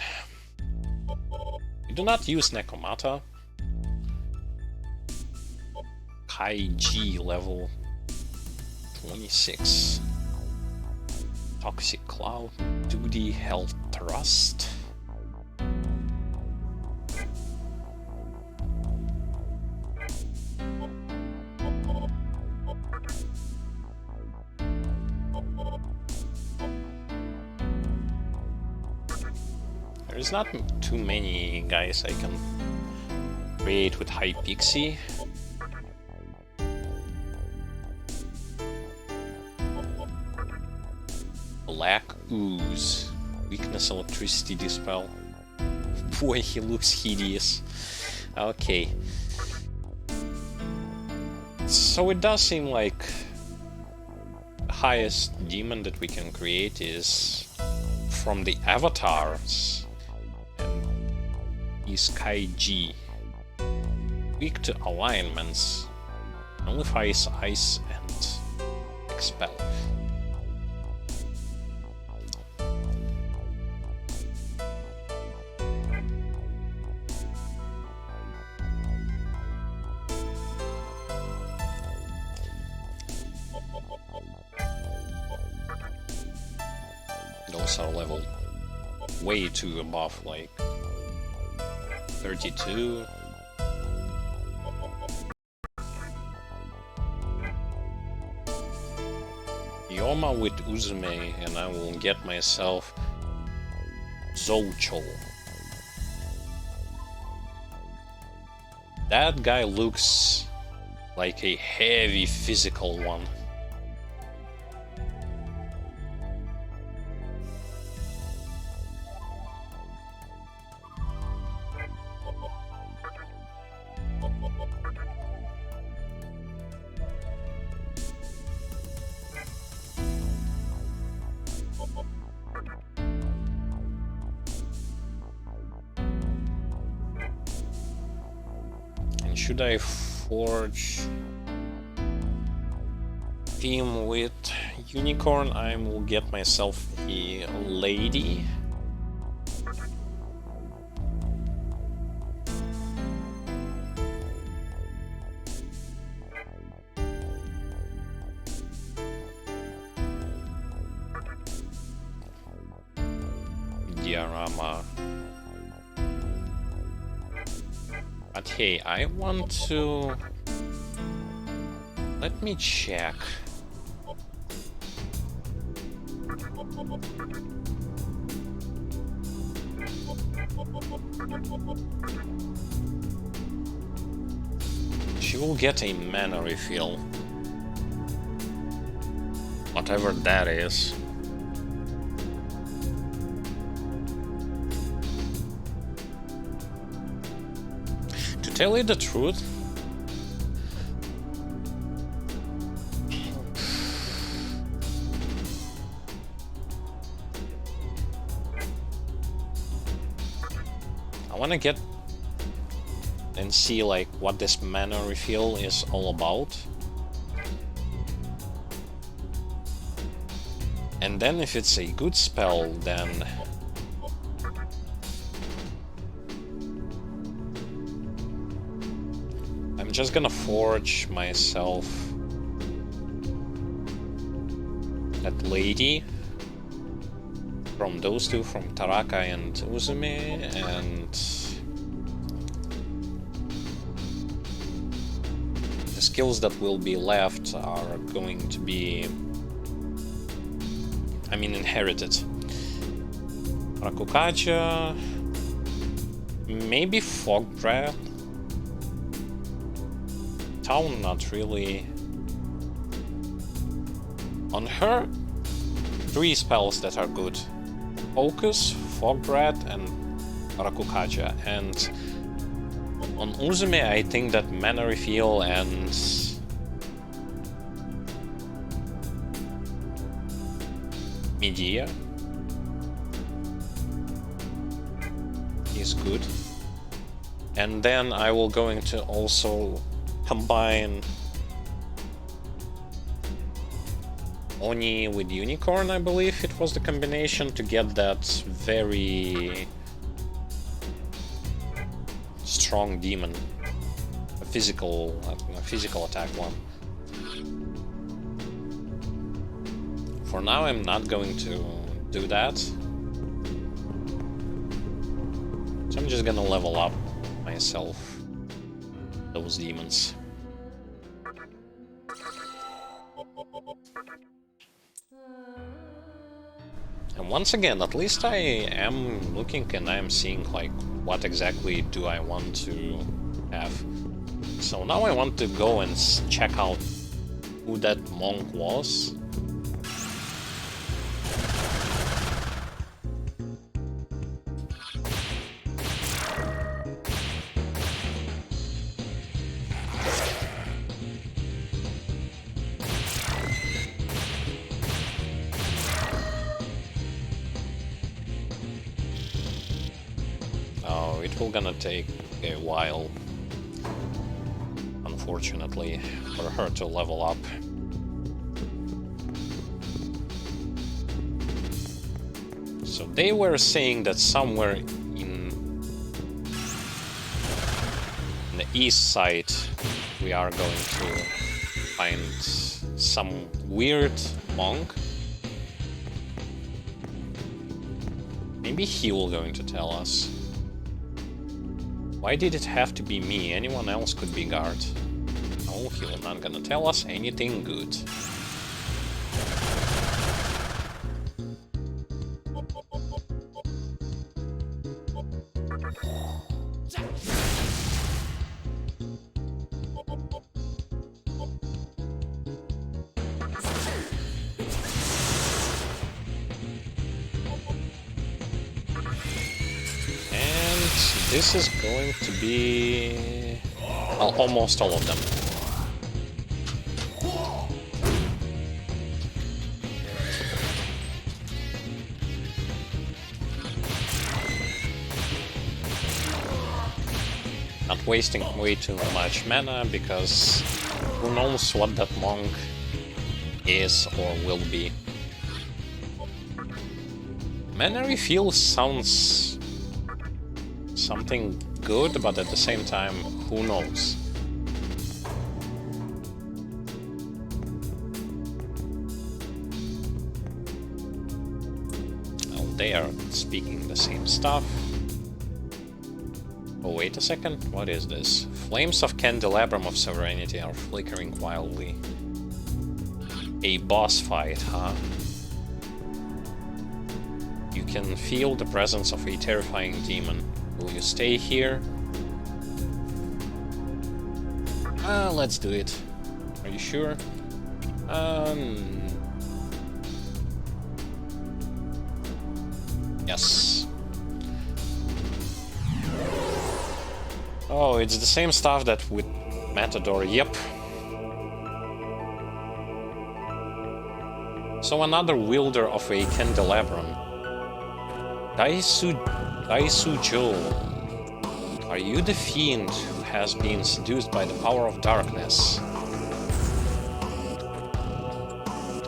We do not use Necromata. High G level 26. Toxic Cloud. 2D Health Thrust. There's not too many guys I can create with high pixie. Black Ooze. Weakness Electricity Dispel. Boy, he looks hideous. Okay. So it does seem like the highest demon that we can create is from the avatars. And he's Kai G. Weak to alignments. Only fires ice and expel. Those are leveled way too above, like 32. Yoma with Uzume, and I will get myself Zouchou. That guy looks like a heavy physical one. Should I forge theme with unicorn? I will get myself a lady. Diorama. But hey, I want to... Let me check. She will get a mana refill. Whatever that is. To tell you the truth, I wanna get and see like what this mana refill is all about. And then if it's a good spell, then I'm just gonna forge myself that lady from those two, from Taraka and Uzume, and the skills that will be left are going to be... I mean inherited. Rakukaja... Maybe Fogbreath? Town, not really. On her, 3 spells that are good. Focus, Fogbreath, and Rakukaja. And on Uzume, I think that Mana Refill and... Medea is good. And then I will going to also combine Oni with Unicorn, I believe it was the combination, to get that very strong demon, a physical attack one. For now I'm not going to do that, so I'm just gonna level up myself those demons. And once again, at least I am looking and I am seeing like what exactly do I want to have. So now I want to go and check out who that monk was. It will gonna take a while, unfortunately, for her to level up. So they were saying that somewhere in the east side we are going to find some weird monk. Maybe he will going to tell us. Why did it have to be me? Anyone else could be guard. No, he will not gonna tell us anything good. This is going to be almost all of them. Not wasting way too much mana, because who knows what that monk is or will be. Mana Refill sounds something good, but at the same time, who knows? Oh, they are speaking the same stuff. Oh, wait a second, what is this? Flames of Candelabrum of Sovereignty are flickering wildly. A boss fight, huh? You can feel the presence of a terrifying demon. Will you stay here? Let's do it. Are you sure? Yes. Oh, it's the same stuff that with Matador, yep. So another wielder of a candelabrum. Daisu Joe, are you the fiend who has been seduced by the power of darkness?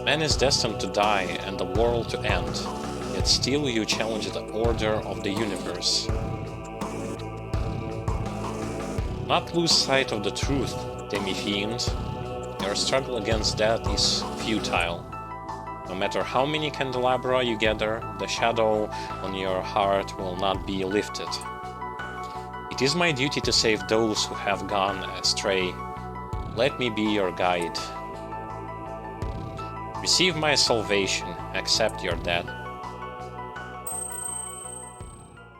Man is destined to die and the world to end, yet still you challenge the order of the universe. Not lose sight of the truth, demi-fiend. Your struggle against death is futile. No matter how many candelabra you gather, the shadow on your heart will not be lifted. It is my duty to save those who have gone astray. Let me be your guide. Receive my salvation. Accept your death.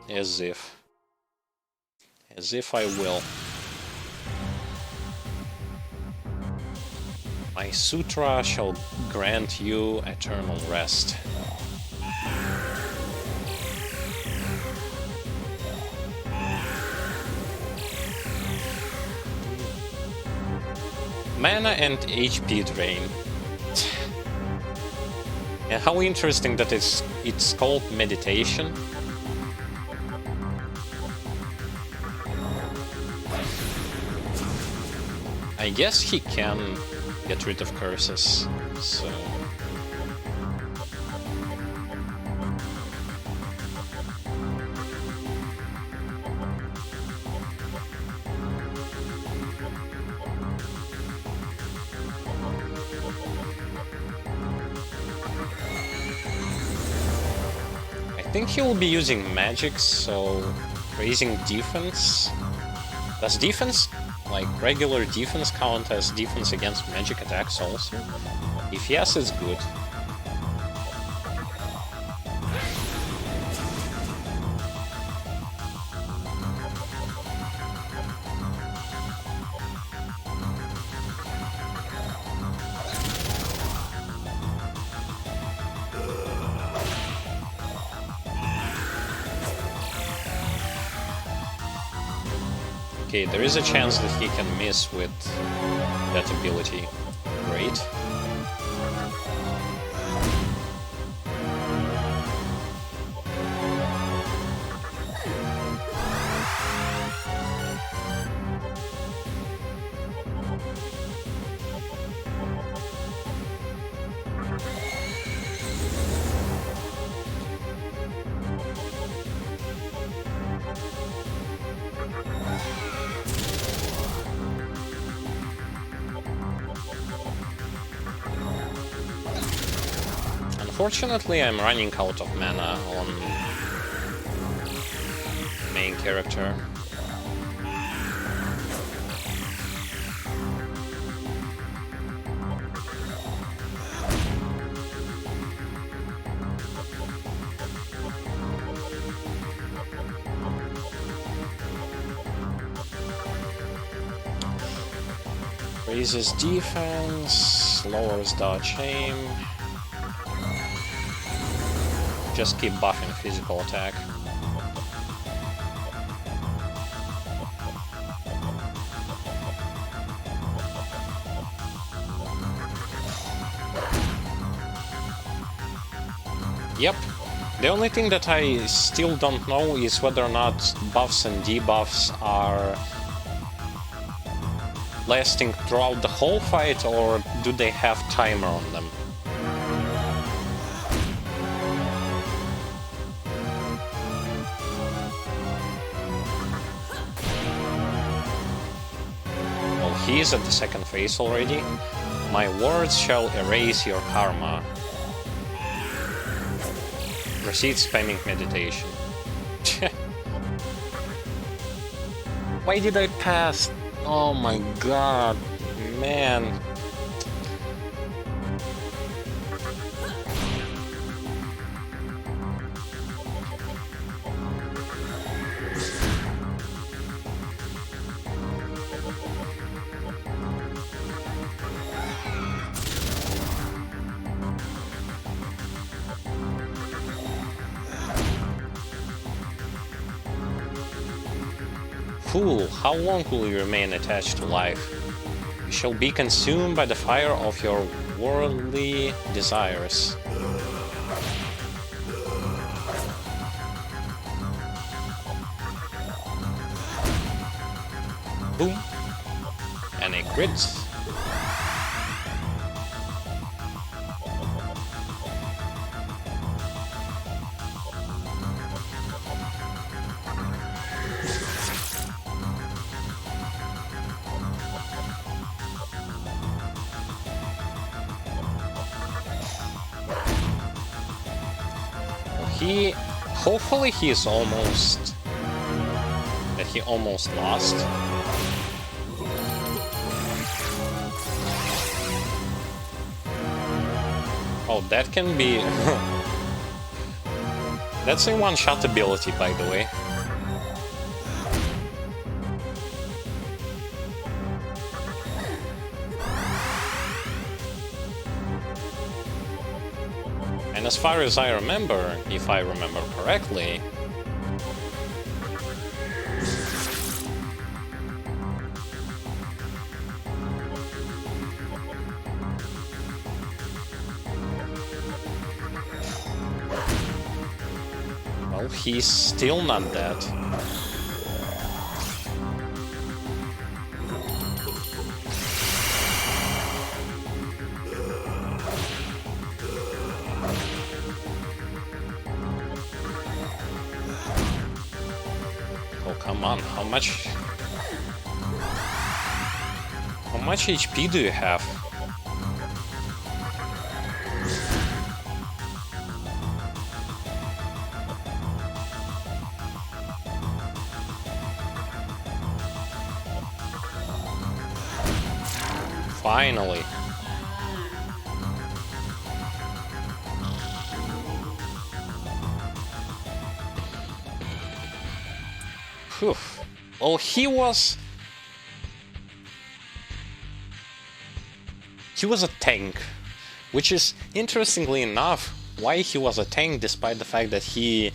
As if. As if I will. My sutra shall grant you eternal rest. Mana and HP drain. And how interesting that it's called meditation. I guess he can get rid of curses, so... I think he will be using magic, so raising defense. Does defense, like regular defense, count as defense against magic attacks also? If yes, it's good. Okay, there is a chance that he can miss with that ability. Great. Unfortunately, I'm running out of mana on main character. Raises defense, lowers dodge aim. Just keep buffing physical attack. Yep. The only thing that I still don't know is whether or not buffs and debuffs are lasting throughout the whole fight, or do they have timer on them? He is at the second phase already. My words shall erase your karma. Proceed spamming meditation. Why did I pass? Oh my god, man. Fool, how long will you remain attached to life? You shall be consumed by the fire of your worldly desires. Boom. And a crit. Hopefully he almost lost. Oh, that can be... That's a one-shot ability, by the way. And as far as I remember, if I remember correctly... Well, he's still not dead. Oh, come on, how much HP do you have? Finally. Phew. Well, he was a tank, which is, interestingly enough, why he was a tank, despite the fact that he's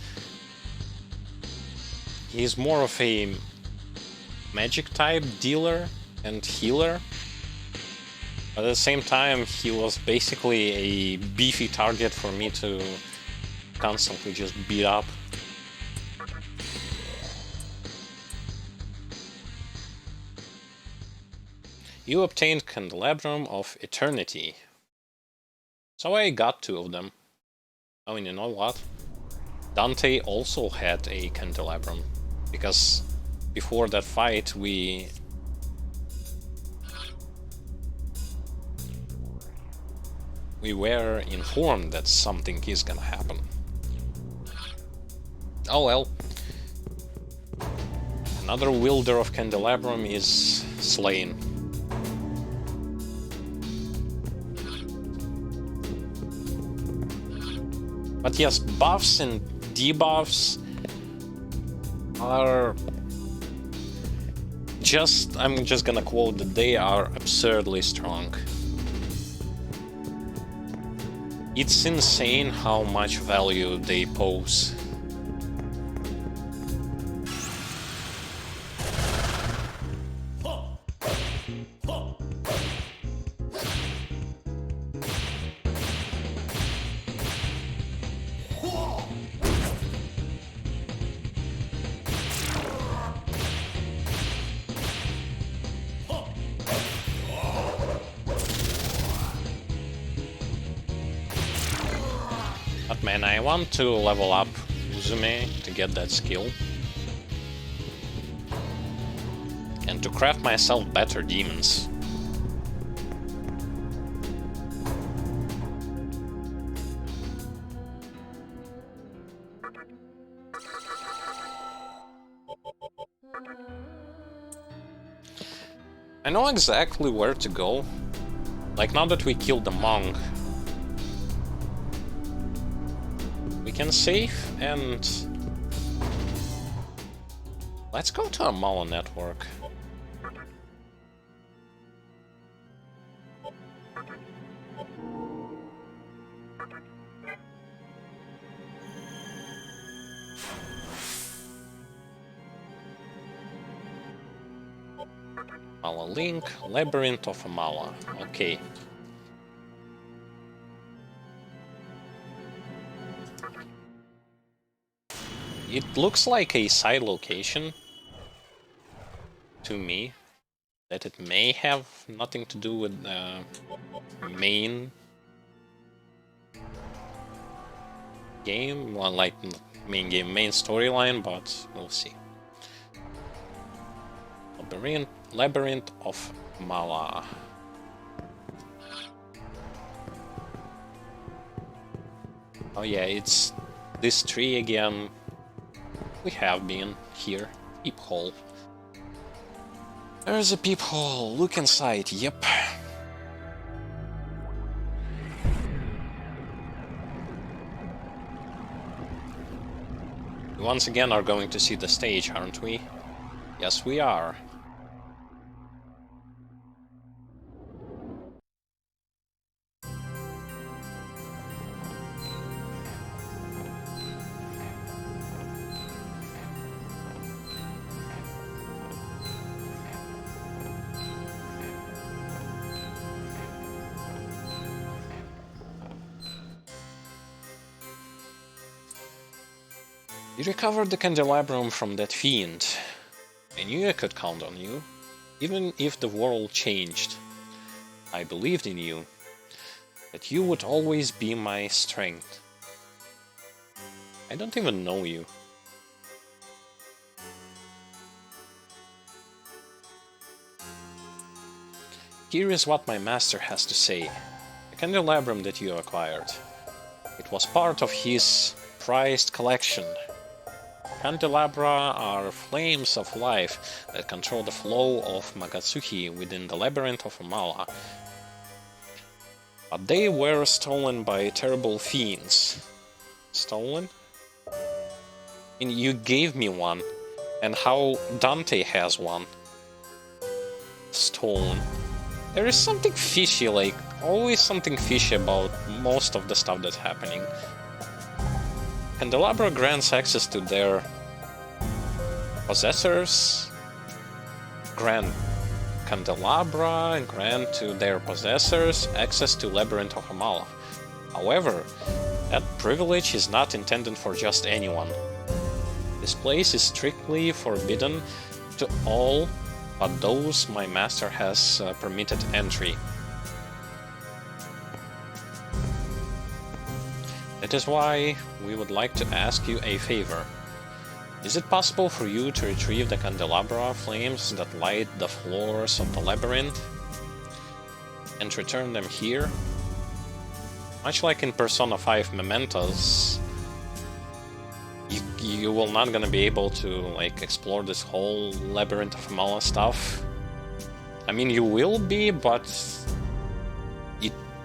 more of a magic type dealer and healer. But at the same time, he was basically a beefy target for me to constantly just beat up. You obtained Candelabrum of Eternity. So I got 2 of them. I mean, you know what? Dante also had a Candelabrum, because before that fight we were informed that something is gonna happen. Oh well. Another wielder of Candelabrum is slain. But yes, buffs and debuffs are just, I'm just gonna quote that they are absurdly strong. It's insane how much value they pose. But man, I want to level up Uzume to get that skill. And to craft myself better demons. I know exactly where to go. Like, now that we killed the monk, we can save and let's go to a Mala network. Mala link, Labyrinth of Mala. Okay. It looks like a side location to me, that it may have nothing to do with the main game, well, like main storyline, but we'll see. Labyrinth of Mala. Oh yeah, it's this tree again. We have been here. Peephole. There's a peephole. Look inside. Yep. once again are going to see the stage, aren't we? Yes, we are. You recovered the candelabrum from that fiend. I knew I could count on you, even if the world changed. I believed in you, that you would always be my strength. I don't even know you. Here is what my master has to say. The candelabrum that you acquired. It was part of his prized collection. Candelabra are flames of life that control the flow of Magatsuki within the labyrinth of Amala. But they were stolen by terrible fiends. Stolen? And you gave me one, and how Dante has one. Stolen. There is something fishy, like, always something fishy about most of the stuff that's happening. Candelabra grants access to their possessors, grant candelabra and grant to their possessors access to Labyrinth of Amala. However, that privilege is not intended for just anyone. This place is strictly forbidden to all but those my master has permitted entry. That is why we would like to ask you a favor. Is it possible for you to retrieve the candelabra flames that light the floors of the labyrinth and return them here? Much like in Persona 5 Mementos, you will not gonna be able to like explore this whole Labyrinth of Amala stuff. I mean, you will be, but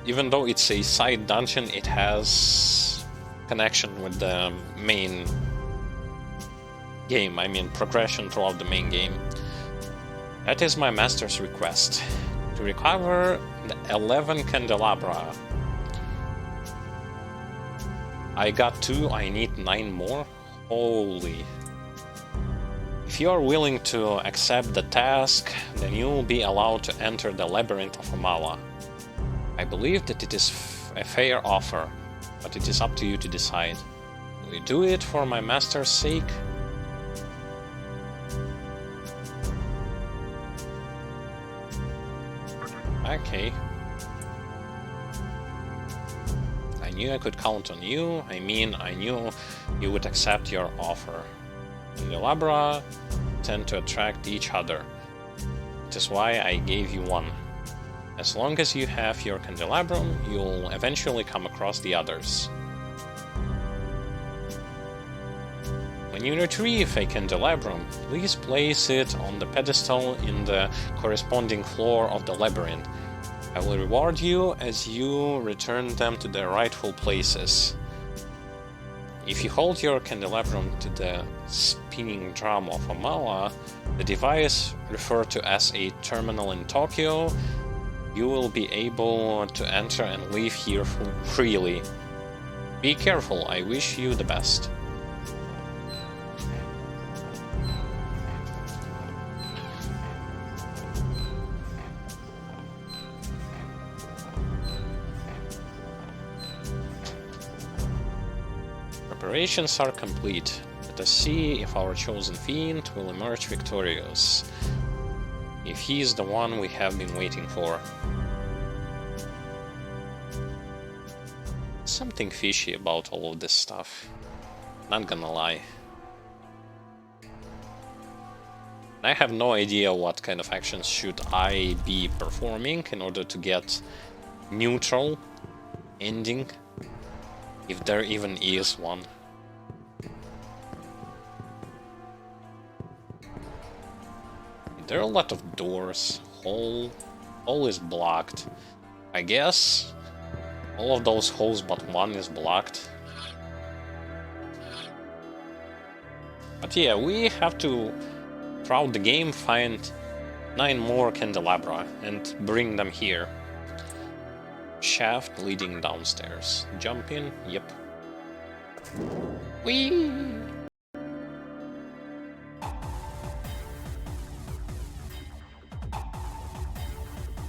even though it's a side dungeon, it has connection with the main game, I mean progression throughout the main game. That is my master's request. To recover the 11 candelabra. I got 2, I need 9 more? Holy. If you are willing to accept the task, then you will be allowed to enter the Labyrinth of Amala. I believe that it is a fair offer, but it is up to you to decide. Will you do it for my master's sake? Okay. I knew I could count on you. I mean, I knew you would accept your offer. Candelabra tend to attract each other. That is why I gave you one. As long as you have your candelabrum, you'll eventually come across the others. When you retrieve a candelabrum, please place it on the pedestal in the corresponding floor of the labyrinth. I will reward you as you return them to their rightful places. If you hold your candelabrum to the spinning drum of Amala, the device referred to as a terminal in Tokyo, you will be able to enter and leave here freely. Be careful, I wish you the best. Preparations are complete. Let us see if our chosen fiend will emerge victorious. If he is the one we have been waiting for. Something fishy about all of this stuff. Not gonna lie. I have no idea what kind of actions should I be performing in order to get neutral ending, if there even is one. There are a lot of doors. Hole is blocked. I guess all of those holes but one is blocked. But yeah, we have to, throughout the game, find 9 more candelabra and bring them here. Shaft leading downstairs. Jump in? Yep. Whee!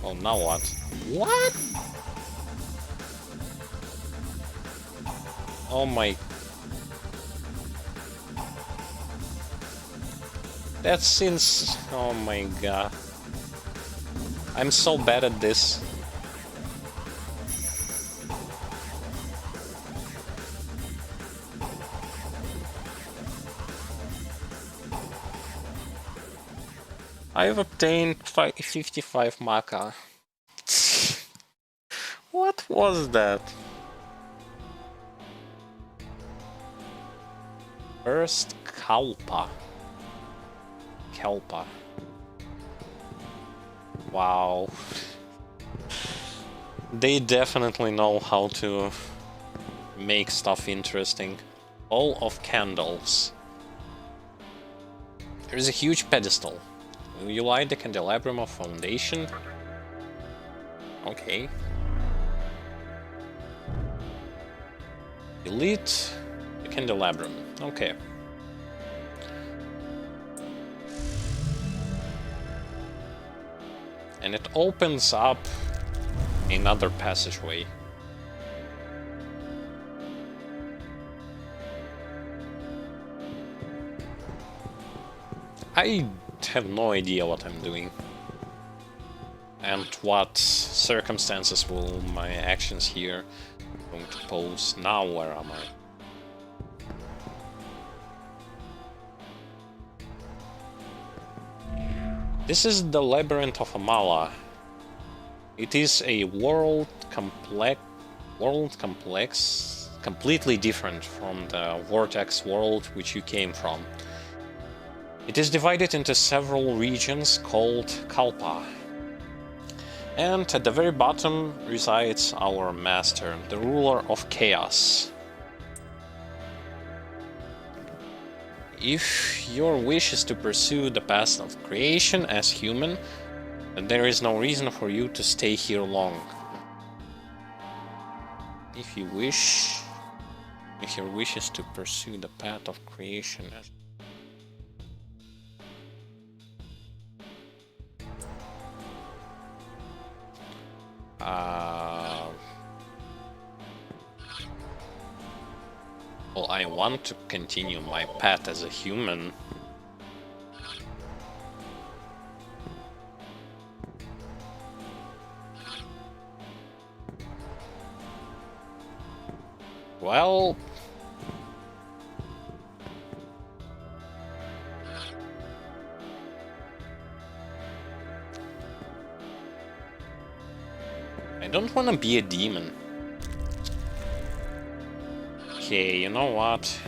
Oh, now what? What? Oh my... That's since... Oh my god. I'm so bad at this. I've obtained 55 maca. What was that? First Kalpa. Kalpa. Wow. They definitely know how to make stuff interesting. All of candles. There's a huge pedestal. Will you light the candelabrum of foundation? Okay. Delete the candelabrum. Okay. And it opens up another passageway. I have no idea what I'm doing. And what circumstances will my actions here going to pose. Now where am I? This is the Labyrinth of Amala. It is a world complex, completely different from the Vortex world which you came from. It is divided into several regions called Kalpa. And at the very bottom resides our master, the ruler of chaos. If your wish is to pursue the path of creation as human, then there is no reason for you to stay here long. If your wish is to pursue the path of creation as... Well, I want to continue my path as a human. Well... I don't want to be a demon. Okay, you know what?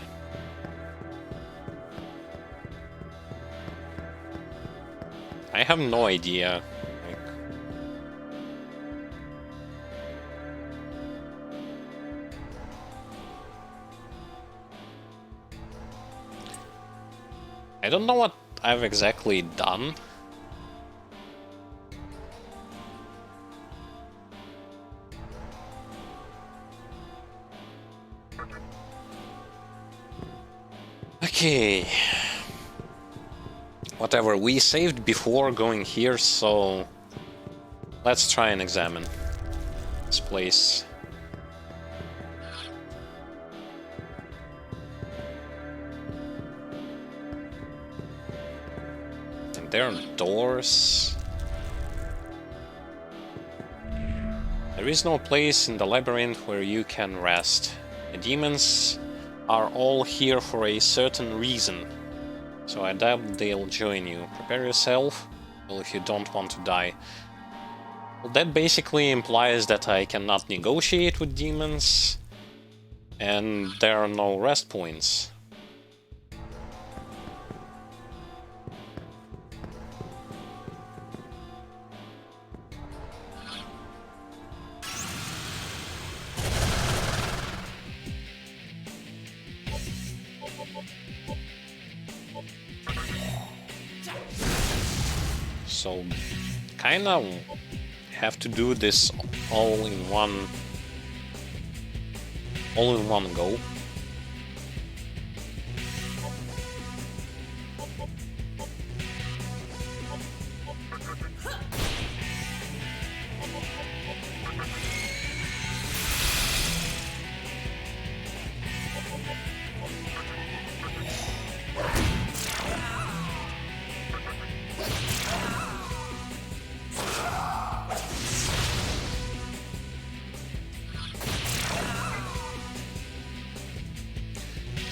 I have no idea. Like... I don't know what I've exactly done. Okay. Whatever, we saved before going here, so let's try and examine this place. And there are doors. There is no place in the labyrinth where you can rest. The demons are all here for a certain reason, so I doubt they'll join you. Prepare yourself, well, if you don't want to die. Well, that basically implies that I cannot negotiate with demons, and there are no rest points. so kinda have to do this all in one go.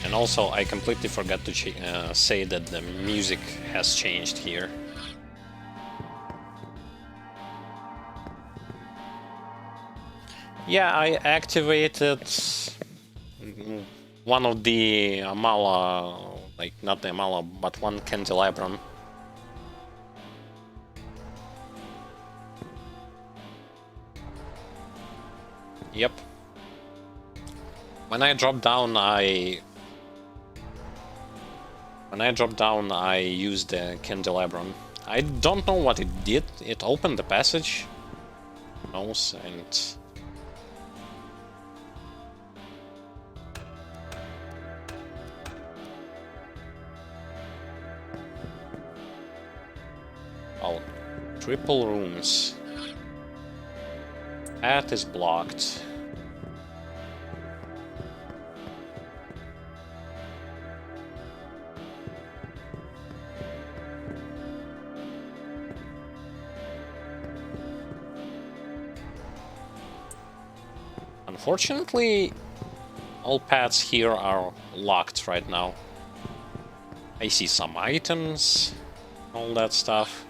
And also, I completely forgot to say that the music has changed here. Yeah, I activated one of the Amala, like not the Amala, but one candelabrum. Yep. When I dropped down, I used the candelabrum. I don't know what it did. It opened the passage. Who knows? And oh, triple rooms. Path is blocked. Unfortunately, all paths here are locked right now. I see some items, all that stuff.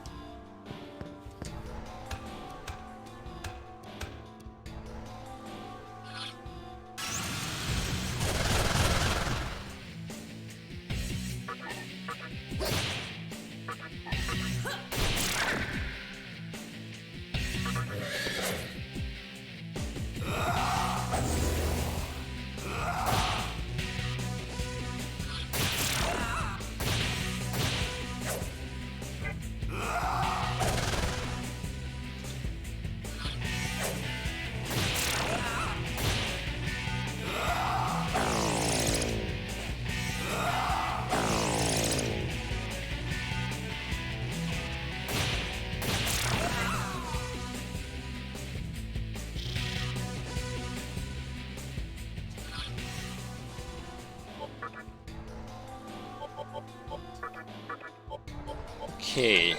Okay.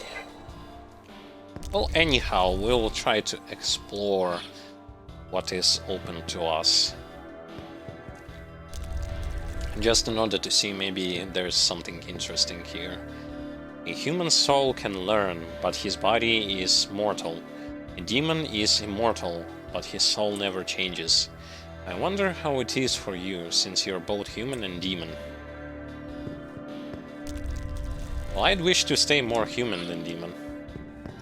Well, anyhow, we'll try to explore what is open to us. Just in order to see maybe there's something interesting here. A human soul can learn, but his body is mortal. A demon is immortal, but his soul never changes. I wonder how it is for you, since you're both human and demon. Well, I'd wish to stay more human than demon.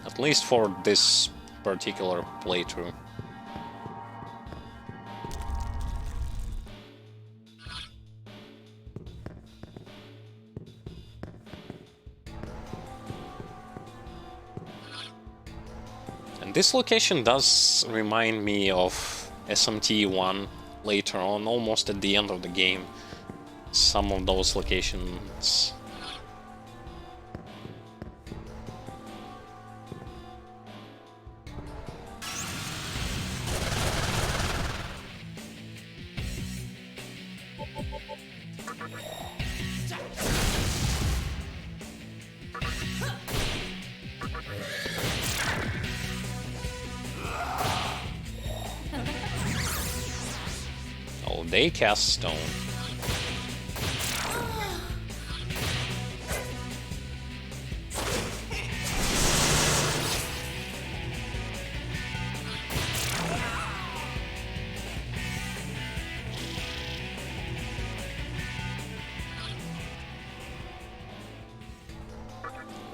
At least for this particular playthrough. And this location does remind me of SMT 1 later on, almost at the end of the game. Some of those locations. Oh, they cast stone.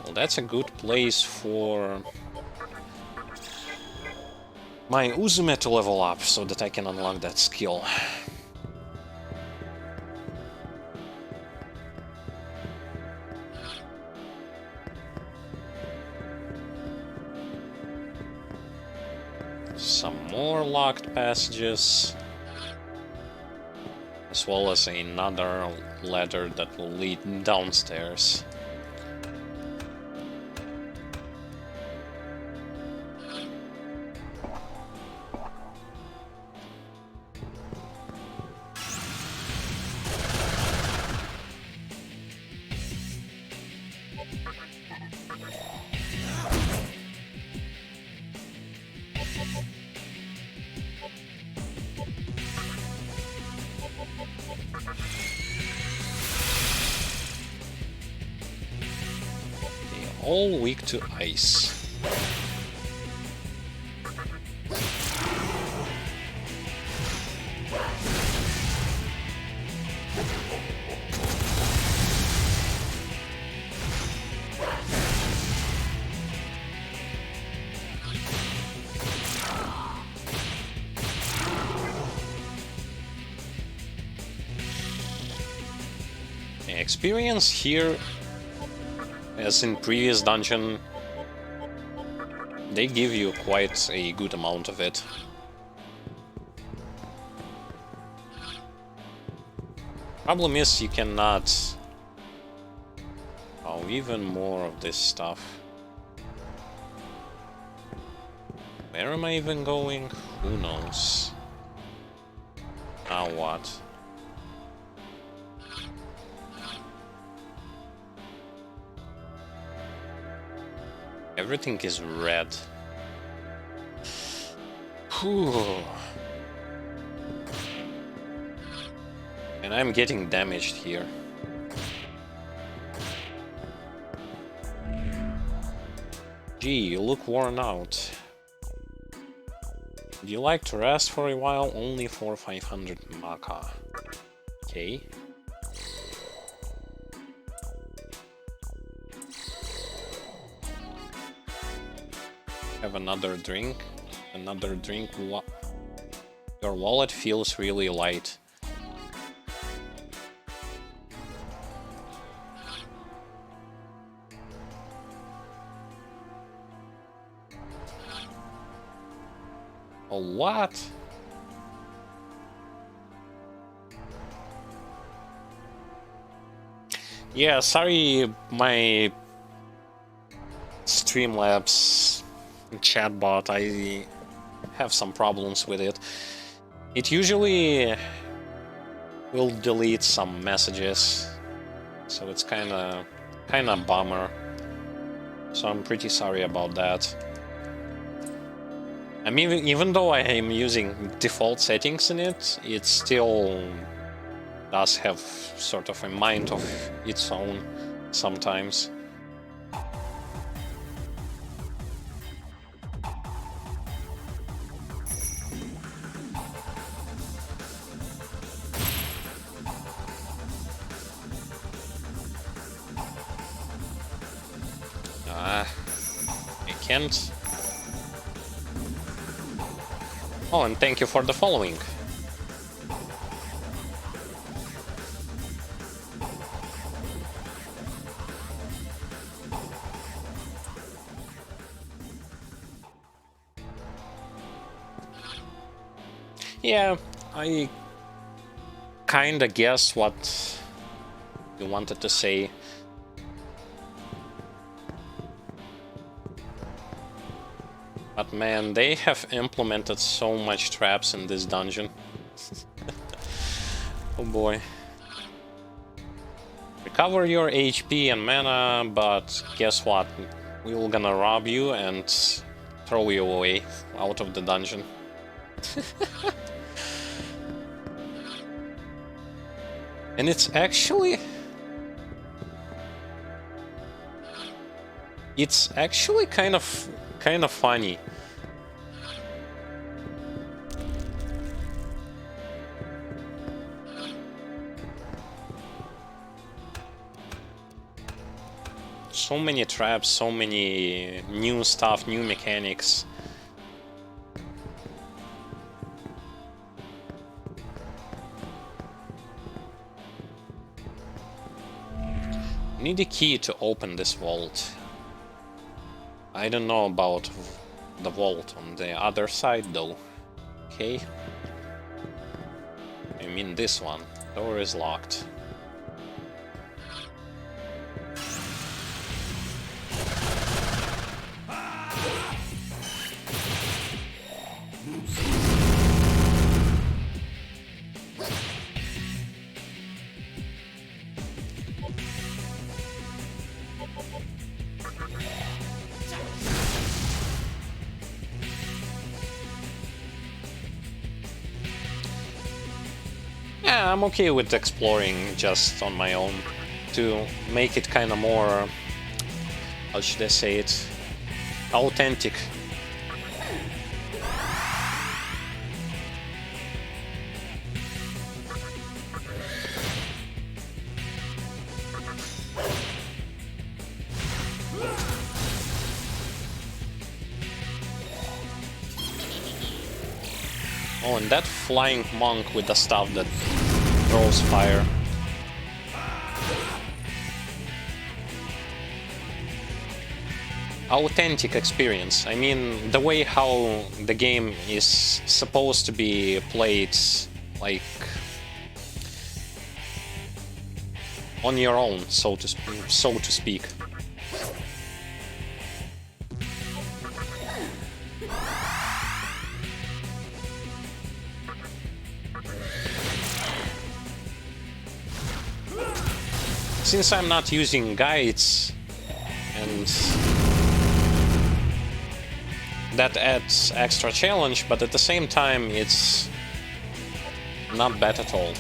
Well, that's a good place for my Uzume to level up so that I can unlock that skill. some more locked passages, as well as another ladder that will lead downstairs. All weak to ice. The experience here, as in previous dungeon, they give you quite a good amount of it. Problem is you cannot... Oh, even more of this stuff. Where am I even going? Who knows? Now what? Everything is red. Whew. And I'm getting damaged here. Gee, you look worn out. Would you like to rest for a while? Only for 500 Maka. Okay. Have another drink. Another drink. Your wallet feels really light. Oh, what? Yeah, sorry, my Streamlabs chatbot, I have some problems with it. It usually will delete some messages, so it's kinda bummer. So I'm pretty sorry about that. I mean, even though I am using default settings in it, it still does have sort of a mind of its own sometimes. I can't. Oh, and thank you for the following. Yeah, I kinda guessed what you wanted to say. But man, they have implemented so much traps in this dungeon. Oh boy. Recover your HP and mana, but guess what? We're gonna rob you and throw you away out of the dungeon. And it's actually kind of funny. So many traps, so many new stuff, new mechanics. Need a key to open this vault. I don't know about the vault on the other side, though. Okay. I mean this one. Door is locked. Yeah, I'm okay with exploring just on my own to make it kind of more, how should I say it, authentic. Oh, and that flying monk with the stuff that throws fire. Authentic experience. I mean, the way how the game is supposed to be played, like, on your own, so to speak. Since I'm not using guides, and that adds extra challenge, but at the same time it's not bad at all.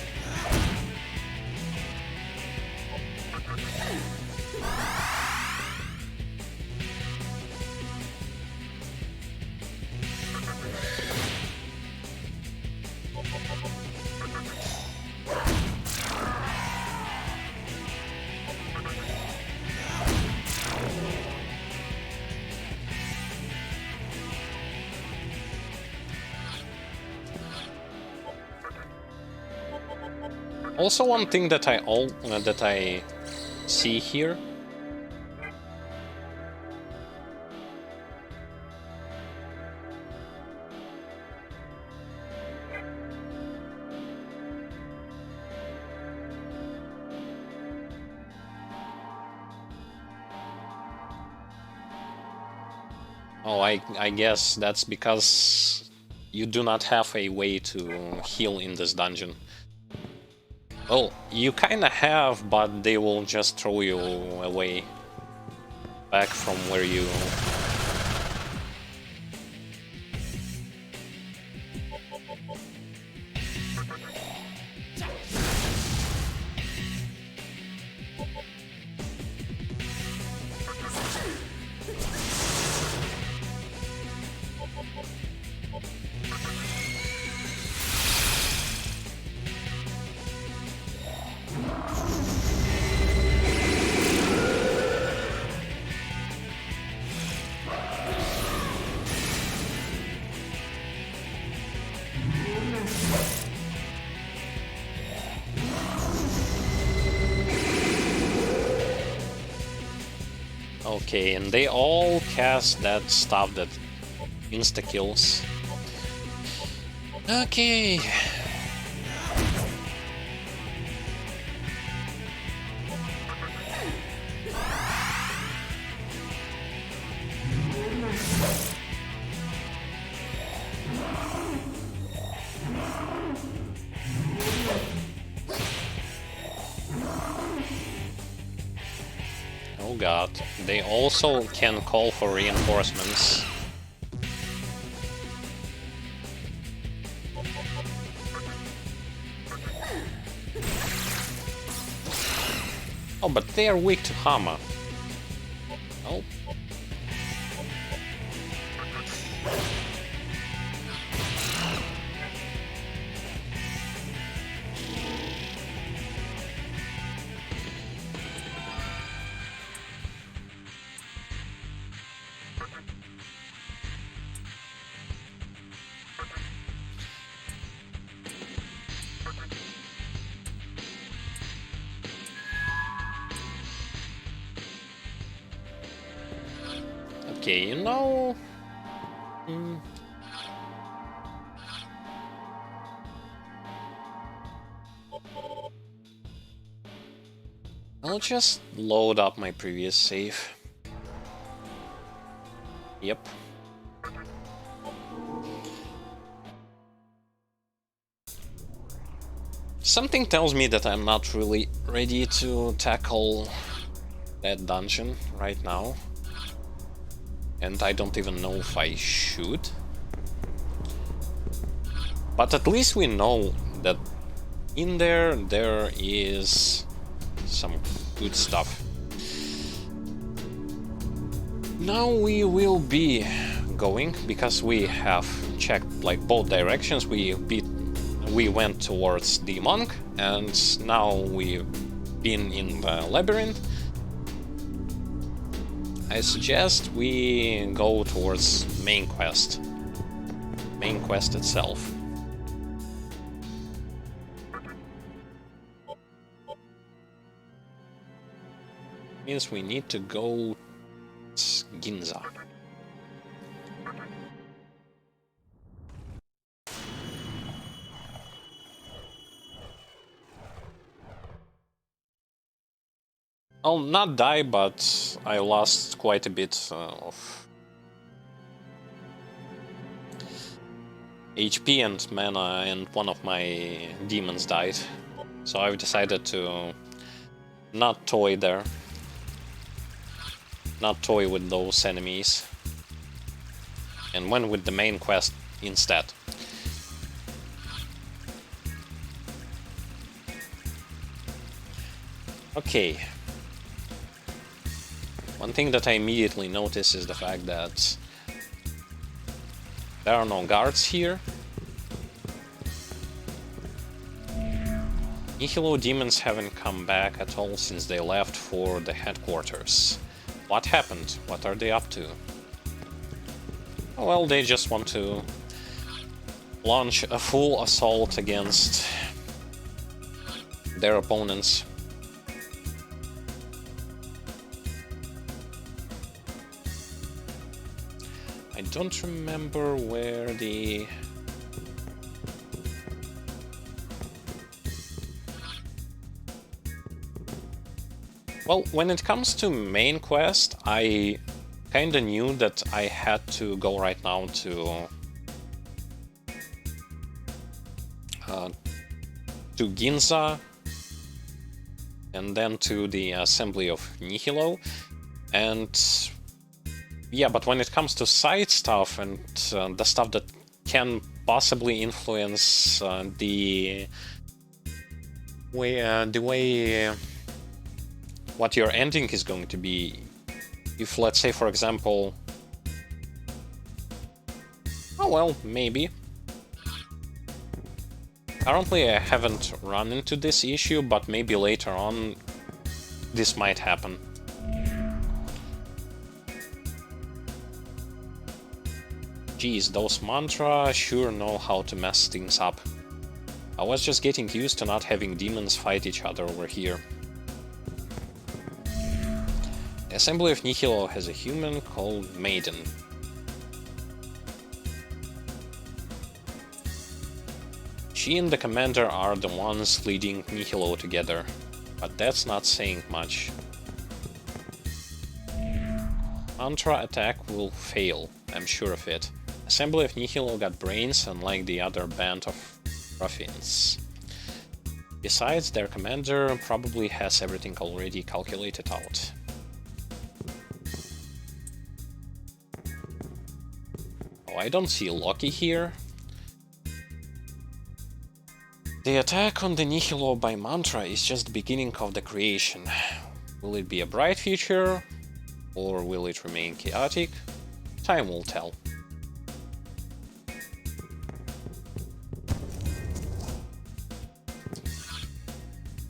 Also, one thing that I see here. Oh, I guess that's because you do not have a way to heal in this dungeon. Well, you kinda have, but they will just throw you away back from where you... Okay, and they all cast that stuff that insta-kills. Okay. Oh god, they also can call for reinforcements. Oh, but they are weak to hammer. Oh. Okay, you know, Hmm. I'll just load up my previous save. Yep. Something tells me that I'm not really ready to tackle that dungeon right now. And I don't even know if I should. But at least we know that in there is some good stuff. Now we will be going, because we have checked like both directions. We went towards the monk, and now we've been in the labyrinth. I suggest we go towards main quest itself. Means we need to go Ginza. I'll not die, but I lost quite a bit of HP and mana, and one of my demons died. So I've decided to not toy there. Not toy with those enemies. And went with the main quest instead. Okay. One thing that I immediately notice is the fact that there are no guards here. Nihilo demons haven't come back at all since they left for the headquarters. What happened? What are they up to? Well, they just want to launch a full assault against their opponents. I don't remember where the... Well, when it comes to main quest, I kinda knew that I had to go right now to Ginza, and then to the assembly of Nihilo, and yeah, but when it comes to side stuff and the stuff that can possibly influence the way what your ending is going to be, if, let's say, for example, oh well, maybe. Currently I haven't run into this issue, but maybe later on this might happen. Geez, those mantra sure know how to mess things up. I was just getting used to not having demons fight each other over here. The assembly of Nihilo has a human called Maiden. She and the commander are the ones leading Nihilo together, but that's not saying much. Mantra attack will fail, I'm sure of it. Assembly of Nihilo got brains, unlike the other band of ruffians. Besides, their commander probably has everything already calculated out. Oh, I don't see Loki here. The attack on the Nihilo by Mantra is just the beginning of the creation. Will it be a bright future, or will it remain chaotic? Time will tell.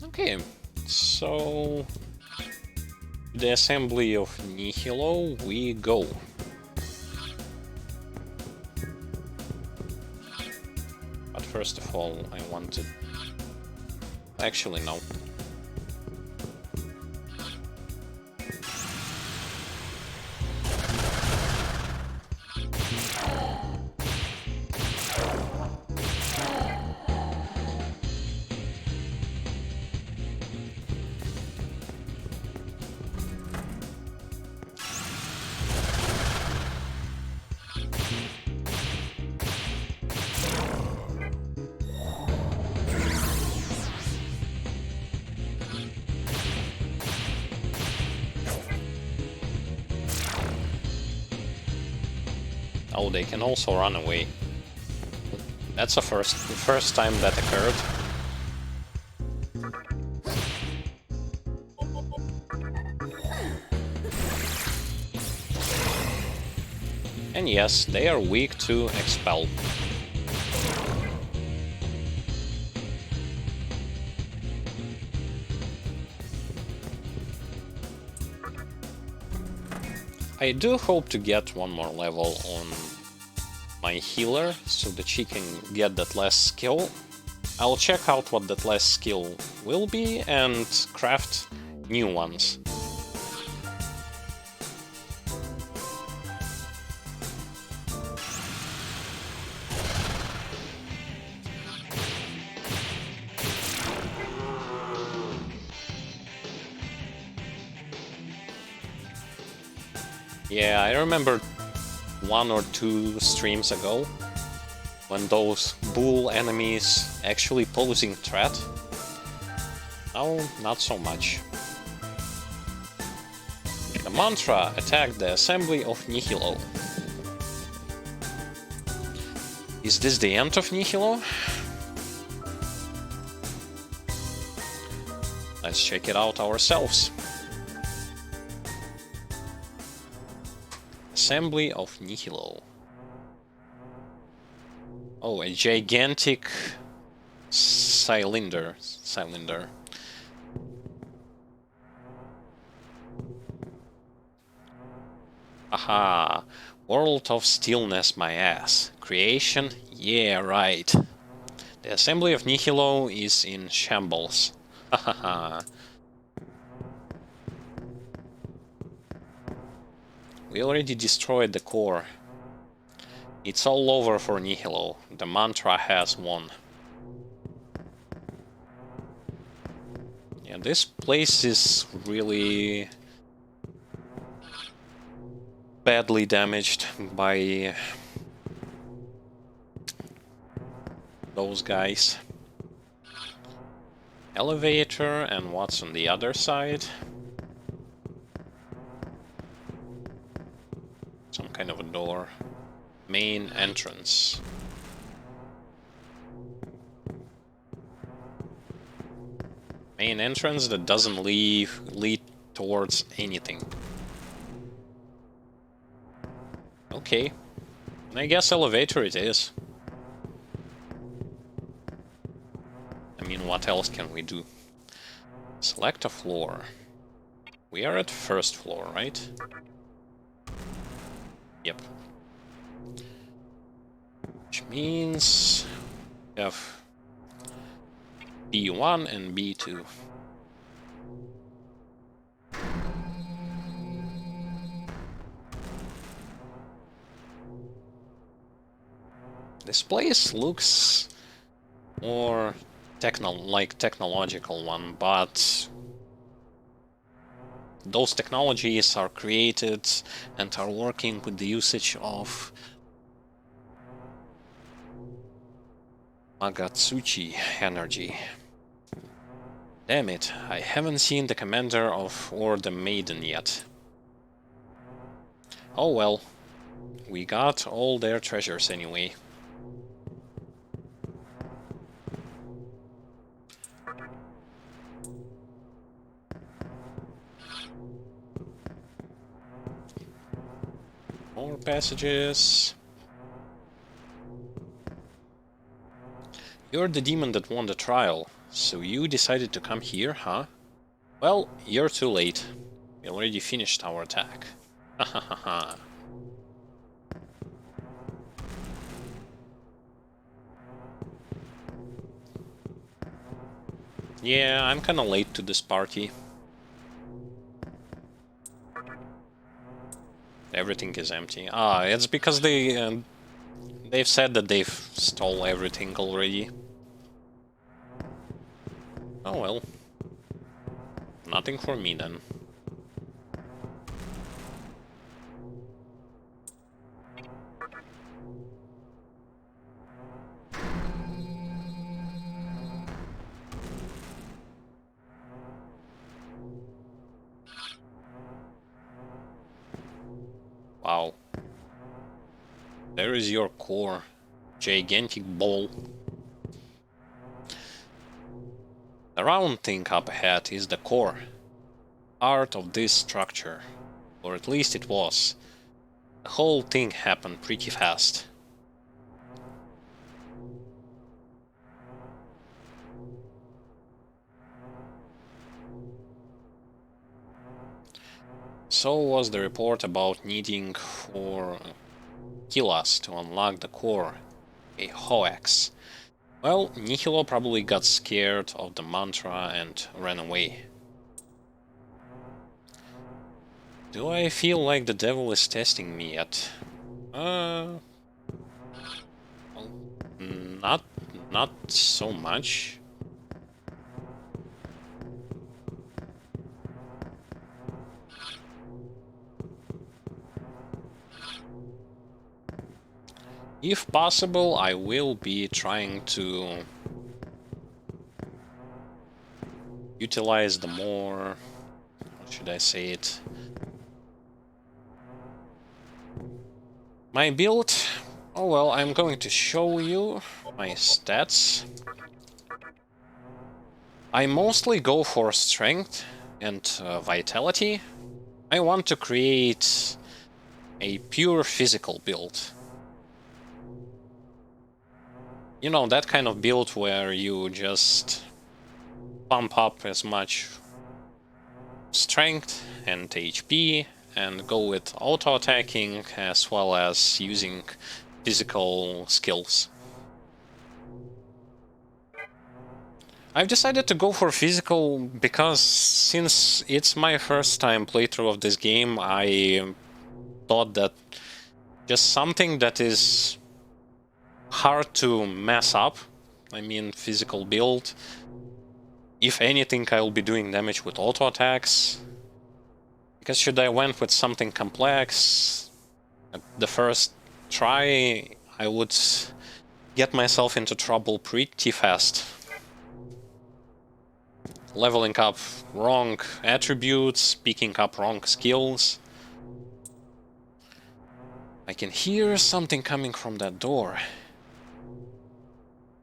Okay, so the assembly of Nihilo we go. But first of all, I want to... Actually, no. Oh, they can also run away. That's the first time that occurred. And yes, they are weak to expel. I do hope to get one more level on my healer, so that she can get that last skill. I'll check out what that last skill will be and craft new ones. Yeah, I remember 1 or 2 streams ago when those bull enemies actually posing threat. Now, not so much. The mantra attacked the assembly of Nihilo. Is this the end of Nihilo? Let's check it out ourselves. Assembly of Nihilo. Oh, a gigantic cylinder. Aha! World of stillness, my ass. Creation? Yeah, right. The assembly of Nihilo is in shambles. Hahaha. We already destroyed the core. It's all over for Nihilo. The mantra has won. Yeah, this place is really badly damaged by those guys. Elevator, and what's on the other side? Some kind of a door. Main entrance. Main entrance that doesn't lead towards anything. Okay. I guess elevator it is. I mean, what else can we do? Select a floor. We are at first floor, right? Yep. Which means we have B1 and B2. This place looks more technological one, but those technologies are created and are working with the usage of Magatsuchi energy. Damn it, I haven't seen the commander of or the maiden yet. Oh well, we got all their treasures anyway. More passages. You're the demon that won the trial, so you decided to come here, huh? Well, you're too late. We already finished our attack. Hahaha. Yeah, I'm kinda late to this party. Everything is empty. Ah, it's because they've said that they've stole everything already. Oh well. Nothing for me then. Wow. There is your core. Gigantic ball. The round thing up ahead is the core. Heart of this structure. Or at least it was. The whole thing happened pretty fast. So was the report about needing for kill us to unlock the core, a hoax. Well, Nihilo probably got scared of the mantra and ran away. Do I feel like the devil is testing me yet? Well, not so much. If possible, I will be trying to utilize the more, how should I say it? My build, oh well, I'm going to show you my stats. I mostly go for strength and vitality. I want to create a pure physical build. You know, that kind of build where you just pump up as much strength and HP and go with auto-attacking as well as using physical skills. I've decided to go for physical because since it's my first time playthrough of this game, I thought that just something that is hard to mess up, I mean physical build, if anything I will be doing damage with auto attacks, because should I went with something complex at the first try, I would get myself into trouble pretty fast. Leveling up wrong attributes, picking up wrong skills. I can hear something coming from that door.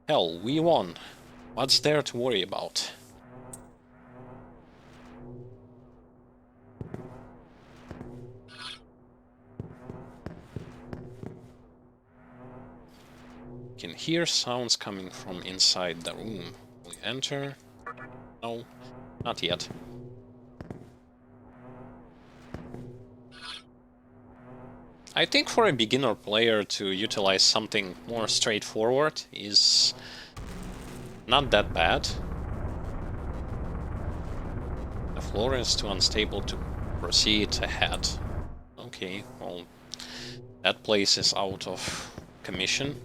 Hell, we won. What's there to worry about? Can hear sounds coming from inside the room. We enter. No, not yet. I think for a beginner player to utilize something more straightforward is not that bad. The floor is too unstable to proceed ahead. Okay, well, that place is out of commission.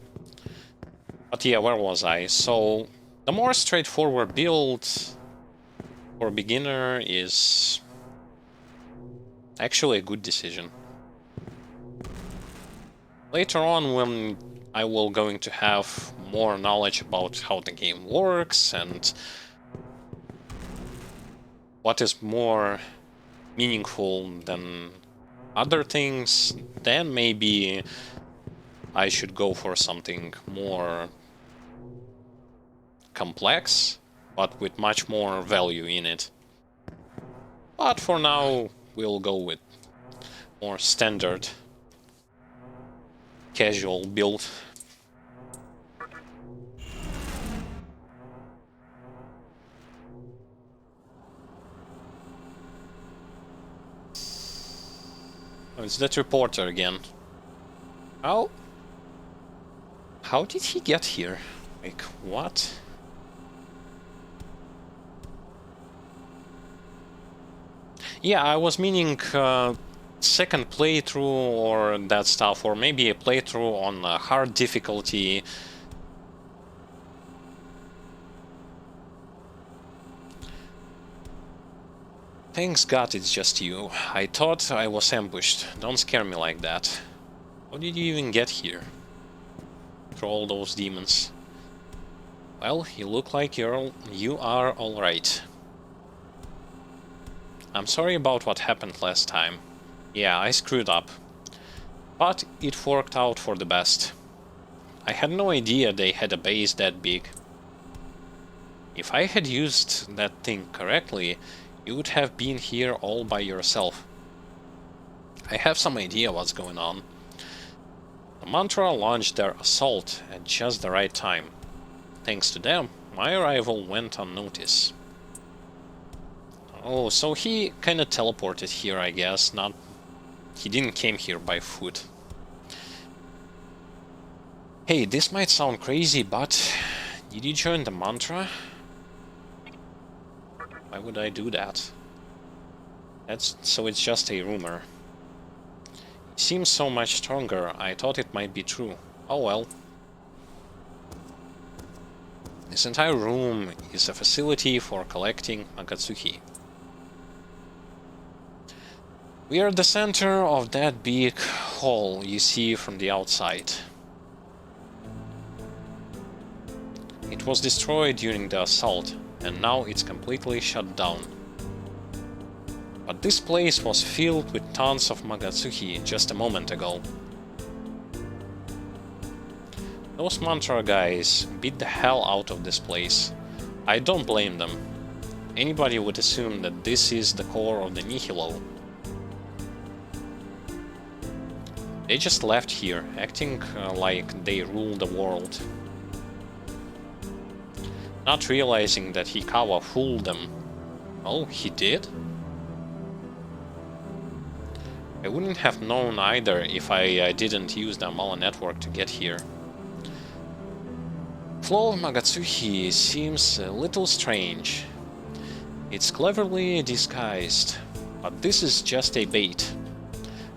But yeah, where was I? So, the more straightforward build for a beginner is actually a good decision. Later on, when I will going to have more knowledge about how the game works and what is more meaningful than other things, then maybe I should go for something more complex, but with much more value in it. But for now, we'll go with more standard, casual build. Oh, it's that reporter again. How did he get here? Like, what? Yeah, I was meaning second playthrough or that stuff, or maybe a playthrough on hard difficulty. Thanks God it's just you. I thought I was ambushed. Don't scare me like that. How did you even get here? Through all those demons. Well, you look like you are alright. I'm sorry about what happened last time. Yeah, I screwed up. But it worked out for the best. I had no idea they had a base that big. If I had used that thing correctly, you would have been here all by yourself. I have some idea what's going on. The Mantra launched their assault at just the right time. Thanks to them, my arrival went unnoticed. Oh, so he kinda teleported here, I guess, not... He didn't came here by foot. Hey, this might sound crazy, but... Did you join the Mantra? Why would I do that? So it's just a rumor. It seems so much stronger, I thought it might be true. Oh well. This entire room is a facility for collecting Magatsuki. We are the center of that big hall you see from the outside. It was destroyed during the assault, and now it's completely shut down. But this place was filled with tons of Magatsuki just a moment ago. Those Mantra guys beat the hell out of this place. I don't blame them. Anybody would assume that this is the core of the Nihilo. They just left here, acting like they rule the world. Not realizing that Hikawa fooled them. Oh, he did? I wouldn't have known either if I didn't use the Amala network to get here. Flow of Magatsuki seems a little strange. It's cleverly disguised, but this is just a bait.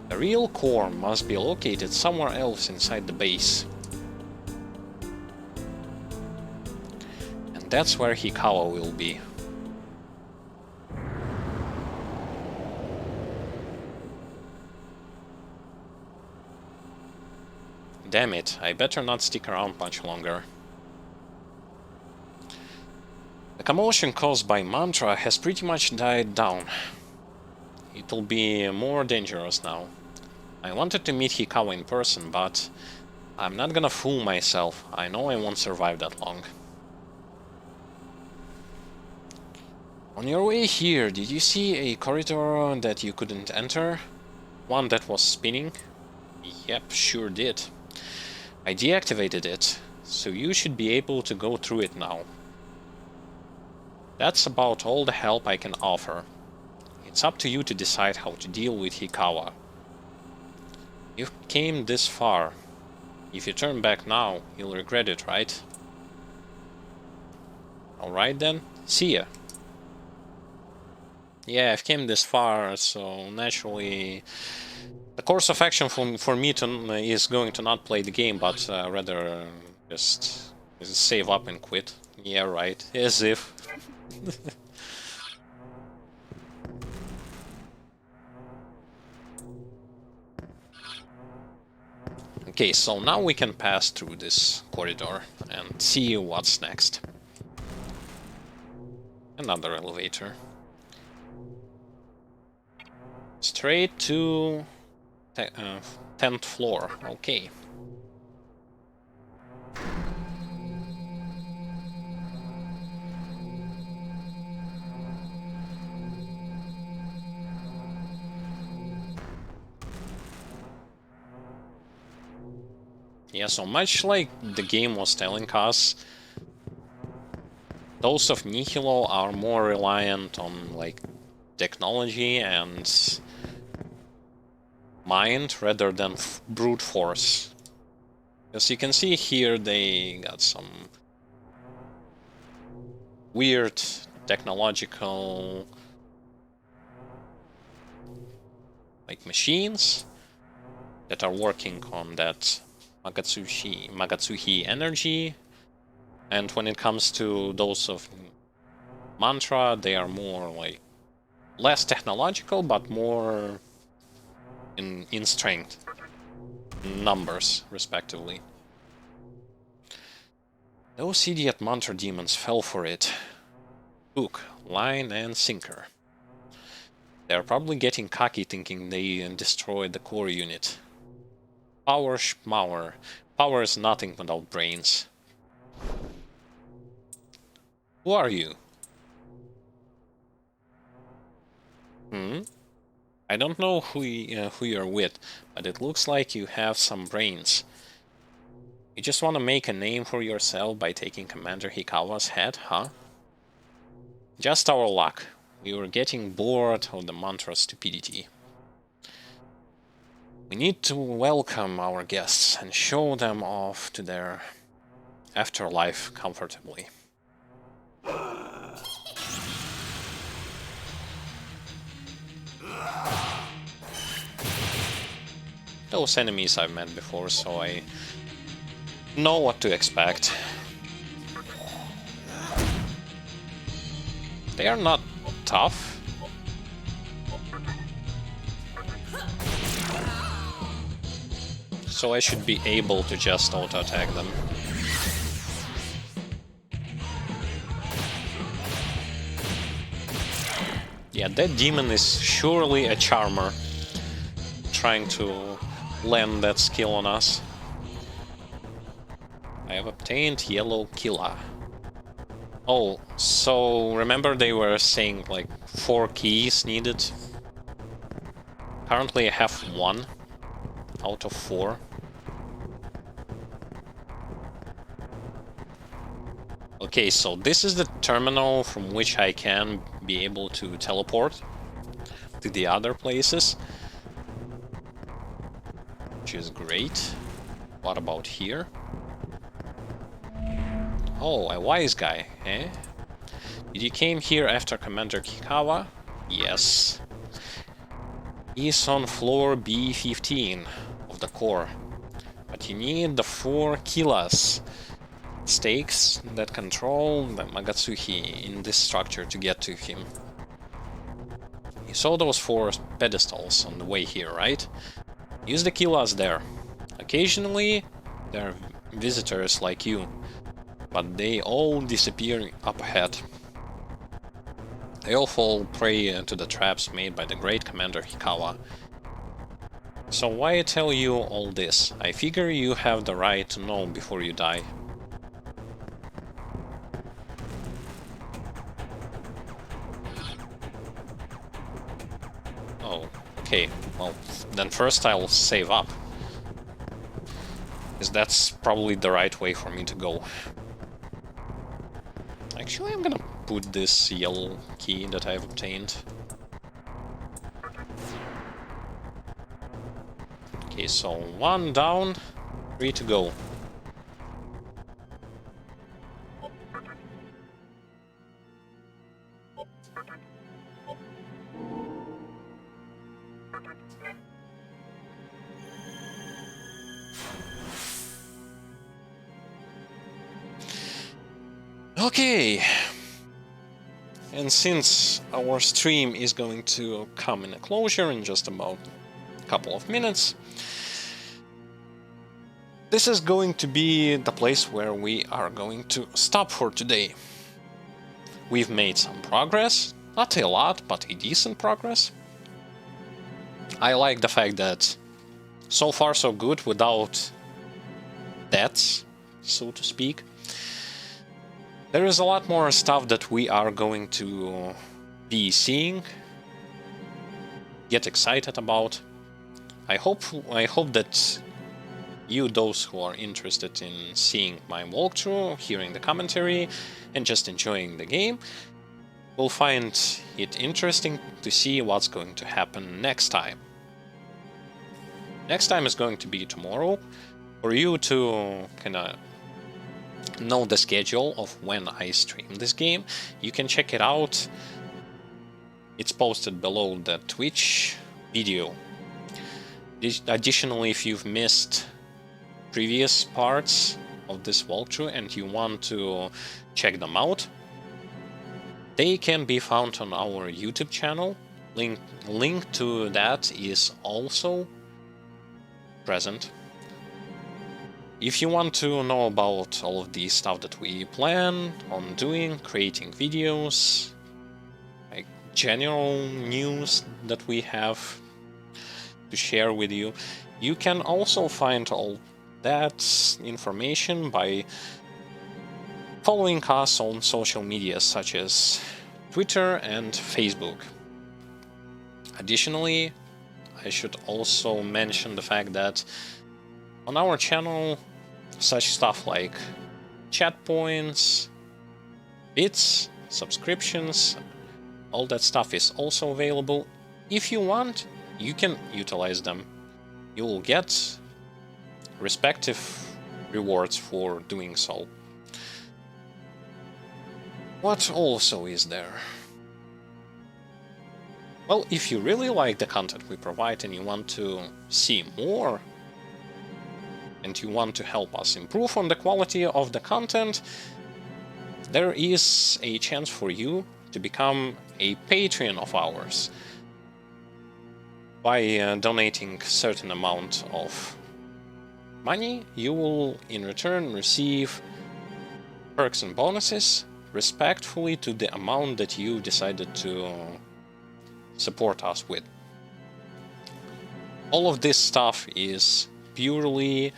The real core must be located somewhere else inside the base. And that's where Hikawa will be. Damn it, I better not stick around much longer. The commotion caused by Mantra has pretty much died down. It'll be more dangerous now. I wanted to meet Hikawa in person, but I'm not gonna fool myself. I know I won't survive that long. On your way here, did you see a corridor that you couldn't enter? One that was spinning? Yep, sure did. I deactivated it, so you should be able to go through it now. That's about all the help I can offer. It's up to you to decide how to deal with Hikawa. You came this far. If you turn back now, you'll regret it, right? Alright then, see ya. Yeah, I've came this far, so naturally... The course of action for me is going to not play the game, but rather just save up and quit. Yeah, right, as if. Okay, so now we can pass through this corridor and see what's next. Another elevator. Straight to 10th floor, okay. Yeah, so much like the game was telling us, those of Nihilo are more reliant on like technology and mind rather than brute force. As you can see here, they got some weird technological like machines that are working on that Magatsuki energy, and when it comes to those of Mantra, they are more like less technological but more in strength, numbers respectively. Those idiot Mantra demons fell for it. Hook, line and sinker. They're probably getting cocky thinking they destroyed the core unit. Power schmower. Power is nothing without brains. Who are you? I don't know who you're with, but it looks like you have some brains. You just want to make a name for yourself by taking Commander Hikawa's head, huh? Just our luck. We were getting bored of the mantra's stupidity. We need to welcome our guests and show them off to their afterlife comfortably. Those enemies I've met before, so I know what to expect. They are not tough. So I should be able to just auto-attack them. Yeah, that demon is surely a charmer, trying to land that skill on us. I have obtained yellow killa. Oh, so remember they were saying like 4 keys needed? Currently I have 1 out of 4. Okay, so this is the terminal from which I can be able to teleport to the other places, which is great. What about here? Oh, a wise guy, eh? Did you came here after Commander Hikawa? Yes. He's on floor B15 of the core. But you need the 4 killas. Stakes that control the Magatsuhi in this structure to get to him. You saw those 4 pedestals on the way here, right? Use the killas there. Occasionally, there are visitors like you, but they all disappear up ahead. They all fall prey to the traps made by the great Commander Hikawa. So why I tell you all this? I figure you have the right to know before you die. Oh, okay. Well, then first I'll save up. Because that's probably the right way for me to go. Actually, I'm gonna put this yellow key that I've obtained. Okay, so 1 down, 3 to go. Okay, and since our stream is going to come in a closure in just about a couple of minutes, this is going to be the place where we are going to stop for today. We've made some progress, not a lot, but a decent progress. I like the fact that so far so good without deaths, so to speak. There is a lot more stuff that we are going to be seeing, get excited about. I hope that you, those who are interested in seeing my walkthrough, hearing the commentary, and just enjoying the game, will find it interesting to see what's going to happen next time. Next time is going to be tomorrow. For you to kinda know the schedule of when I stream this game, you can check it out. It's posted below the Twitch video. Additionally, if you've missed previous parts of this walkthrough and you want to check them out, they can be found on our YouTube channel. Link to that is also present. If you want to know about all of the stuff that we plan on doing, creating videos, like general news that we have, to share with you. You can also find all that information by following us on social media such as Twitter and Facebook. Additionally, I should also mention the fact that on our channel, such stuff like chat points, bits, subscriptions, all that stuff is also available. If you want, you can utilize them. You will get respective rewards for doing so. What also is there? Well, if you really like the content we provide and you want to see more, and you want to help us improve on the quality of the content, there is a chance for you to become a Patreon of ours by donating a certain amount of money. You will in return receive perks and bonuses respectfully to the amount that you decided to support us with. All of this stuff is purely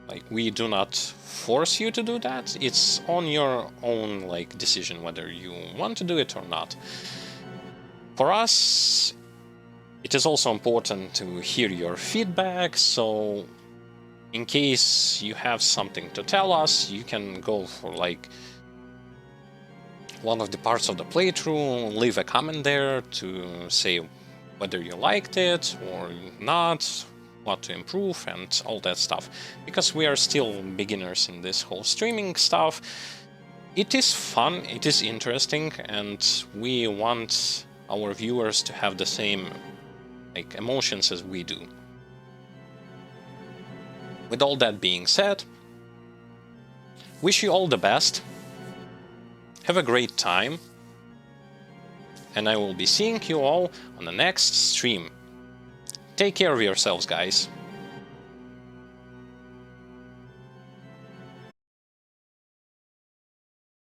like, we do not force you to do that. It's on your own decision whether you want to do it or not. For us, it is also important to hear your feedback, so in case you have something to tell us, you can go for one of the parts of the playthrough, leave a comment there to say whether you liked it or not, what to improve and all that stuff. Because we are still beginners in this whole streaming stuff, it is fun, it is interesting, and we want our viewers to have the same emotions as we do. With all that being said, wish you all the best. Have a great time, and I will be seeing you all on the next stream. Take care of yourselves, guys.